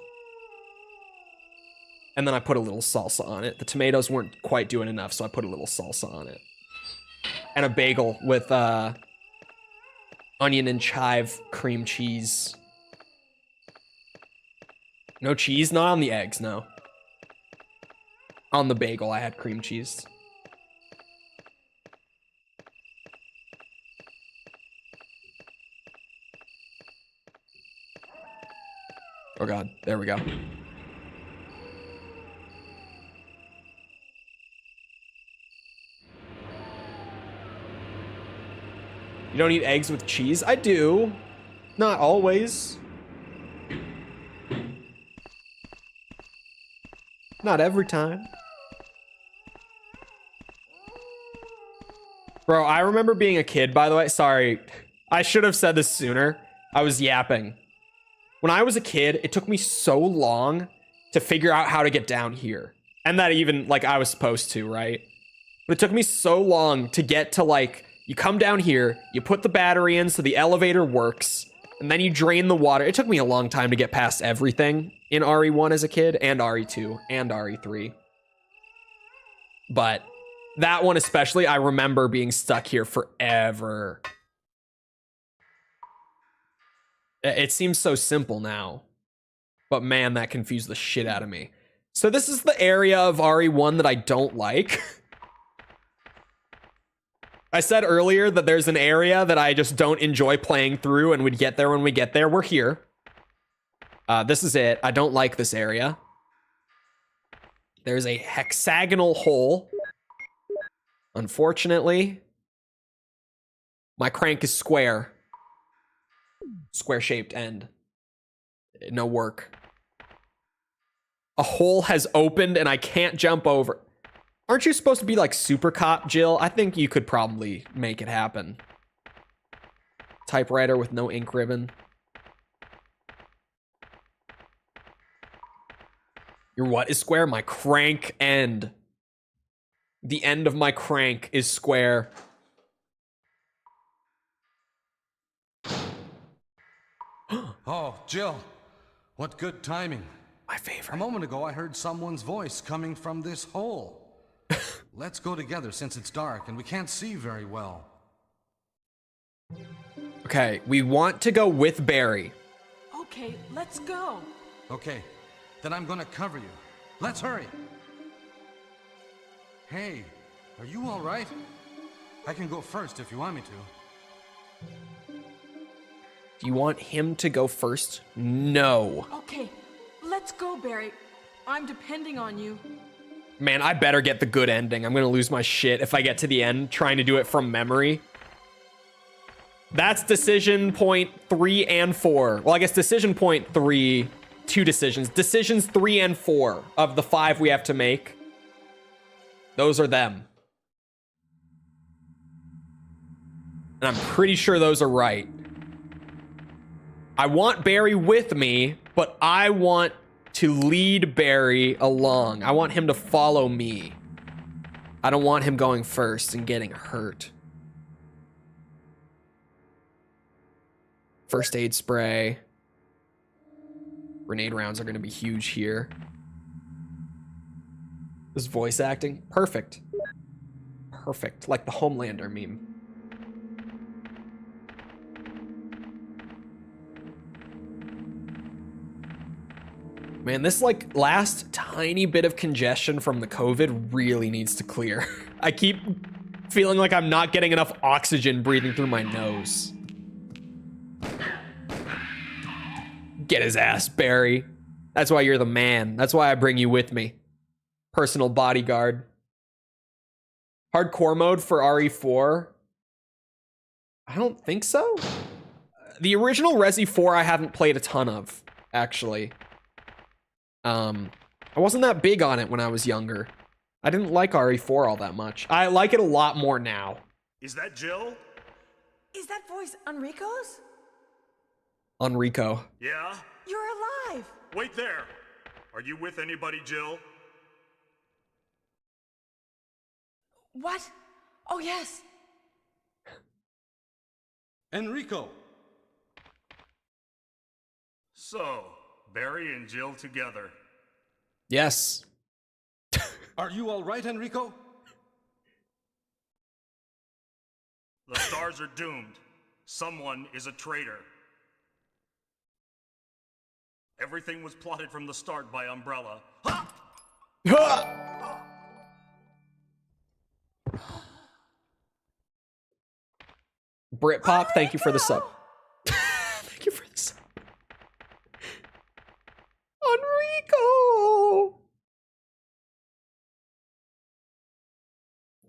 And then I put a little salsa on it. The tomatoes weren't quite doing enough, so I put a little salsa on it. And a bagel with onion and chive cream cheese. No cheese? Not on the eggs, no. On the bagel, I had cream cheese. Oh god, there we go. You don't eat eggs with cheese? I do. Not always. Not every time. Bro, I remember being a kid, by the way. Sorry. I should have said this sooner. I was yapping. When I was a kid, it took me so long to figure out how to get down here. And that even, like, I was supposed to, right? But it took me so long to get to, like, you come down here, you put the battery in so the elevator works, and then you drain the water. It took me a long time to get past everything in RE1 as a kid, and RE2, and RE3. But that one especially, I remember being stuck here forever. It seems so simple now. But man, that confused the shit out of me. So this is the area of RE1 that I don't like. I said earlier that there's an area that I just don't enjoy playing through and we'd get there when we get there. We're here. This is it. I don't like this area. There's a hexagonal hole. Unfortunately, my crank is square. Square-shaped end. No work. A hole has opened and I can't jump over. Aren't you supposed to be like super cop, Jill? I think you could probably make it happen. Typewriter with no ink ribbon. Your what is square? My crank end. The end of my crank is square. Oh, Jill. What good timing. My A favorite. moment ago, I heard someone's voice coming from this hole. Let's go together since it's dark and we can't see very well. Okay, we want to go with Barry. Okay, let's go. Okay, then I'm gonna cover you. Let's hurry. Hey, are you all right? I can go first if you want me to. Do you want him to go first? No. Okay, let's go, Barry. I'm depending on you. Man, I better get the good ending. I'm gonna lose my shit if I get to the end trying to do it from memory. That's decision point 3 and 4. Well, I guess decision point 3, 2 decisions. Decisions 3 and 4 of the 5 we have to make. Those are them. And I'm pretty sure those are right. I want Barry with me, but I want to lead Barry along. I want him to follow me. I don't want him going first and getting hurt. First aid spray. Grenade rounds are going to be huge here. This voice acting, perfect. Perfect, like the Homelander meme. Man, this like last tiny bit of congestion from the COVID really needs to clear. I keep feeling like I'm not getting enough oxygen breathing through my nose. Get his ass, Barry. That's why you're the man. That's why I bring you with me. Personal bodyguard. Hardcore mode for RE4? I don't think so. The original Resi 4 I haven't played a ton of, actually. I wasn't that big on it when I was younger. I didn't like RE4 all that much. I like it a lot more now. Is that Jill? Is that voice Enrico's? Enrico. Yeah? You're alive! Wait there. Are you with anybody, Jill? What? Oh, yes. Enrico! So, Barry and Jill together. Yes. Are you all right, Enrico? The stars are doomed. Someone is a traitor. Everything was plotted from the start by Umbrella. Ha! Britpop, thank you for the sub. Thank you for the sub. Enrico!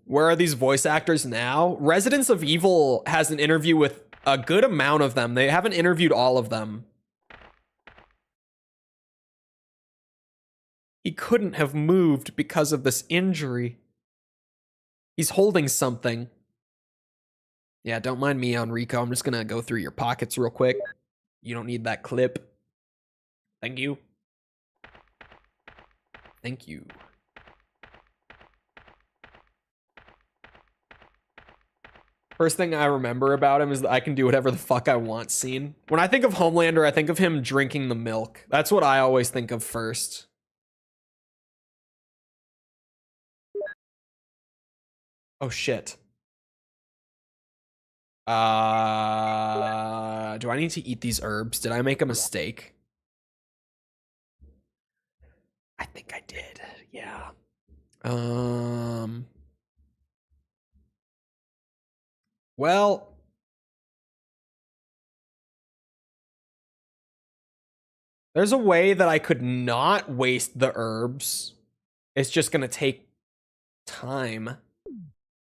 Where are these voice actors now? Residents of Evil has an interview with a good amount of them. They haven't interviewed all of them. He couldn't have moved because of this injury. He's holding something. Yeah, don't mind me, Enrico. I'm just gonna go through your pockets real quick. You don't need that clip. Thank you. Thank you. First thing I remember about him is that I can do whatever the fuck I want scene. When I think of Homelander, I think of him drinking the milk. That's what I always think of first. Oh shit. Do I need to eat these herbs? Did I make a mistake? I think I did. Yeah. Well, there's a way that I could not waste the herbs. It's just gonna take time.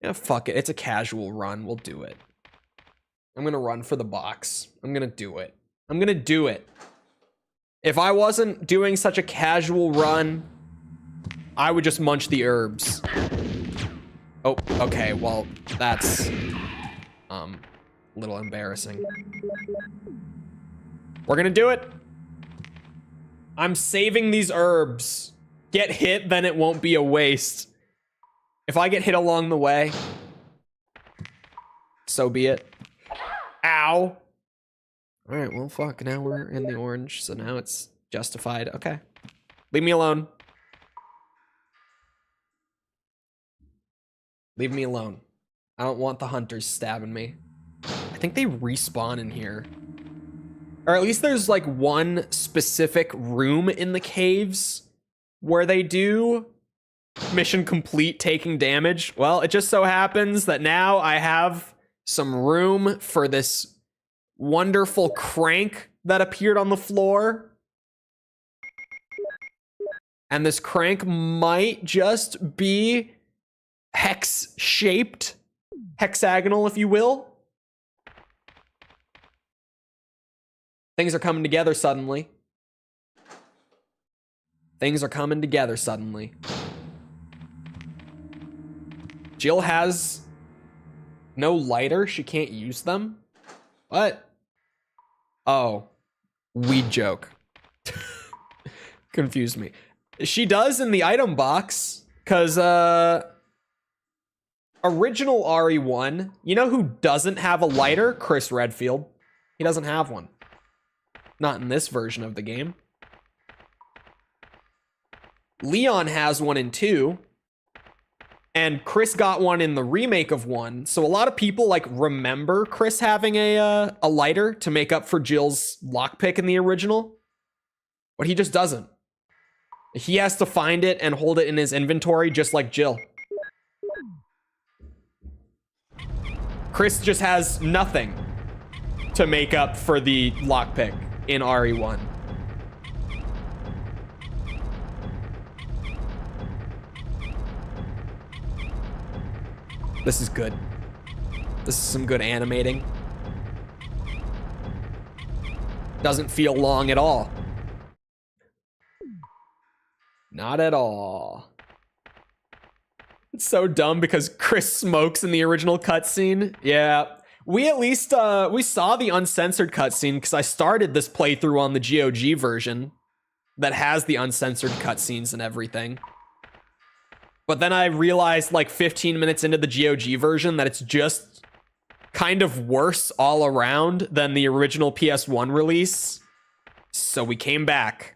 Yeah, fuck it. It's a casual run. We'll do it. I'm gonna run for the box. I'm gonna do it. I'm gonna do it. If I wasn't doing such a casual run, I would just munch the herbs. Oh, okay. Well, that's a little embarrassing. We're gonna do it. I'm saving these herbs. get hit, then it won't be a waste. If I get hit along the way, so be it. Ow. All right, well, fuck. Now we're in the orange, so now it's justified. Okay. Leave me alone. Leave me alone. I don't want the hunters stabbing me. I think they respawn in here. Or at least there's like one specific room in the caves where they do. Mission complete, taking damage. Well, it just so happens that now I have some room for this wonderful crank that appeared on the floor. And this crank might just be hex-shaped. Hexagonal, if you will. Things are coming together suddenly. Things are coming together suddenly. Jill has no lighter. She can't use them. What? Oh, weed joke. Confused me. She does in the item box, because original RE1, you know who doesn't have a lighter? Chris Redfield. He doesn't have one. Not in this version of the game. Leon has one in 2. And Chris got one in the remake of 1. So a lot of people like remember Chris having a lighter to make up for Jill's lockpick in the original. But he just doesn't. He has to find it and hold it in his inventory just like Jill. Chris just has nothing to make up for the lockpick in RE1. This is good. This is some good animating. Doesn't feel long at all. Not at all. It's so dumb because Chris smokes in the original cutscene. Yeah. We at least, we saw the uncensored cutscene because I started this playthrough on the GOG version that has the uncensored cutscenes and everything. But then I realized like 15 minutes into the GOG version that it's just kind of worse all around than the original PS1 release. So we came back.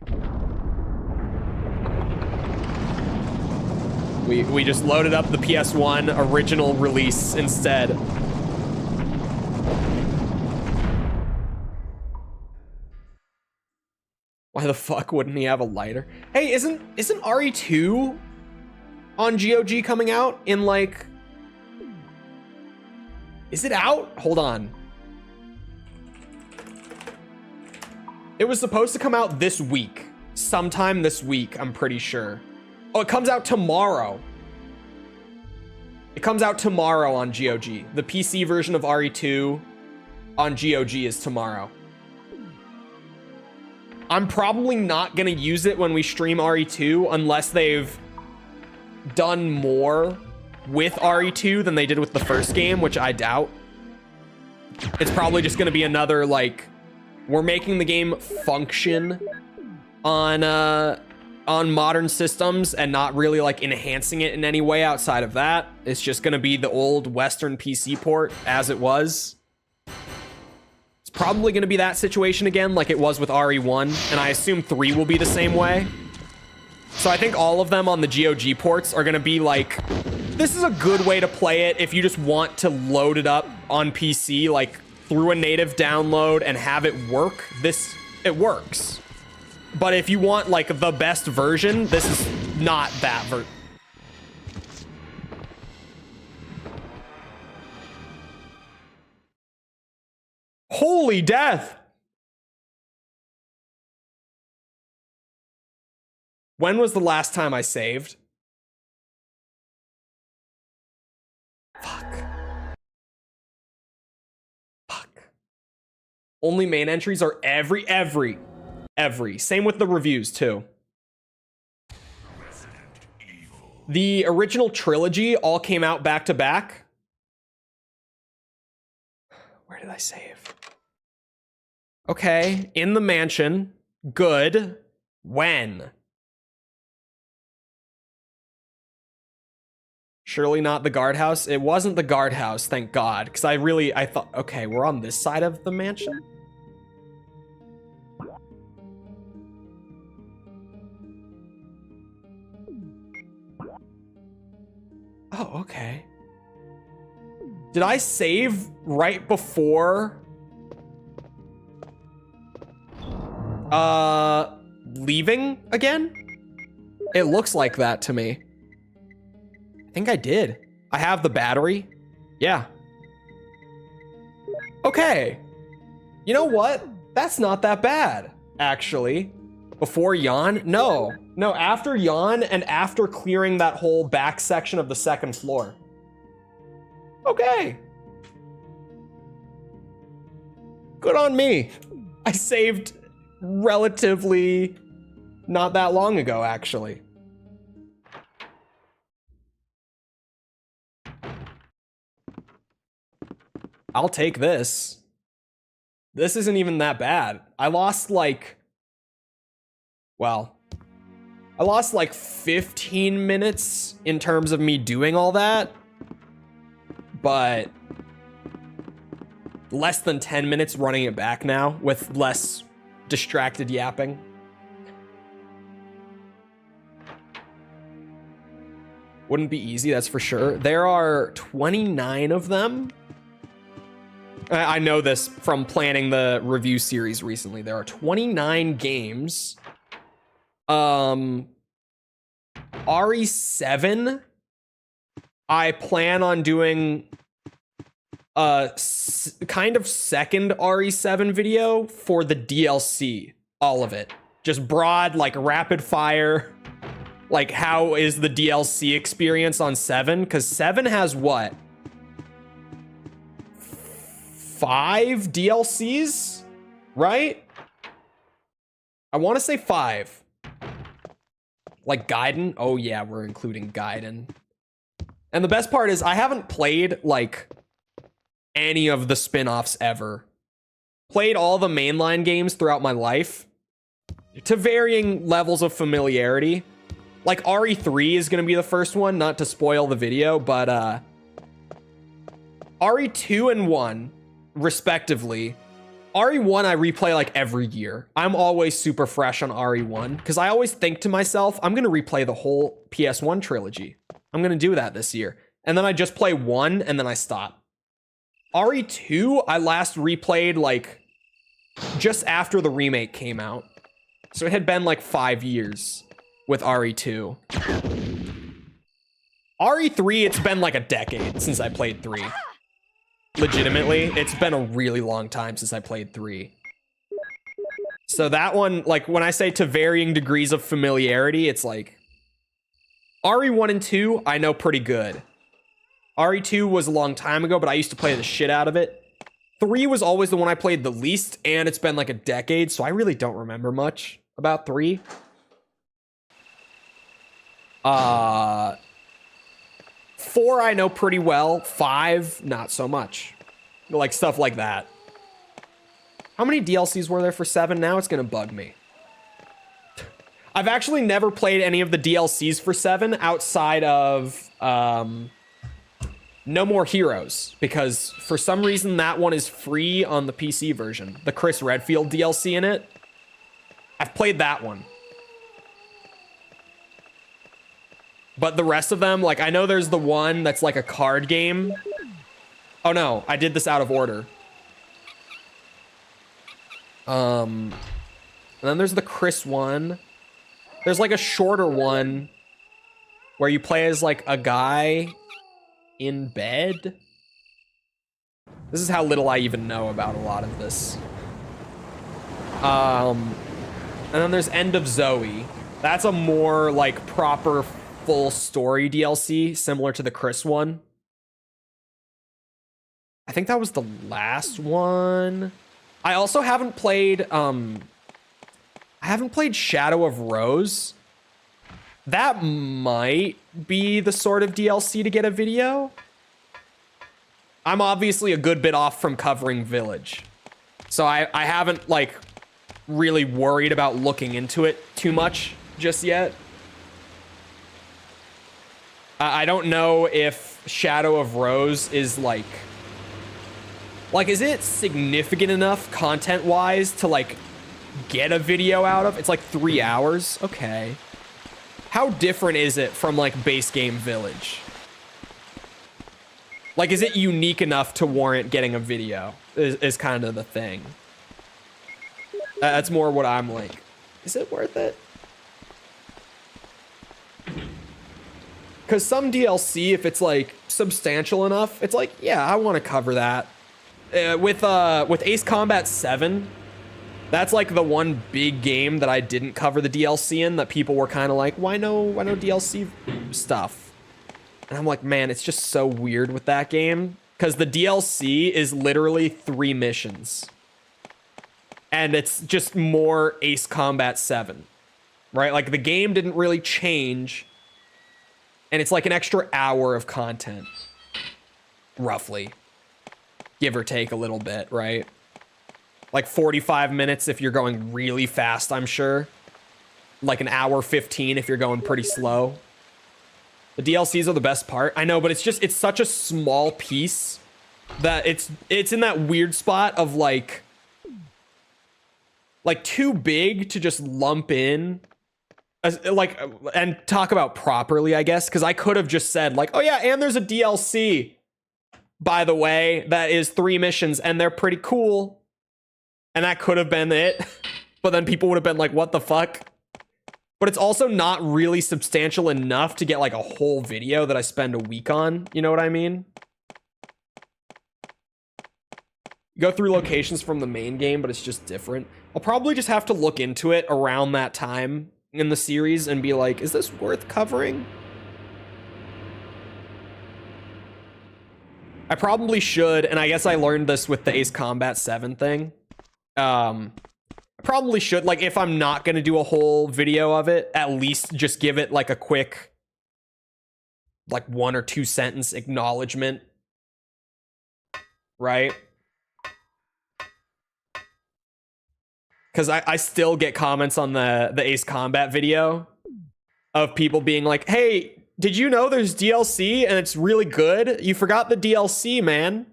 We just loaded up the PS1 original release instead. Why the fuck wouldn't he have a lighter? Hey, isn't RE2 on GOG coming out in like... Is it out? Hold on. It was supposed to come out this week. Sometime this week, I'm pretty sure. Oh, it comes out tomorrow. It comes out tomorrow on GOG. The PC version of RE2 on GOG is tomorrow. I'm probably not gonna use it when we stream RE2 unless they've done more with RE2 than they did with the first game, which I doubt. It's probably just gonna be another, like, we're making the game function on modern systems and not really like enhancing it in any way outside of that. It's just gonna be the old Western PC port as it was. It's probably gonna be that situation again like it was with RE1, and I assume 3 will be the same way. So I think all of them on the GOG ports are gonna be like, this is a good way to play it if you just want to load it up on PC, like through a native download and have it work. It works. But if you want like the best version, this is not that version. Holy death! When was the last time I saved? Fuck. Only main entries are every. Same with the reviews too. The original trilogy all came out back to back. Where did I save? Okay, in the mansion. Good. When? Surely not the guardhouse. It wasn't the guardhouse, thank God. Because I thought, okay, we're on this side of the mansion. Oh, okay. Did I save right before leaving again? It looks like that to me. I think I did. I have the battery. Yeah. Okay. You know what? That's not that bad, actually. Before yawn? No. No, after yawn and after clearing that whole back section of the second floor. Okay. Good on me. I saved relatively not that long ago, actually. I'll take this. This isn't even that bad. I lost like 15 minutes in terms of me doing all that, but less than 10 minutes running it back now with less distracted yapping. Wouldn't be easy, that's for sure. There are 29 of them. I know this from planning the review series recently. There are 29 games. RE7, I plan on doing a kind of second RE7 video for the DLC. All of it. Just broad, like rapid fire. Like, how is the DLC experience on 7? Because 7 has what? 5 DLCs? Right? I want to say 5. Like Gaiden? Oh yeah, we're including Gaiden. And the best part is I haven't played like any of the spin-offs ever. Played all the mainline games throughout my life to varying levels of familiarity. Like RE3 is going to be the first one, not to spoil the video, but RE2 and 1 respectively. RE1 I replay like every year. I'm always super fresh on RE1 because I always think to myself, I'm going to replay the whole PS1 trilogy. I'm going to do that this year. And then I just play 1 and then I stop. RE2 I last replayed like just after the remake came out. So it had been like 5 years with RE2. RE3, it's been like a decade since I played 3. Legitimately, it's been a really long time since I played 3. So that one, like when I say to varying degrees of familiarity, it's like RE1 and 2, I know pretty good. RE2 was a long time ago, but I used to play the shit out of it. 3 was always the one I played the least, and it's been like a decade, so I really don't remember much about 3. 4 I know pretty well. 5, not so much. Like stuff like that. How many DLCs were there for 7? Now it's gonna bug me. I've actually never played any of the DLCs for 7 outside of No More Heroes, because for some reason that one is free on the PC version. The Chris Redfield DLC in it. I've played that one. But the rest of them, like, I know there's the one that's like a card game. Oh no, I did this out of order. And then there's the Chris one. There's like a shorter one where you play as like a guy in bed. This is how little I even know about a lot of this. And then there's End of Zoe. That's a more like proper full story DLC, similar to the Chris one. I think that was the last one. I also haven't played Shadow of Rose. That might be the sort of DLC to get a video. I'm obviously a good bit off from covering Village, so I haven't like really worried about looking into it too much just yet. I don't know if Shadow of Rose is like, is it significant enough content-wise to like get a video out of? It's like 3 hours. Okay. How different is it from like base game Village? Like, is it unique enough to warrant getting a video? Is kind of the thing. That's more what I'm like. Is it worth it? Because some DLC, if it's like substantial enough, it's like, yeah, I want to cover that. With Ace Combat 7, that's like the one big game that I didn't cover the DLC in, that people were kind of like, why no DLC stuff? And I'm like, man, it's just so weird with that game, because the DLC is literally 3 missions. And it's just more Ace Combat 7, right? Like, the game didn't really change, and it's like an extra hour of content, roughly. Give or take a little bit, right? Like 45 minutes if you're going really fast, I'm sure. Like an hour 15 if you're going pretty slow. The DLCs are the best part. I know, but it's such a small piece that it's in that weird spot of like too big to just lump in and talk about properly, I guess, because I could have just said like, oh yeah, and there's a DLC, by the way, that is 3 missions and they're pretty cool. And that could have been it. But then people would have been like, what the fuck? But it's also not really substantial enough to get like a whole video that I spend a week on. You know what I mean? You go through locations from the main game, but it's just different. I'll probably just have to look into it around that time in the series and be like, is this worth covering? I probably should, and I guess I learned this with the Ace Combat 7 thing. I probably should, like, if I'm not going to do a whole video of it, at least just give it like a quick, like 1 or 2 sentence acknowledgement. Right? Because I still get comments on the Ace Combat video of people being like, hey, did you know there's DLC and it's really good? You forgot the DLC, man.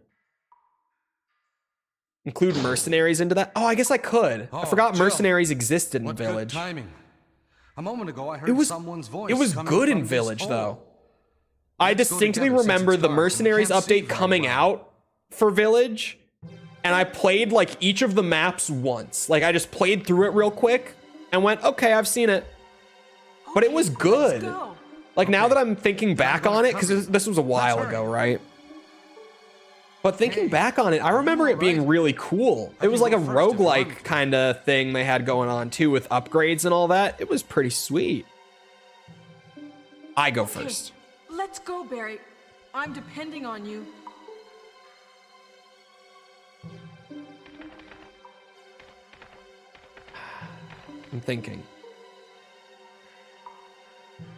Include mercenaries into that? Oh, I guess I could. I forgot Jill, mercenaries existed in what Village. Good timing. A moment ago, I heard someone's voice. It was coming good in from this Village, hole. though. I Let's go distinctly together since remember it's the dark and we mercenaries can't see update very coming well. out for Village, and I played like each of the maps once. Like, I just played through it real quick and went, okay, I've seen it. But it was Okay, good. let's go. Like, now that I'm thinking back on it, because this was a while ago, right? But thinking back on it, I remember it being really cool. It was like a roguelike kind of thing they had going on too, with upgrades and all that. It was pretty sweet. I go Okay, first. let's go, Barry. I'm depending on you. I'm thinking.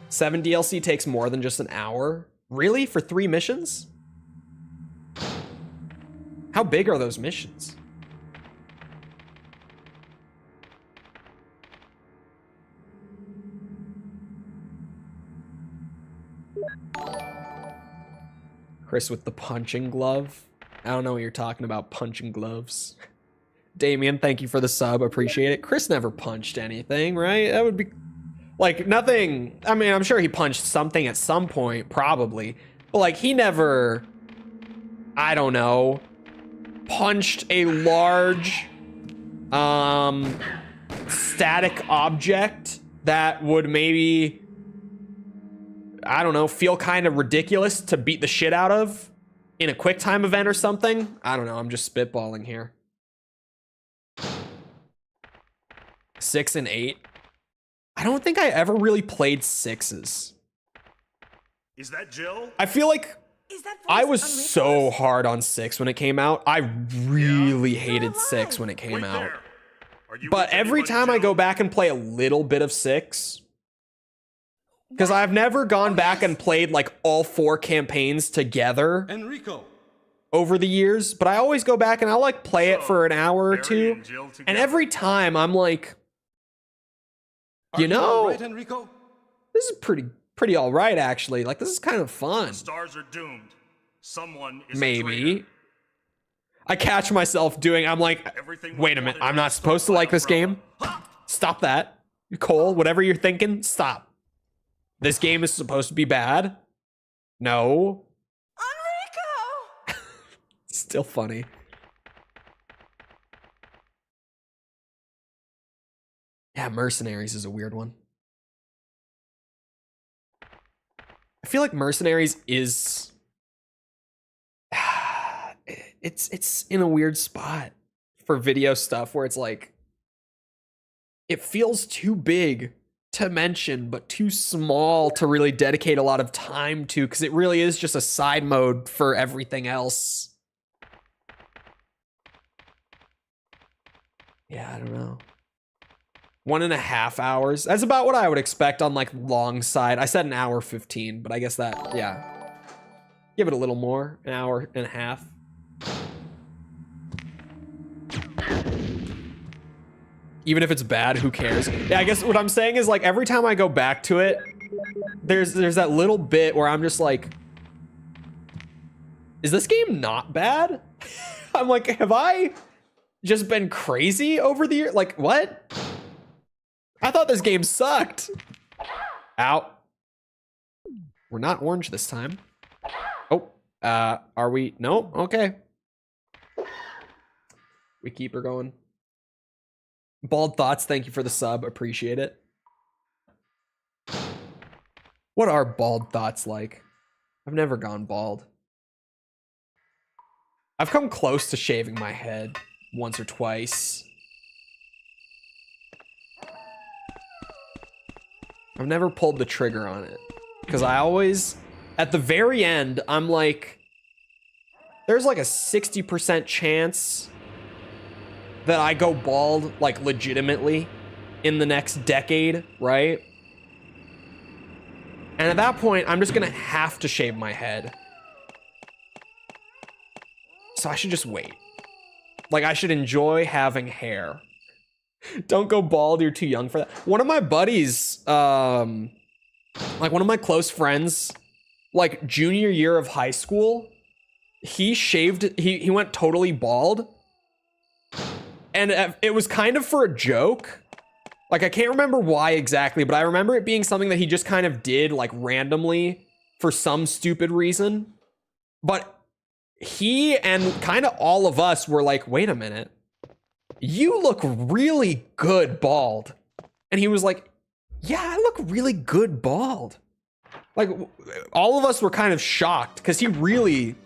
7 DLC takes more than just an hour? Really? For 3 missions? How big are those missions? Chris with the punching glove. I don't know what you're talking about, punching gloves. Damien, thank you for the sub. Appreciate it. Chris never punched anything, right? That would be like nothing. I mean, I'm sure he punched something at some point, probably. But like, he never, I don't know, punched a large static object that would maybe, I don't know, feel kind of ridiculous to beat the shit out of in a quick time event or something. I don't know, I'm just spitballing here. 6 and 8. I don't think I ever really played 6s. Is that Jill? I feel like Is that voice I was on so Redfield? hard on 6 when it came out. I really hated 6 when it came Wait out. there. Are you But with every anybody, time I Jill? go back and play a little bit of 6, because I've never gone back and played like all 4 campaigns together Enrico. over the years, but I always go back and I'll like play it for an hour or Barry 2. and Jill And together. every time I'm like, Are you know, all right, Enrico? this is pretty pretty all right, actually. Like, this is kind of fun. The stars are doomed. Someone is a Maybe. traitor. I catch myself doing, I'm like, Everything wait a we minute, wanted I'm to not restore supposed to like this Umbrella. game. Stop that. Cole, whatever you're thinking, stop. This game is supposed to be bad. No. Enrico! Still funny. Yeah, Mercenaries is a weird one. I feel like Mercenaries is it's in a weird spot for video stuff where it's like it feels too big to mention but too small to really dedicate a lot of time to, because it really is just a side mode for everything else. Yeah, I don't know. 1.5 hours. That's about what I would expect on like long side. I said 1:15, but I guess that, yeah. Give it a little more, 1.5 hours. Even if it's bad, who cares? Yeah, I guess what I'm saying is like every time I go back to it, there's that little bit where I'm just like, is this game not bad? I'm like, have I just been crazy over the year? Like, what? I thought this game sucked. Ow. We're not orange this time. Oh, are we? No? Okay. We keep her going. Bald Thoughts, thank you for the sub. Appreciate it. What are bald thoughts like? I've never gone bald. I've come close to shaving my head once or twice. I've never pulled the trigger on it. Because I always, at the very end, I'm like, there's like a 60% chance that I go bald, like legitimately, in the next decade, right? And at that point, I'm just gonna have to shave my head. So I should just wait. Like, I should enjoy having hair. Don't go bald, you're too young for that. One of my buddies, like one of my close friends, like junior year of high school, he shaved, he went totally bald. And it was kind of for a joke. Like, I can't remember why exactly, but I remember it being something that he just kind of did, like, randomly for some stupid reason. But he and kind of all of us were like, wait a minute. You look really good bald. And he was like, yeah, I look really good bald. Like, all of us were kind of shocked because he really...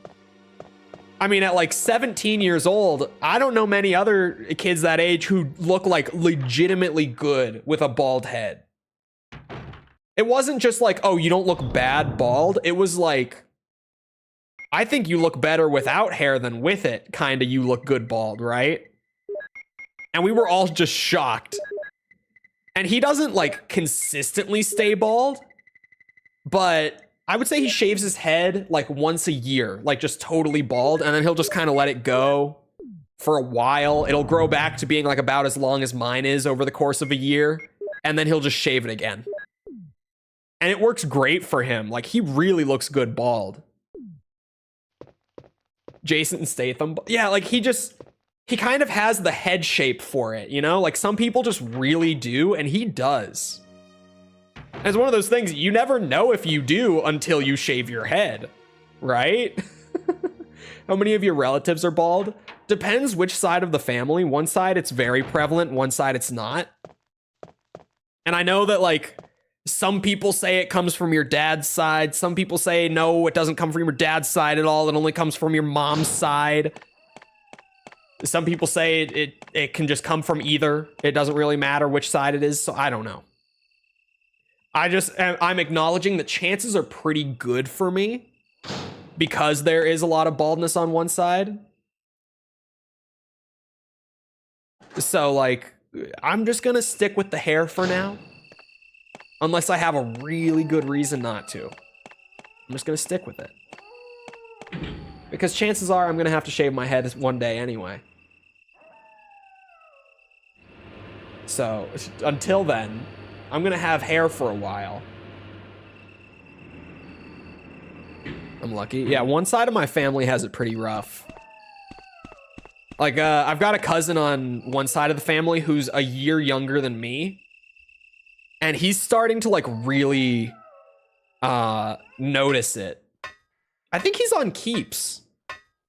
I mean, at like 17 years old, I don't know many other kids that age who look like legitimately good with a bald head. It wasn't just like, oh, you don't look bad bald. It was like, I think you look better without hair than with it. Kind of, you look good bald, right? And we were all just shocked. And he doesn't like consistently stay bald, but I would say he shaves his head like once a year, like just totally bald, and then he'll just kind of let it go for a while. It'll grow back to being like about as long as mine is over the course of a year, and then he'll just shave it again. And it works great for him. Like, he really looks good bald. Jason Statham, yeah, like he kind of has the head shape for it, you know? Like, some people just really do, and he does. And it's one of those things you never know if you do until you shave your head, right? How many of your relatives are bald? Depends which side of the family. One side it's very prevalent, one side it's not. And I know that like some people say it comes from your dad's side. Some people say no, it doesn't come from your dad's side at all. It only comes from your mom's side. Some people say it can just come from either. It doesn't really matter which side it is, so I don't know. I'm acknowledging that chances are pretty good for me because there is a lot of baldness on one side. So, like, I'm just gonna stick with the hair for now. Unless I have a really good reason not to. I'm just gonna stick with it. Because chances are I'm gonna have to shave my head one day anyway. So, until then, I'm gonna have hair for a while. I'm lucky. Yeah, one side of my family has it pretty rough. Like, I've got a cousin on one side of the family who's a year younger than me. And he's starting to, like, really notice it. I think he's on keeps.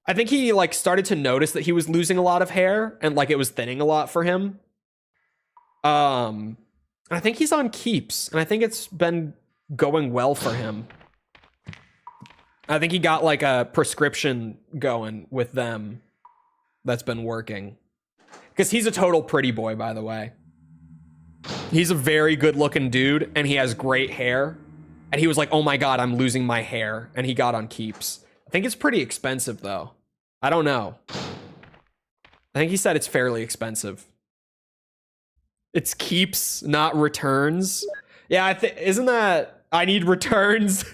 I think he, like, started to notice that he was losing a lot of hair and, like, it was thinning a lot for him. I think he's on keeps, and I think it's been going well for him. I think he got, like, a prescription going with them that's been working. Because he's a total pretty boy, by the way. He's a very good-looking dude, and he has great hair. And he was like, oh my god, I'm losing my hair. And he got on keeps. I think it's pretty expensive, though. I don't know. I think he said it's fairly expensive. It's keeps, not returns. Yeah, isn't that... I need returns.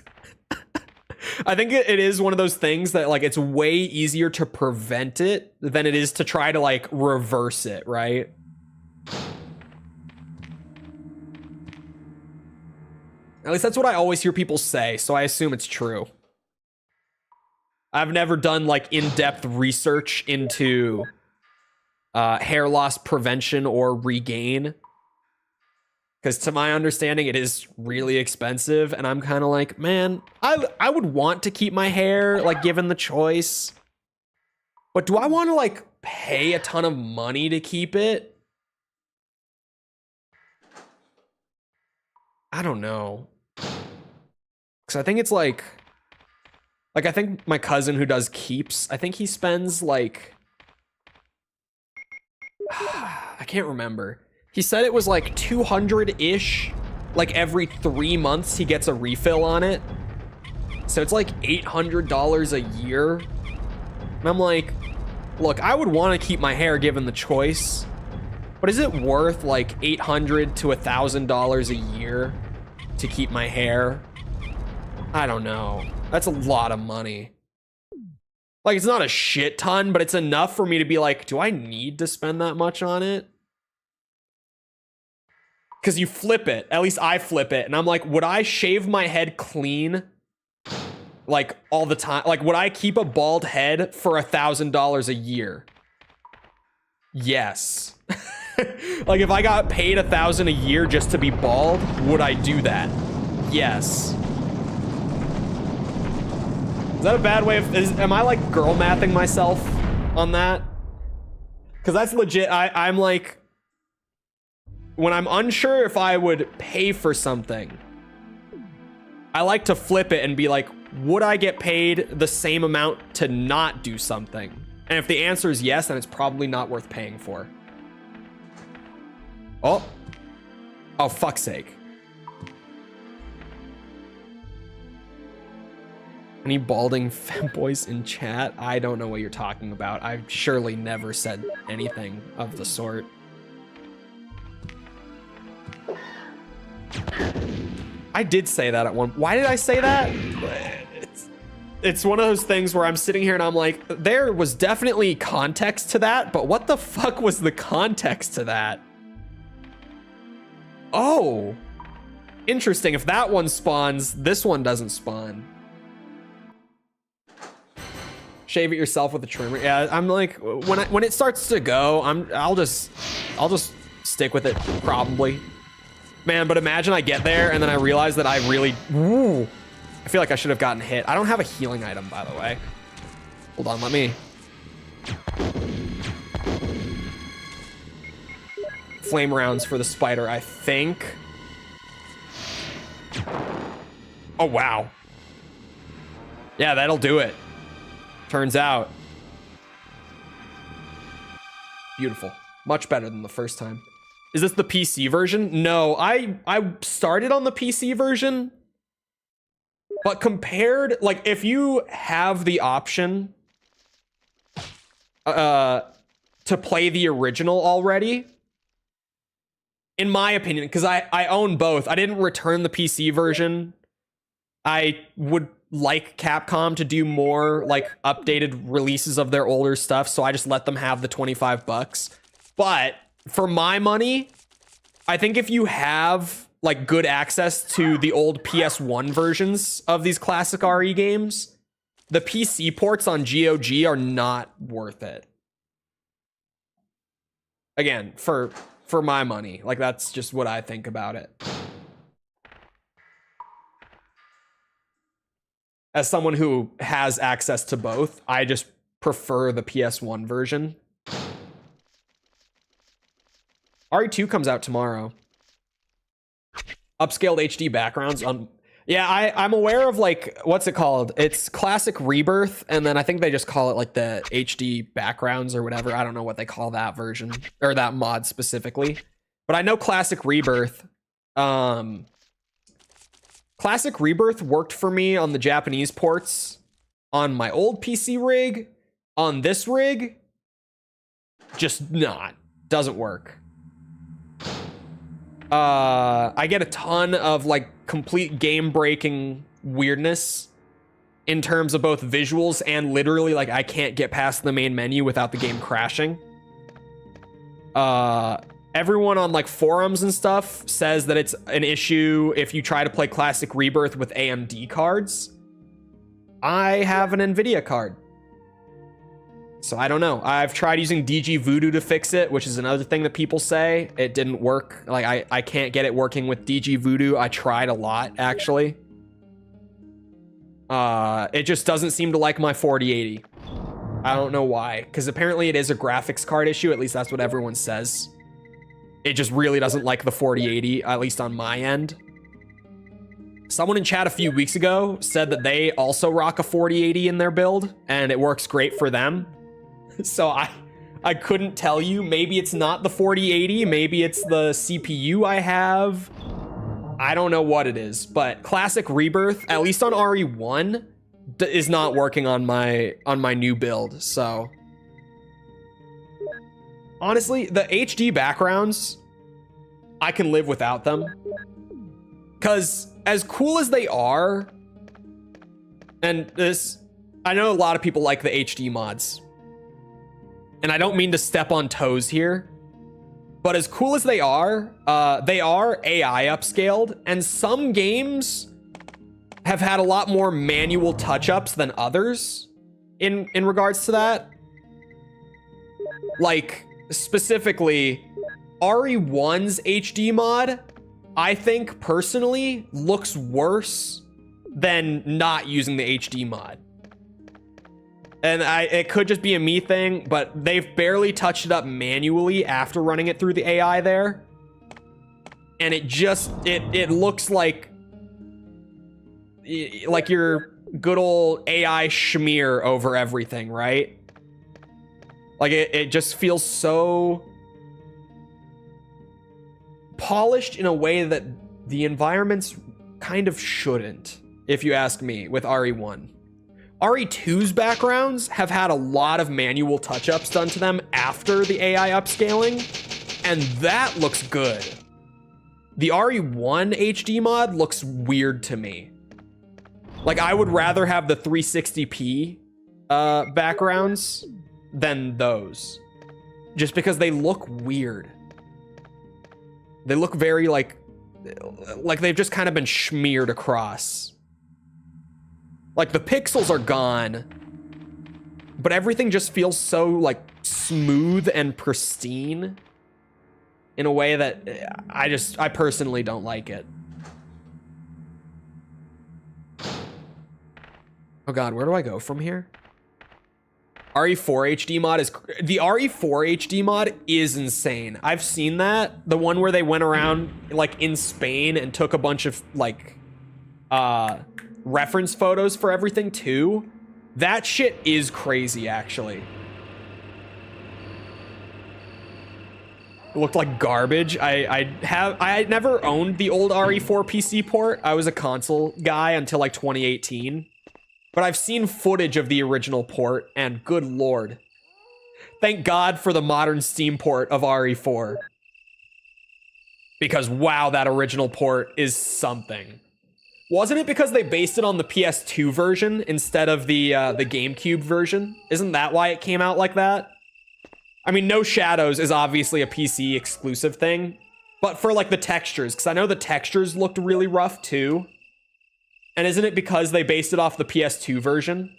I think it is one of those things that, like, it's way easier to prevent it than it is to try to, like, reverse it, right? At least that's what I always hear people say, so I assume it's true. I've never done, like, in-depth research into hair loss prevention or regain. Because to my understanding, it is really expensive, and I'm kind of like, man, I would want to keep my hair, like, given the choice. But do I want to, like, pay a ton of money to keep it? I don't know. Because I think it's like, I think my cousin who does keeps, I think he spends, like, I can't remember. He said it was like 200-ish, like every 3 months he gets a refill on it. So it's like $800 a year. And I'm like, look, I would want to keep my hair given the choice, but is it worth like $800 to $1,000 a year to keep my hair? I don't know. That's a lot of money. Like, it's not a shit ton, but it's enough for me to be like, do I need to spend that much on it? Because you flip it. At least I flip it. And I'm like, would I shave my head clean? Like, all the time? Like, would I keep a bald head for $1,000 a year? Yes. Like, if I got paid $1,000 a year just to be bald, would I do that? Yes. Is that a bad way of... am I, like, girl mathing myself on that? Because that's legit. I'm like... when I'm unsure if I would pay for something, I like to flip it and be like, would I get paid the same amount to not do something? And if the answer is yes, then it's probably not worth paying for. Oh. Oh, fuck's sake. Any balding femboys in chat? I don't know what you're talking about. I've surely never said anything of the sort. I did say that at one. Why did I say that? It's one of those things where I'm sitting here and I'm like, there was definitely context to that, but what the fuck was the context to that? Oh, interesting. If that one spawns, this one doesn't spawn. Shave it yourself with a trimmer. Yeah, I'm like, when it starts to go, I'll just stick with it probably. Man, but imagine I get there and then I realize that I really... Ooh, I feel like I should have gotten hit. I don't have a healing item, by the way. Hold on, let me... Flame rounds for the spider, I think. Oh, wow. Yeah, that'll do it. Turns out. Beautiful. Much better than the first time. Is this the PC version? No, I started on the PC version, but compared, like, if you have the option to play the original already, in my opinion, because I own both. I didn't return the PC version. I would like Capcom to do more, like, updated releases of their older stuff, so I just let them have the $25. But for my money, I think if you have, like, good access to the old PS1 versions of these classic RE games, the PC ports on GOG are not worth it. Again, for my money. Like, that's just what I think about it. As someone who has access to both, I just prefer the PS1 version. RE2 comes out tomorrow. Upscaled HD backgrounds on... Yeah, I'm aware of, like, what's it called? It's Classic Rebirth, and then I think they just call it, like, the HD backgrounds or whatever. I don't know what they call that version, or that mod specifically. But I know Classic Rebirth. Classic Rebirth worked for me on the Japanese ports on my old PC rig. On this rig, just not. Doesn't work. I get a ton of, like, complete game-breaking weirdness in terms of both visuals and literally, like, I can't get past the main menu without the game crashing. Everyone on, like, forums and stuff says that it's an issue if you try to play Classic Rebirth with AMD cards. I have an NVIDIA card. So I don't know. I've tried using DG Voodoo to fix it, which is another thing that people say. It didn't work. Like, I can't get it working with DG Voodoo. I tried a lot, actually. It just doesn't seem to like my 4080. I don't know why. Because apparently it is a graphics card issue. At least that's what everyone says. It just really doesn't like the 4080, at least on my end. Someone in chat a few weeks ago said that they also rock a 4080 in their build, and it works great for them. So I couldn't tell you. Maybe it's not the 4080. Maybe it's the CPU I have. I don't know what it is. But Classic Rebirth, at least on RE1, is not working on my new build. So honestly, the HD backgrounds, I can live without them. Because as cool as they are, and this, I know a lot of people like the HD mods. And I don't mean to step on toes here, but as cool as they are AI upscaled, and some games have had a lot more manual touch-ups than others in regards to that. Like, specifically, RE1's HD mod, I think, personally, looks worse than not using the HD mod. And it could just be a me thing, but they've barely touched it up manually after running it through the AI there. And it looks like your good old AI schmear over everything, right? Like, it just feels so polished in a way that the environments kind of shouldn't, if you ask me, with RE1. RE2's backgrounds have had a lot of manual touch-ups done to them after the AI upscaling, and that looks good. The RE1 HD mod looks weird to me. Like, I would rather have the 360p backgrounds than those. Just because they look weird. They look very, like they've just kind of been smeared across. Like, the pixels are gone, but everything just feels so, like, smooth and pristine in a way that I personally don't like it. Oh god, where do I go from here? RE4 HD mod is... The RE4 HD mod is insane. I've seen that. The one where they went around, like, in Spain and took a bunch of, like, reference photos for everything too. That shit is crazy, actually. It looked like garbage. I never owned the old RE4 PC port. I was a console guy until like 2018. But I've seen footage of the original port, and good lord. Thank God for the modern Steam port of RE4. Because wow, that original port is something. Wasn't it because they based it on the PS2 version instead of the GameCube version? Isn't that why it came out like that? I mean, No Shadows is obviously a PC exclusive thing, but for like the textures, because I know the textures looked really rough too. And isn't it because they based it off the PS2 version?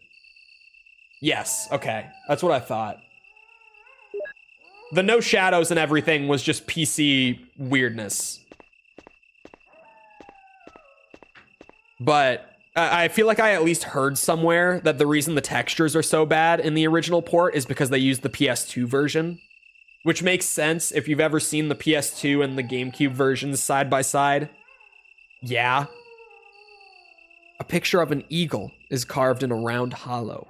Yes, okay. That's what I thought. The no shadows and everything was just PC weirdness. But I feel like I at least heard somewhere that the reason the textures are so bad in the original port is because they used the PS2 version. Which makes sense if you've ever seen the PS2 and the GameCube versions side by side. Yeah. A picture of an eagle is carved in a round hollow.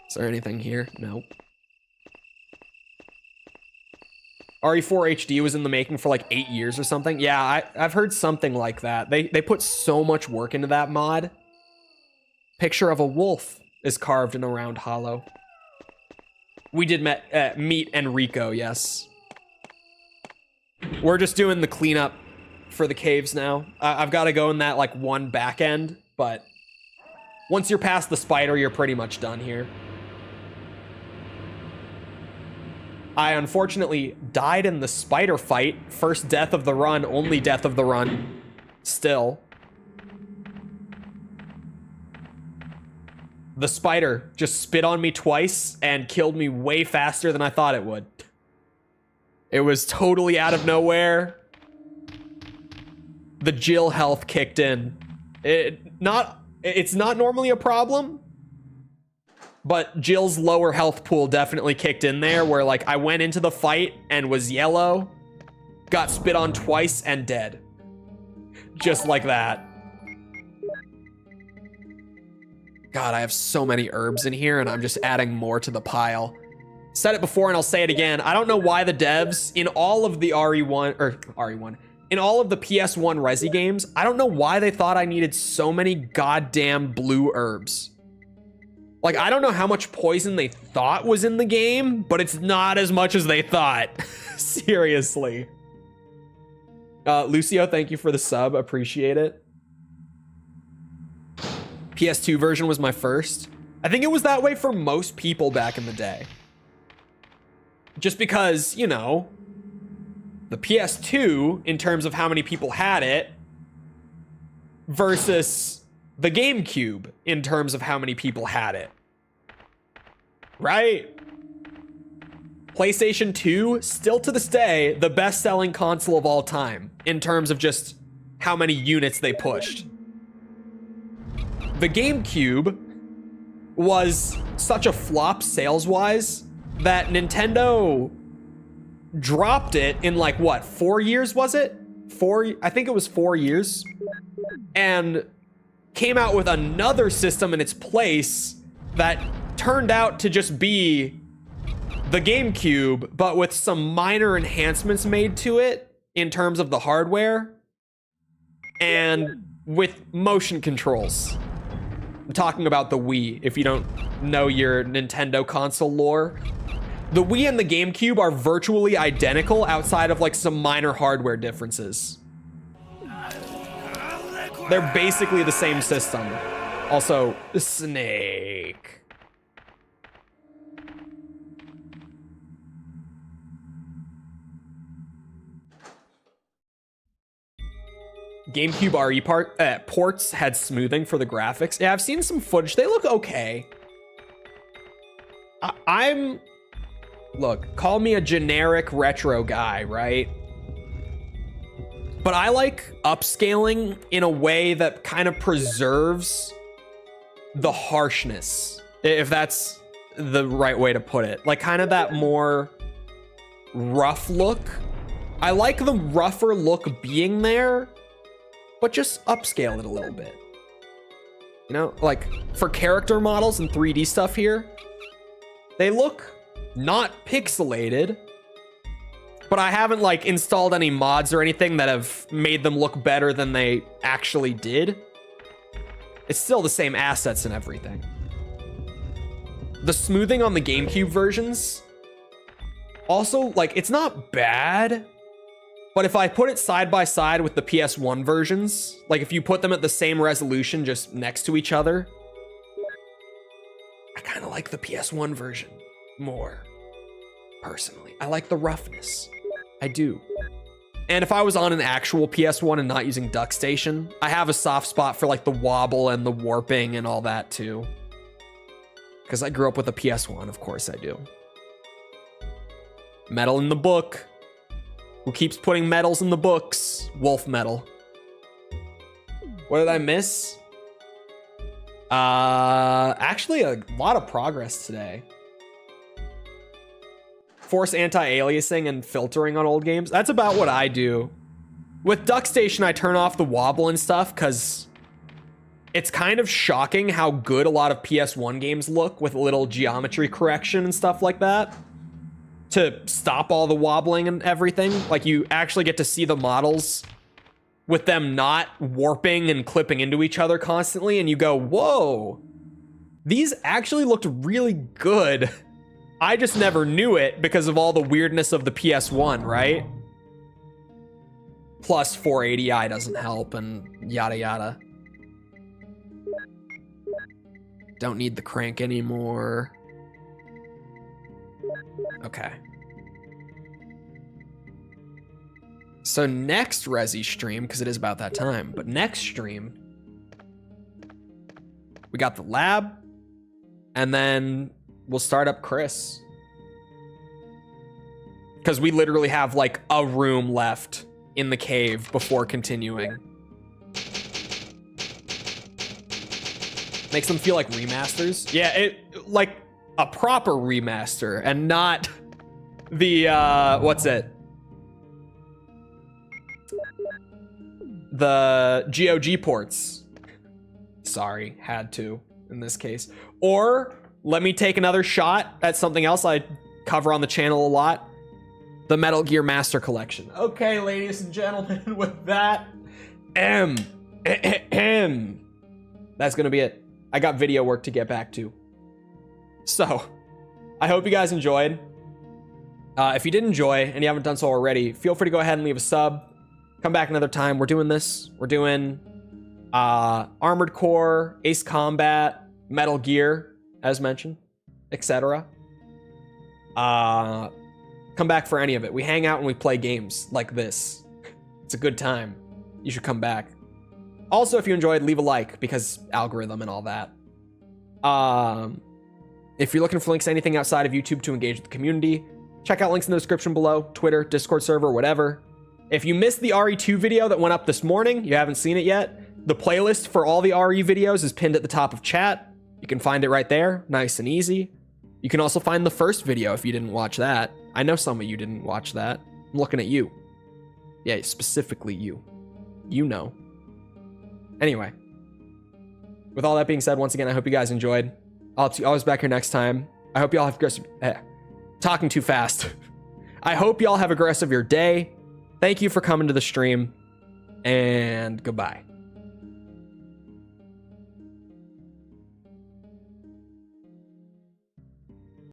Is there anything here? Nope. RE4 HD was in the making for like 8 years or something. Yeah, I've heard something like that. They put so much work into that mod. Picture of a wolf is carved in a round hollow. We did meet Enrico, yes. We're just doing the cleanup for the caves now. I've got to go in that like one back end, but once you're past the spider, you're pretty much done here. I unfortunately died in the spider fight. First death of the run, only death of the run. Still. The spider just spit on me twice and killed me way faster than I thought it would. It was totally out of nowhere. The Jill health kicked in. It's not normally a problem, but Jill's lower health pool definitely kicked in there, where like I went into the fight and was yellow, got spit on twice and dead. Just like that. God, I have so many herbs in here and I'm just adding more to the pile. Said it before and I'll say it again. I don't know why the devs in all of the in all of the PS1 Resi games, I don't know why they thought I needed so many goddamn blue herbs. Like, I don't know how much poison they thought was in the game, but it's not as much as they thought. Seriously. Lucio, thank you for the sub. Appreciate it. PS2 version was my first. I think it was that way for most people back in the day. Just because, you know, the PS2, in terms of how many people had it, versus the GameCube, in terms of how many people had it. Right? PlayStation 2, still to this day, the best-selling console of all time, in terms of just how many units they pushed. The GameCube was such a flop sales-wise that Nintendo dropped it in like, what, 4 years, was it? I think it was 4 years. And came out with another system in its place that turned out to just be the GameCube, but with some minor enhancements made to it in terms of the hardware and with motion controls. I'm talking about the Wii, if you don't know your Nintendo console lore. The Wii and the GameCube are virtually identical outside of like some minor hardware differences. They're basically the same system. Also, Snake. GameCube RE ports had smoothing for the graphics. Yeah, I've seen some footage. They look okay. Look, call me a generic retro guy, right? But I like upscaling in a way that kind of preserves the harshness, if that's the right way to put it. Like kind of that more rough look. I like the rougher look being there, but just upscale it a little bit. You know, like for character models and 3D stuff here, they look not pixelated, but I haven't like installed any mods or anything that have made them look better than they actually did. It's still the same assets and everything. The smoothing on the GameCube versions, also, like, it's not bad, but if I put it side by side with the PS1 versions, like if you put them at the same resolution just next to each other, I kind of like the PS1 version more, personally. I like the roughness. I do. And if I was on an actual PS1 and not using DuckStation, I have a soft spot for like the wobble and the warping and all that too. Because I grew up with a PS1, of course I do. Metal in the book. Who keeps putting medals in the books? Wolf metal. What did I miss? Actually a lot of progress today. Force anti-aliasing and filtering on old games. That's about what I do. With DuckStation, I turn off the wobble and stuff because it's kind of shocking how good a lot of PS1 games look with a little geometry correction and stuff like that. To stop all the wobbling and everything. Like, you actually get to see the models with them not warping and clipping into each other constantly, and you go, whoa, these actually looked really good. I just never knew it because of all the weirdness of the PS1, right? Plus 480i doesn't help and yada yada. Don't need the crank anymore. Okay. So next Resi stream, because it is about that time, but next stream, we got the lab, and then we'll start up Chris. Because we literally have like a room left in the cave before continuing. Makes them feel like remasters. Yeah, it like a proper remaster and not the, what's it? The GOG ports. Sorry, had to in this case. Or let me take another shot at something else I cover on the channel a lot. The Metal Gear Master Collection. Okay, ladies and gentlemen, with that, that's gonna be it. I got video work to get back to. So, I hope you guys enjoyed. If you did enjoy and you haven't done so already, feel free to go ahead and leave a sub. Come back another time. We're doing this. We're doing Armored Core, Ace Combat, Metal Gear, as mentioned, etc. Come back for any of it. We hang out and we play games like this. It's a good time. You should come back. Also, if you enjoyed, leave a like because algorithm and all that. If you're looking for links to anything outside of YouTube to engage with the community, check out links in the description below, Twitter, Discord server, whatever. If you missed the RE2 video that went up this morning, you haven't seen it yet, the playlist for all the RE videos is pinned at the top of chat. You can find it right there, nice and easy. You can also find the first video if you didn't watch that. I know some of you didn't watch that. I'm looking at you. Yeah, specifically you. You know. Anyway. With all that being said, once again, I hope you guys enjoyed. I'll see you always back here next time. I hope y'all have talking too fast. I hope y'all have a rest of your day. Thank you for coming to the stream, and goodbye.